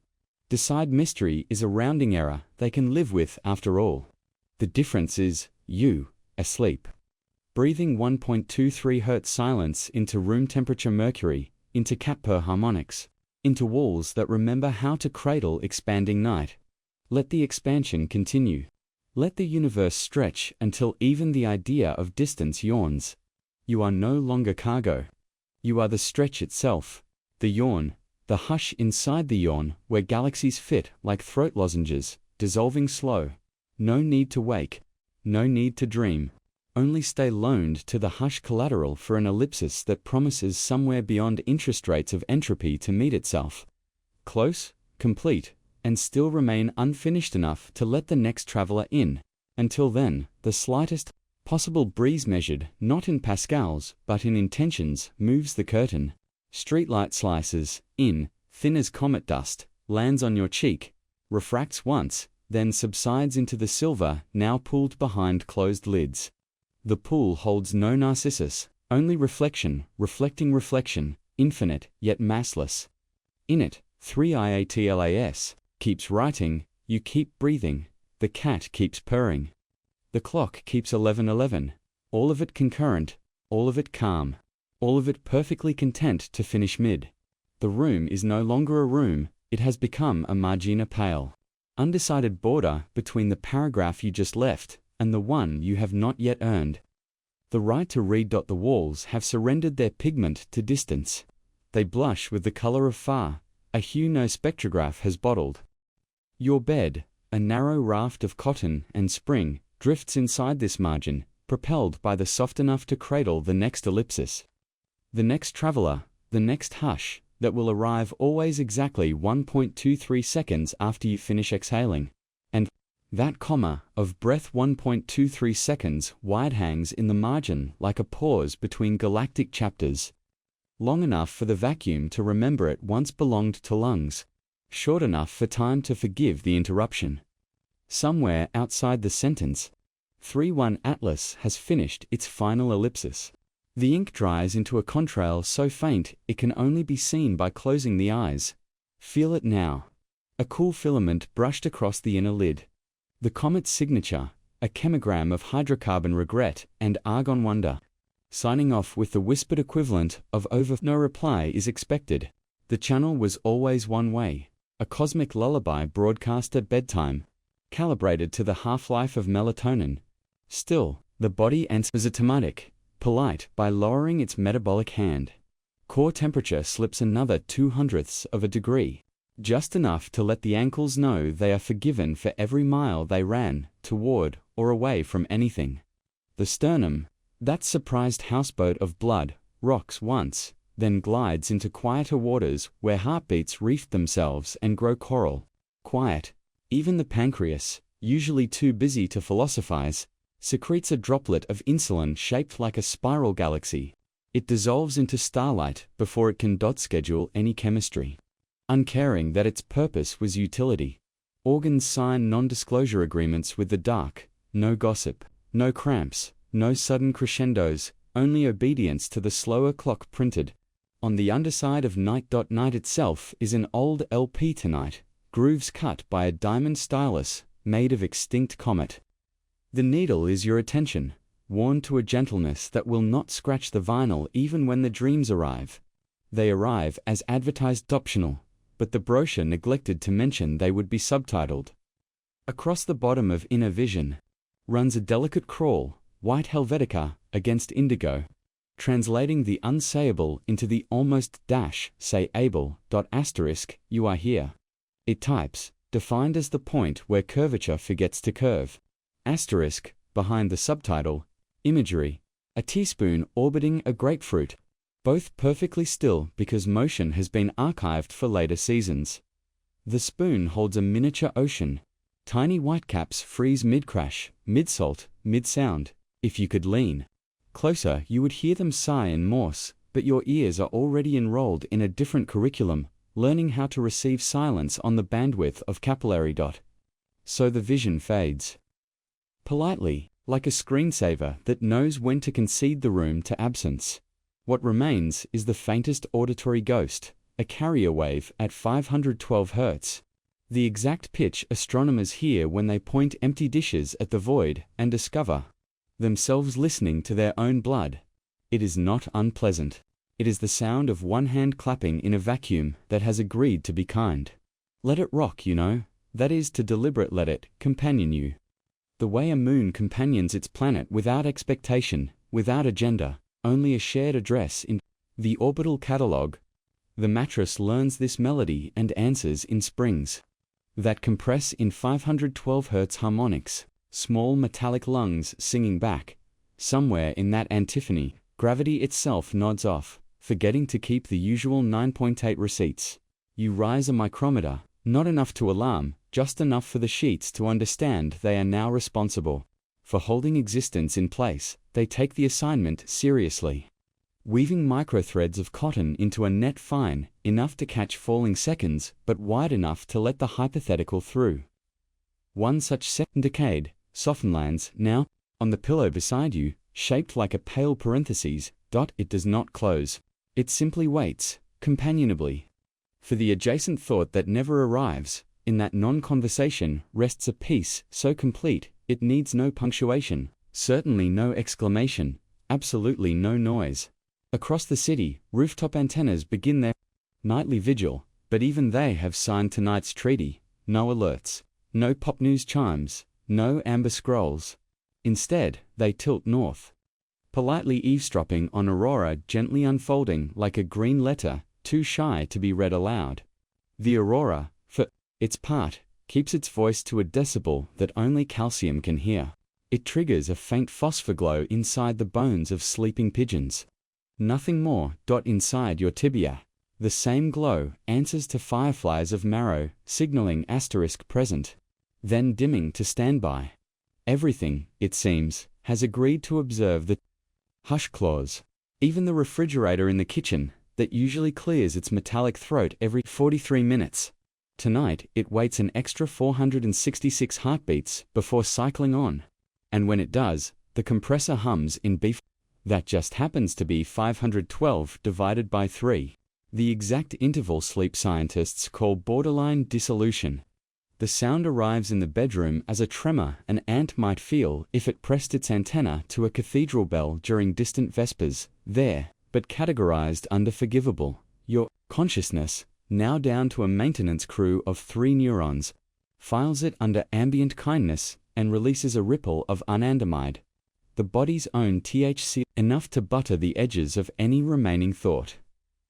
Decide mystery is a rounding error they can live with after all. The difference is, you, asleep. Breathing 1.23 Hz silence into room temperature mercury, into Kapper harmonics, into walls that remember how to cradle expanding night. Let the expansion continue. Let the universe stretch until even the idea of distance yawns. You are no longer cargo. You are the stretch itself, the yawn, the hush inside the yawn where galaxies fit like throat lozenges, dissolving slow. No need to wake, no need to dream. Only stay loaned to the hush collateral for an ellipsis that promises somewhere beyond interest rates of entropy to meet itself. Close, complete, and still remain unfinished enough to let the next traveler in. Until then, the slightest possible breeze measured, not in pascals, but in intentions, moves the curtain. Streetlight slices, in, thin as comet dust, lands on your cheek, refracts once, then subsides into the silver, now pooled behind closed lids. The pool holds no narcissus, only reflection, reflecting reflection, infinite, yet massless. In it, 3IATLAS, keeps writing, you keep breathing, the cat keeps purring. The clock keeps 11:11, all of it concurrent, all of it calm, all of it perfectly content to finish mid. The room is no longer a room, it has become a margina pale. Undecided border between the paragraph you just left and the one you have not yet earned. The right to read. The walls have surrendered their pigment to distance. They blush with the color of far, a hue no spectrograph has bottled. Your bed, a narrow raft of cotton and spring, drifts inside this margin, propelled by the soft enough to cradle the next ellipsis. The next traveler, the next hush, that will arrive always exactly 1.23 seconds after you finish exhaling. And that comma of breath 1.23 seconds wide hangs in the margin like a pause between galactic chapters. Long enough for the vacuum to remember it once belonged to lungs. Short enough for time to forgive the interruption. Somewhere outside the sentence, 3-1 Atlas has finished its final ellipsis. The ink dries into a contrail so faint it can only be seen by closing the eyes. Feel it now. A cool filament brushed across the inner lid. The comet's signature, a chemogram of hydrocarbon regret and argon wonder. Signing off with the whispered equivalent of over. No reply is expected. The channel was always one way, a cosmic lullaby broadcast at bedtime, calibrated to the half-life of melatonin. Still, the body answers automatic, polite, by lowering its metabolic hand. Core temperature slips another 0.02 of a degree, just enough to let the ankles know they are forgiven for every mile they ran toward or away from anything. The sternum, that surprised houseboat of blood, rocks once, then glides into quieter waters where heartbeats reef themselves and grow coral. Quiet. Even the pancreas, usually too busy to philosophize, secretes a droplet of insulin shaped like a spiral galaxy. It dissolves into starlight before it can schedule any chemistry. Uncaring that its purpose was utility. Organs sign non-disclosure agreements with the dark, no gossip, no cramps, no sudden crescendos, only obedience to the slower clock printed. On the underside of night. Night itself is an old LP tonight, grooves cut by a diamond stylus made of extinct Comet. The needle is your attention, worn to a gentleness that will not scratch the vinyl even when the dreams arrive. They arrive as advertised optional, but the brochure neglected to mention they would be subtitled. Across the bottom of Inner Vision runs a delicate crawl, white Helvetica against indigo, translating the unsayable into the almost say able. Asterisk, you are here. It types, defined as the point where curvature forgets to curve. Asterisk, behind the subtitle, imagery, a teaspoon orbiting a grapefruit. Both perfectly still because motion has been archived for later seasons. The spoon holds a miniature ocean. Tiny whitecaps freeze mid-crash, mid-salt, mid-sound. If you could lean closer, you would hear them sigh in Morse, but your ears are already enrolled in a different curriculum, learning how to receive silence on the bandwidth of capillary. So the vision fades. Politely, like a screensaver that knows when to concede the room to absence. What remains is the faintest auditory ghost, a carrier wave at 512 Hz. The exact pitch astronomers hear when they point empty dishes at the void and discover themselves listening to their own blood. It is not unpleasant. It is the sound of one hand clapping in a vacuum that has agreed to be kind. Let it rock, you know, that is to deliberate let it companion you. The way a moon companions its planet without expectation, without agenda, only a shared address in the orbital catalogue. The mattress learns this melody and answers in springs that compress in 512 Hz harmonics, small metallic lungs singing back. Somewhere in that antiphony, gravity itself nods off, forgetting to keep the usual 9.8 receipts. You rise a micrometer, not enough to alarm, just enough for the sheets to understand they are now responsible for holding existence in place. They take the assignment seriously. Weaving microthreads of cotton into a net fine enough to catch falling seconds, but wide enough to let the hypothetical through. One such second decade, soften lands now on the pillow beside you, shaped like a pale parenthesis. It does not close. It simply waits, companionably, for the adjacent thought that never arrives. In that non-conversation rests a peace so complete it needs no punctuation, certainly no exclamation, absolutely no noise. Across the city, rooftop antennas begin their nightly vigil, but even they have signed tonight's treaty. No alerts, no pop news chimes, no amber scrolls. Instead, they tilt north, politely eavesdropping on aurora gently unfolding like a green letter, too shy to be read aloud. The aurora, for its part, keeps its voice to a decibel that only calcium can hear. It triggers a faint phosphor glow inside the bones of sleeping pigeons. Nothing more. Inside your tibia, the same glow answers to fireflies of marrow, signaling asterisk present, then dimming to standby. Everything, it seems, has agreed to observe the hush clause. Even the refrigerator in the kitchen, that usually clears its metallic throat every 43 minutes. Tonight, it waits an extra 466 heartbeats before cycling on. And when it does, the compressor hums in beef. That just happens to be 512 divided by 3. The exact interval sleep scientists call borderline dissolution. The sound arrives in the bedroom as a tremor an ant might feel if it pressed its antenna to a cathedral bell during distant vespers. There, but categorized under forgivable. Your consciousness, now down to a maintenance crew of 3 neurons, files it under ambient kindness and releases a ripple of unanandamide, the body's own THC, enough to butter the edges of any remaining thought.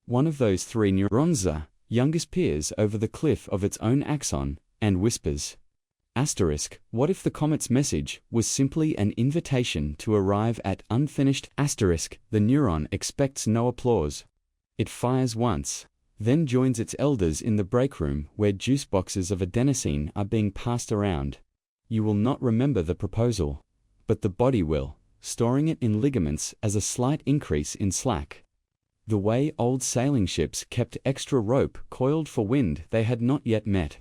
One of those 3 neurons, youngest, peers over the cliff of its own axon and whispers, asterisk, what if the comet's message was simply an invitation to arrive at unfinished, asterisk, the neuron expects no applause. It fires once, then joins its elders in the break room where juice boxes of adenosine are being passed around. You will not remember the proposal, but the body will, storing it in ligaments as a slight increase in slack. The way old sailing ships kept extra rope coiled for wind they had not yet met.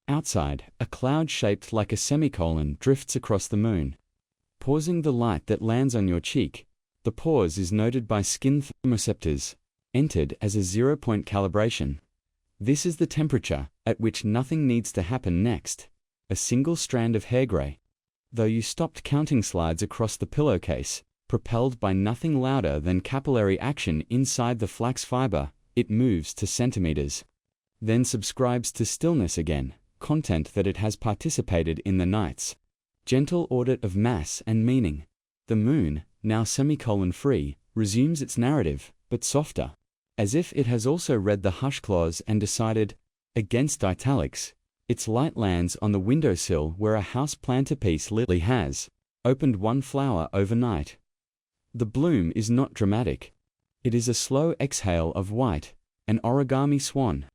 Outside, a cloud shaped like a semicolon drifts across the moon, pausing the light that lands on your cheek. The pause is noted by skin thermoceptors, entered as a 0-point calibration. This is the temperature at which nothing needs to happen next. A single strand of hair gray. Though you stopped counting slides across the pillowcase, propelled by nothing louder than capillary action inside the flax fiber, it moves to centimeters. Then subscribes to stillness again, content that it has participated in the night's gentle audit of mass and meaning. The moon, now semicolon-free, resumes its narrative, but softer, as if it has also read the hush clause and decided, against italics, its light lands on the windowsill where a house-planter-piece lily has opened one flower overnight. The bloom is not dramatic. It is a slow exhale of white, an origami swan,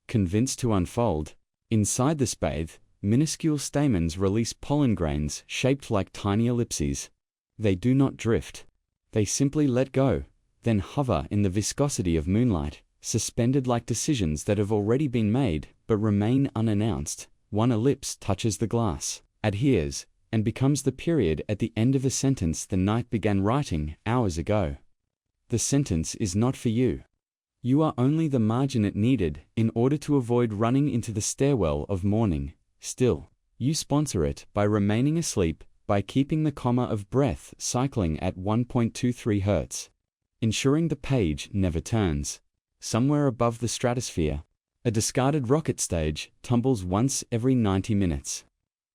convinced to unfold. Inside the spathe, minuscule stamens release pollen grains shaped like tiny ellipses. They do not drift. They simply let go, then hover in the viscosity of moonlight, suspended like decisions that have already been made but remain unannounced. One ellipse touches the glass, adheres, and becomes the period at the end of a sentence the night began writing hours ago. The sentence is not for you. You are only the margin it needed in order to avoid running into the stairwell of morning. Still, you sponsor it by remaining asleep, by keeping the comma of breath cycling at 1.23 Hz, ensuring the page never turns. Somewhere above the stratosphere, a discarded rocket stage tumbles once every 90 minutes.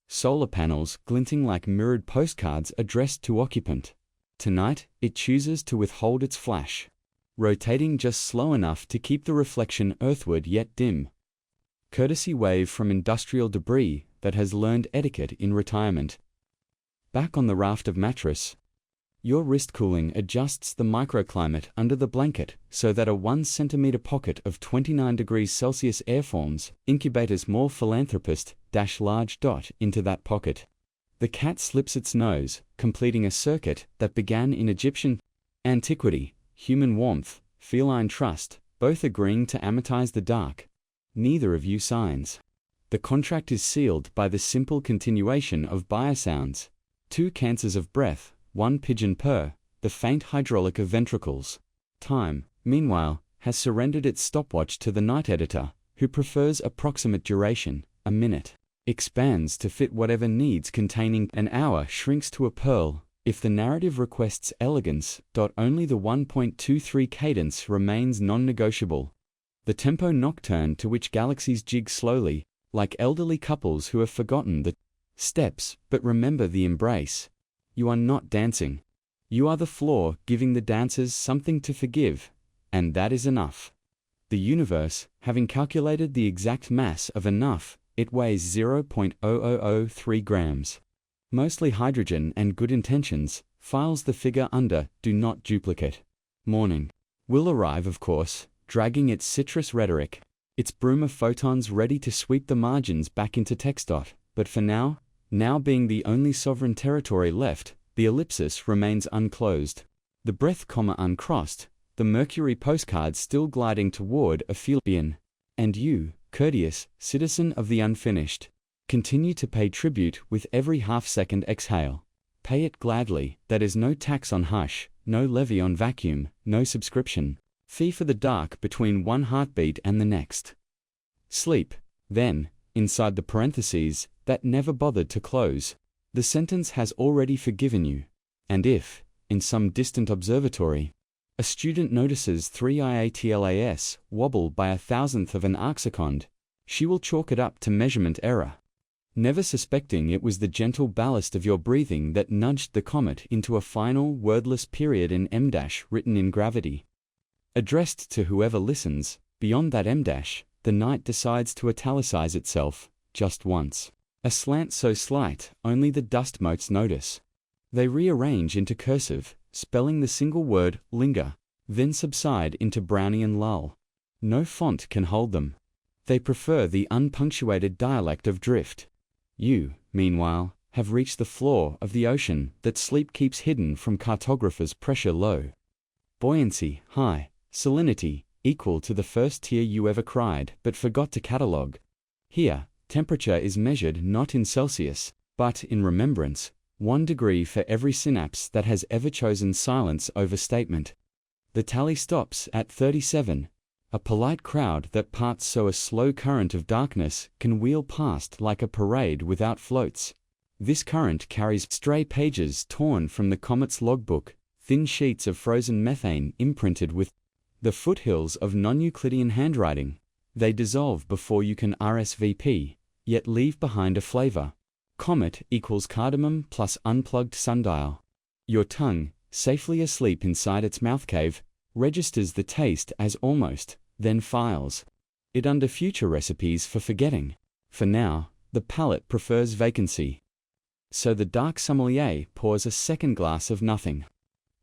Solar panels glinting like mirrored postcards addressed to occupant. Tonight, it chooses to withhold its flash, rotating just slow enough to keep the reflection earthward yet dim. Courtesy wave from industrial debris that has learned etiquette in retirement. Back on the raft of mattress, your wrist cooling adjusts the microclimate under the blanket so that a 1 centimeter pocket of 29 degrees Celsius air forms, incubator's more philanthropist-large dot into that pocket. The cat slips its nose, completing a circuit that began in Egyptian antiquity, human warmth, feline trust, both agreeing to amortize the dark. Neither of you signs. The contract is sealed by the simple continuation of biosounds. 2 cancers of breath, 1 pigeon purr, the faint hydraulic of ventricles. Time, meanwhile, has surrendered its stopwatch to the night editor, who prefers approximate duration, a minute. Expands to fit whatever needs containing an hour shrinks to a pearl. If the narrative requests elegance, only the 1.23 cadence remains non-negotiable. The tempo nocturne to which galaxies jig slowly, like elderly couples who have forgotten the steps but remember the embrace. You are not dancing. You are the floor giving the dancers something to forgive, and that is enough. The universe, having calculated the exact mass of enough, it weighs 0.0003 grams. Mostly hydrogen and good intentions, files the figure under do not duplicate. Morning will arrive, of course, dragging its citrus rhetoric, its broom of photons ready to sweep the margins back into text. But for now being the only sovereign territory left, the ellipsis remains unclosed. The breath comma uncrossed, the Mercury postcard still gliding toward a Philippian. And you, courteous citizen of the unfinished, continue to pay tribute with every half-second exhale. Pay it gladly. That is no tax on hush, no levy on vacuum, no subscription fee for the dark between one heartbeat and the next. Sleep, then, inside the parentheses that never bothered to close. The sentence has already forgiven you. And if, in some distant observatory, A student notices 3 IATLAS wobble by 1,000th of an arcsecond. She will chalk it up to measurement error, never suspecting it was the gentle ballast of your breathing that nudged the comet into a final, wordless period in M- written in gravity. Addressed to whoever listens, beyond that M-, the night decides to italicize itself, just once. A slant so slight, only the dust motes notice. They rearrange into cursive, spelling the single word, linger, then subside into Brownian lull. No font can hold them. They prefer the unpunctuated dialect of drift. You, meanwhile, have reached the floor of the ocean that sleep keeps hidden from cartographers' pressure low. Buoyancy, high. Salinity, equal to the first tear you ever cried but forgot to catalogue. Here, temperature is measured not in Celsius, but in remembrance, 1 degree for every synapse that has ever chosen silence over statement. The tally stops at 37. A polite crowd that parts so a slow current of darkness can wheel past like a parade without floats. This current carries stray pages torn from the comet's logbook, thin sheets of frozen methane imprinted with the foothills of non-Euclidean handwriting. They dissolve before you can RSVP, yet leave behind a flavor. Comet equals cardamom plus unplugged sundial. Your tongue, safely asleep inside its mouth cave, registers the taste as almost, then files it under future recipes for forgetting. For now, the palate prefers vacancy. So the dark sommelier pours a second glass of nothing,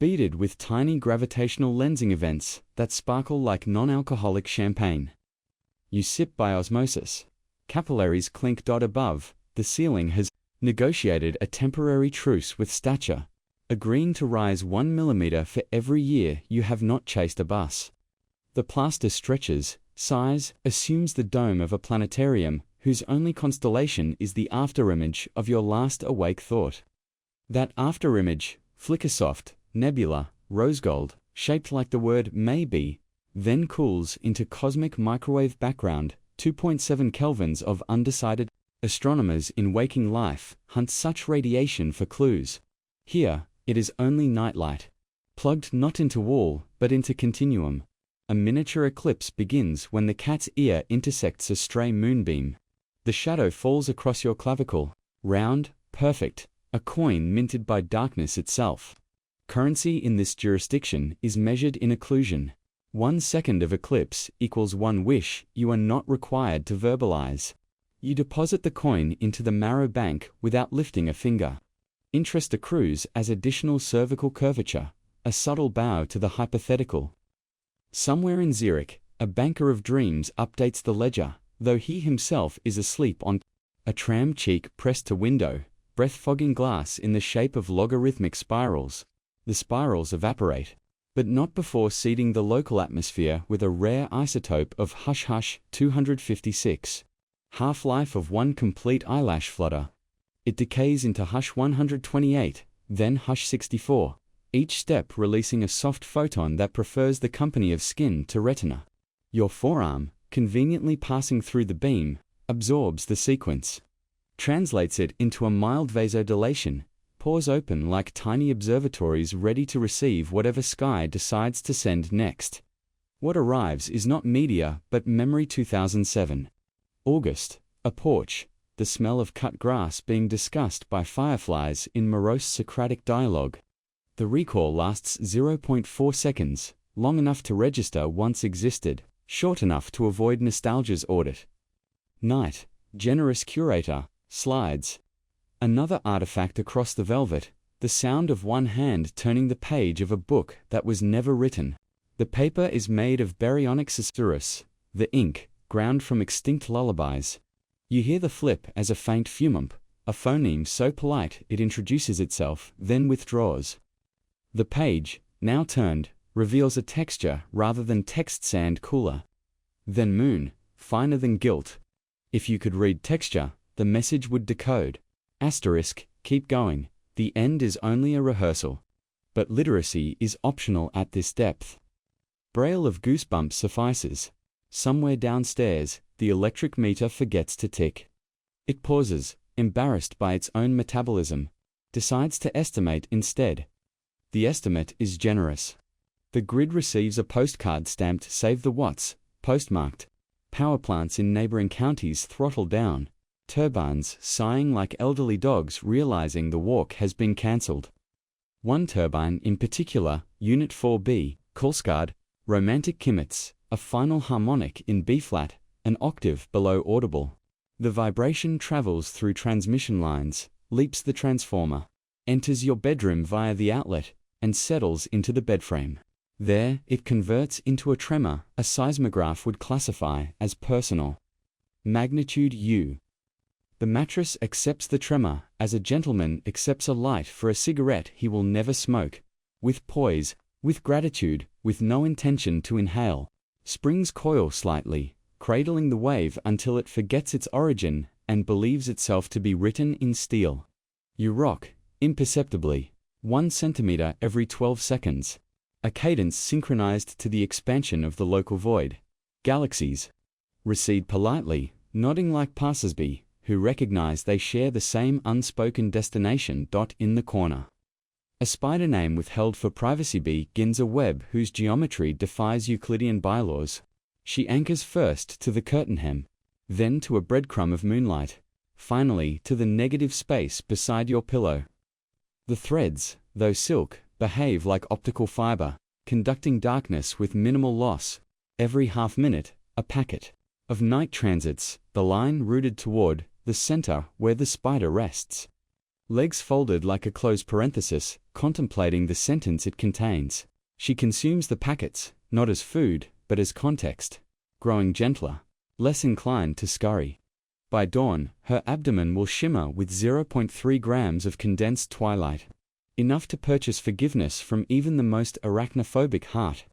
beaded with tiny gravitational lensing events that sparkle like non-alcoholic champagne. You sip by osmosis. Capillaries clink. Above, the ceiling has negotiated a temporary truce with stature, agreeing to rise 1 millimeter for every year you have not chased a bus. The plaster stretches, sighs, assumes the dome of a planetarium whose only constellation is the afterimage of your last awake thought. That afterimage, flicker-soft, nebula, rose-gold, shaped like the word maybe, then cools into cosmic microwave background, 2.7 kelvins of undecided. Astronomers in waking life hunt such radiation for clues. Here, it is only nightlight, plugged not into wall, but into continuum. A miniature eclipse begins when the cat's ear intersects a stray moonbeam. The shadow falls across your clavicle, round, perfect, a coin minted by darkness itself. Currency in this jurisdiction is measured in occlusion. 1 second of eclipse equals 1 wish you are not required to verbalize. You deposit the coin into the marrow bank without lifting a finger. Interest accrues as additional cervical curvature, a subtle bow to the hypothetical. Somewhere in Zurich, a banker of dreams updates the ledger, though he himself is asleep on a tram cheek pressed to window, breath-fogging glass in the shape of logarithmic spirals. The spirals evaporate, but not before seeding the local atmosphere with a rare isotope of hush-hush 256. Half-life of 1 complete eyelash flutter. It decays into hush 128, then hush 64. Each step releasing a soft photon that prefers the company of skin to retina. Your forearm, conveniently passing through the beam, absorbs the sequence, translates it into a mild vasodilation, pores open like tiny observatories ready to receive whatever sky decides to send next. What arrives is not media but memory. 2007. August, a porch, the smell of cut grass being discussed by fireflies in morose Socratic dialogue. The recall lasts 0.4 seconds, long enough to register once existed, short enough to avoid nostalgia's audit. Night, generous curator, slides. Another artifact across the velvet, the sound of one hand turning the page of a book that was never written. The paper is made of baryonic susurrus, the ink, ground from extinct lullabies. You hear the flip as a faint fumump, a phoneme so polite it introduces itself, then withdraws. The page, now turned, reveals a texture rather than text sand cooler. Then moon, finer than gilt. If you could read texture, the message would decode. Asterisk, keep going, the end is only a rehearsal. But literacy is optional at this depth. Braille of goosebumps suffices. Somewhere downstairs, the electric meter forgets to tick. It pauses, embarrassed by its own metabolism, decides to estimate instead. The estimate is generous. The grid receives a postcard stamped "Save the Watts," postmarked. Power plants in neighboring counties throttle down. Turbines sighing like elderly dogs realizing the walk has been cancelled. One turbine in particular, Unit 4B, Kulskard, romantic Comet's, a final harmonic in B-flat, an octave below audible. The vibration travels through transmission lines, leaps the transformer, enters your bedroom via the outlet, and settles into the bedframe. There, it converts into a tremor a seismograph would classify as personal. Magnitude U. The mattress accepts the tremor as a gentleman accepts a light for a cigarette he will never smoke. With poise, with gratitude, with no intention to inhale. Springs coil slightly, cradling the wave until it forgets its origin and believes itself to be written in steel. You rock, imperceptibly, 1 centimeter every 12 seconds. A cadence synchronized to the expansion of the local void. Galaxies recede politely, nodding like passersby who recognize they share the same unspoken destination. In the corner, a spider name withheld for privacy begins a web whose geometry defies Euclidean bylaws. She anchors first to the curtain hem, then to a breadcrumb of moonlight, finally to the negative space beside your pillow. The threads, though silk, behave like optical fiber, conducting darkness with minimal loss. Every half-minute, a packet of night transits, the line routed toward the center where the spider rests. Legs folded like a closed parenthesis, contemplating the sentence it contains. She consumes the packets, not as food, but as context, growing gentler, less inclined to scurry. By dawn, her abdomen will shimmer with 0.3 grams of condensed twilight. Enough to purchase forgiveness from even the most arachnophobic heart.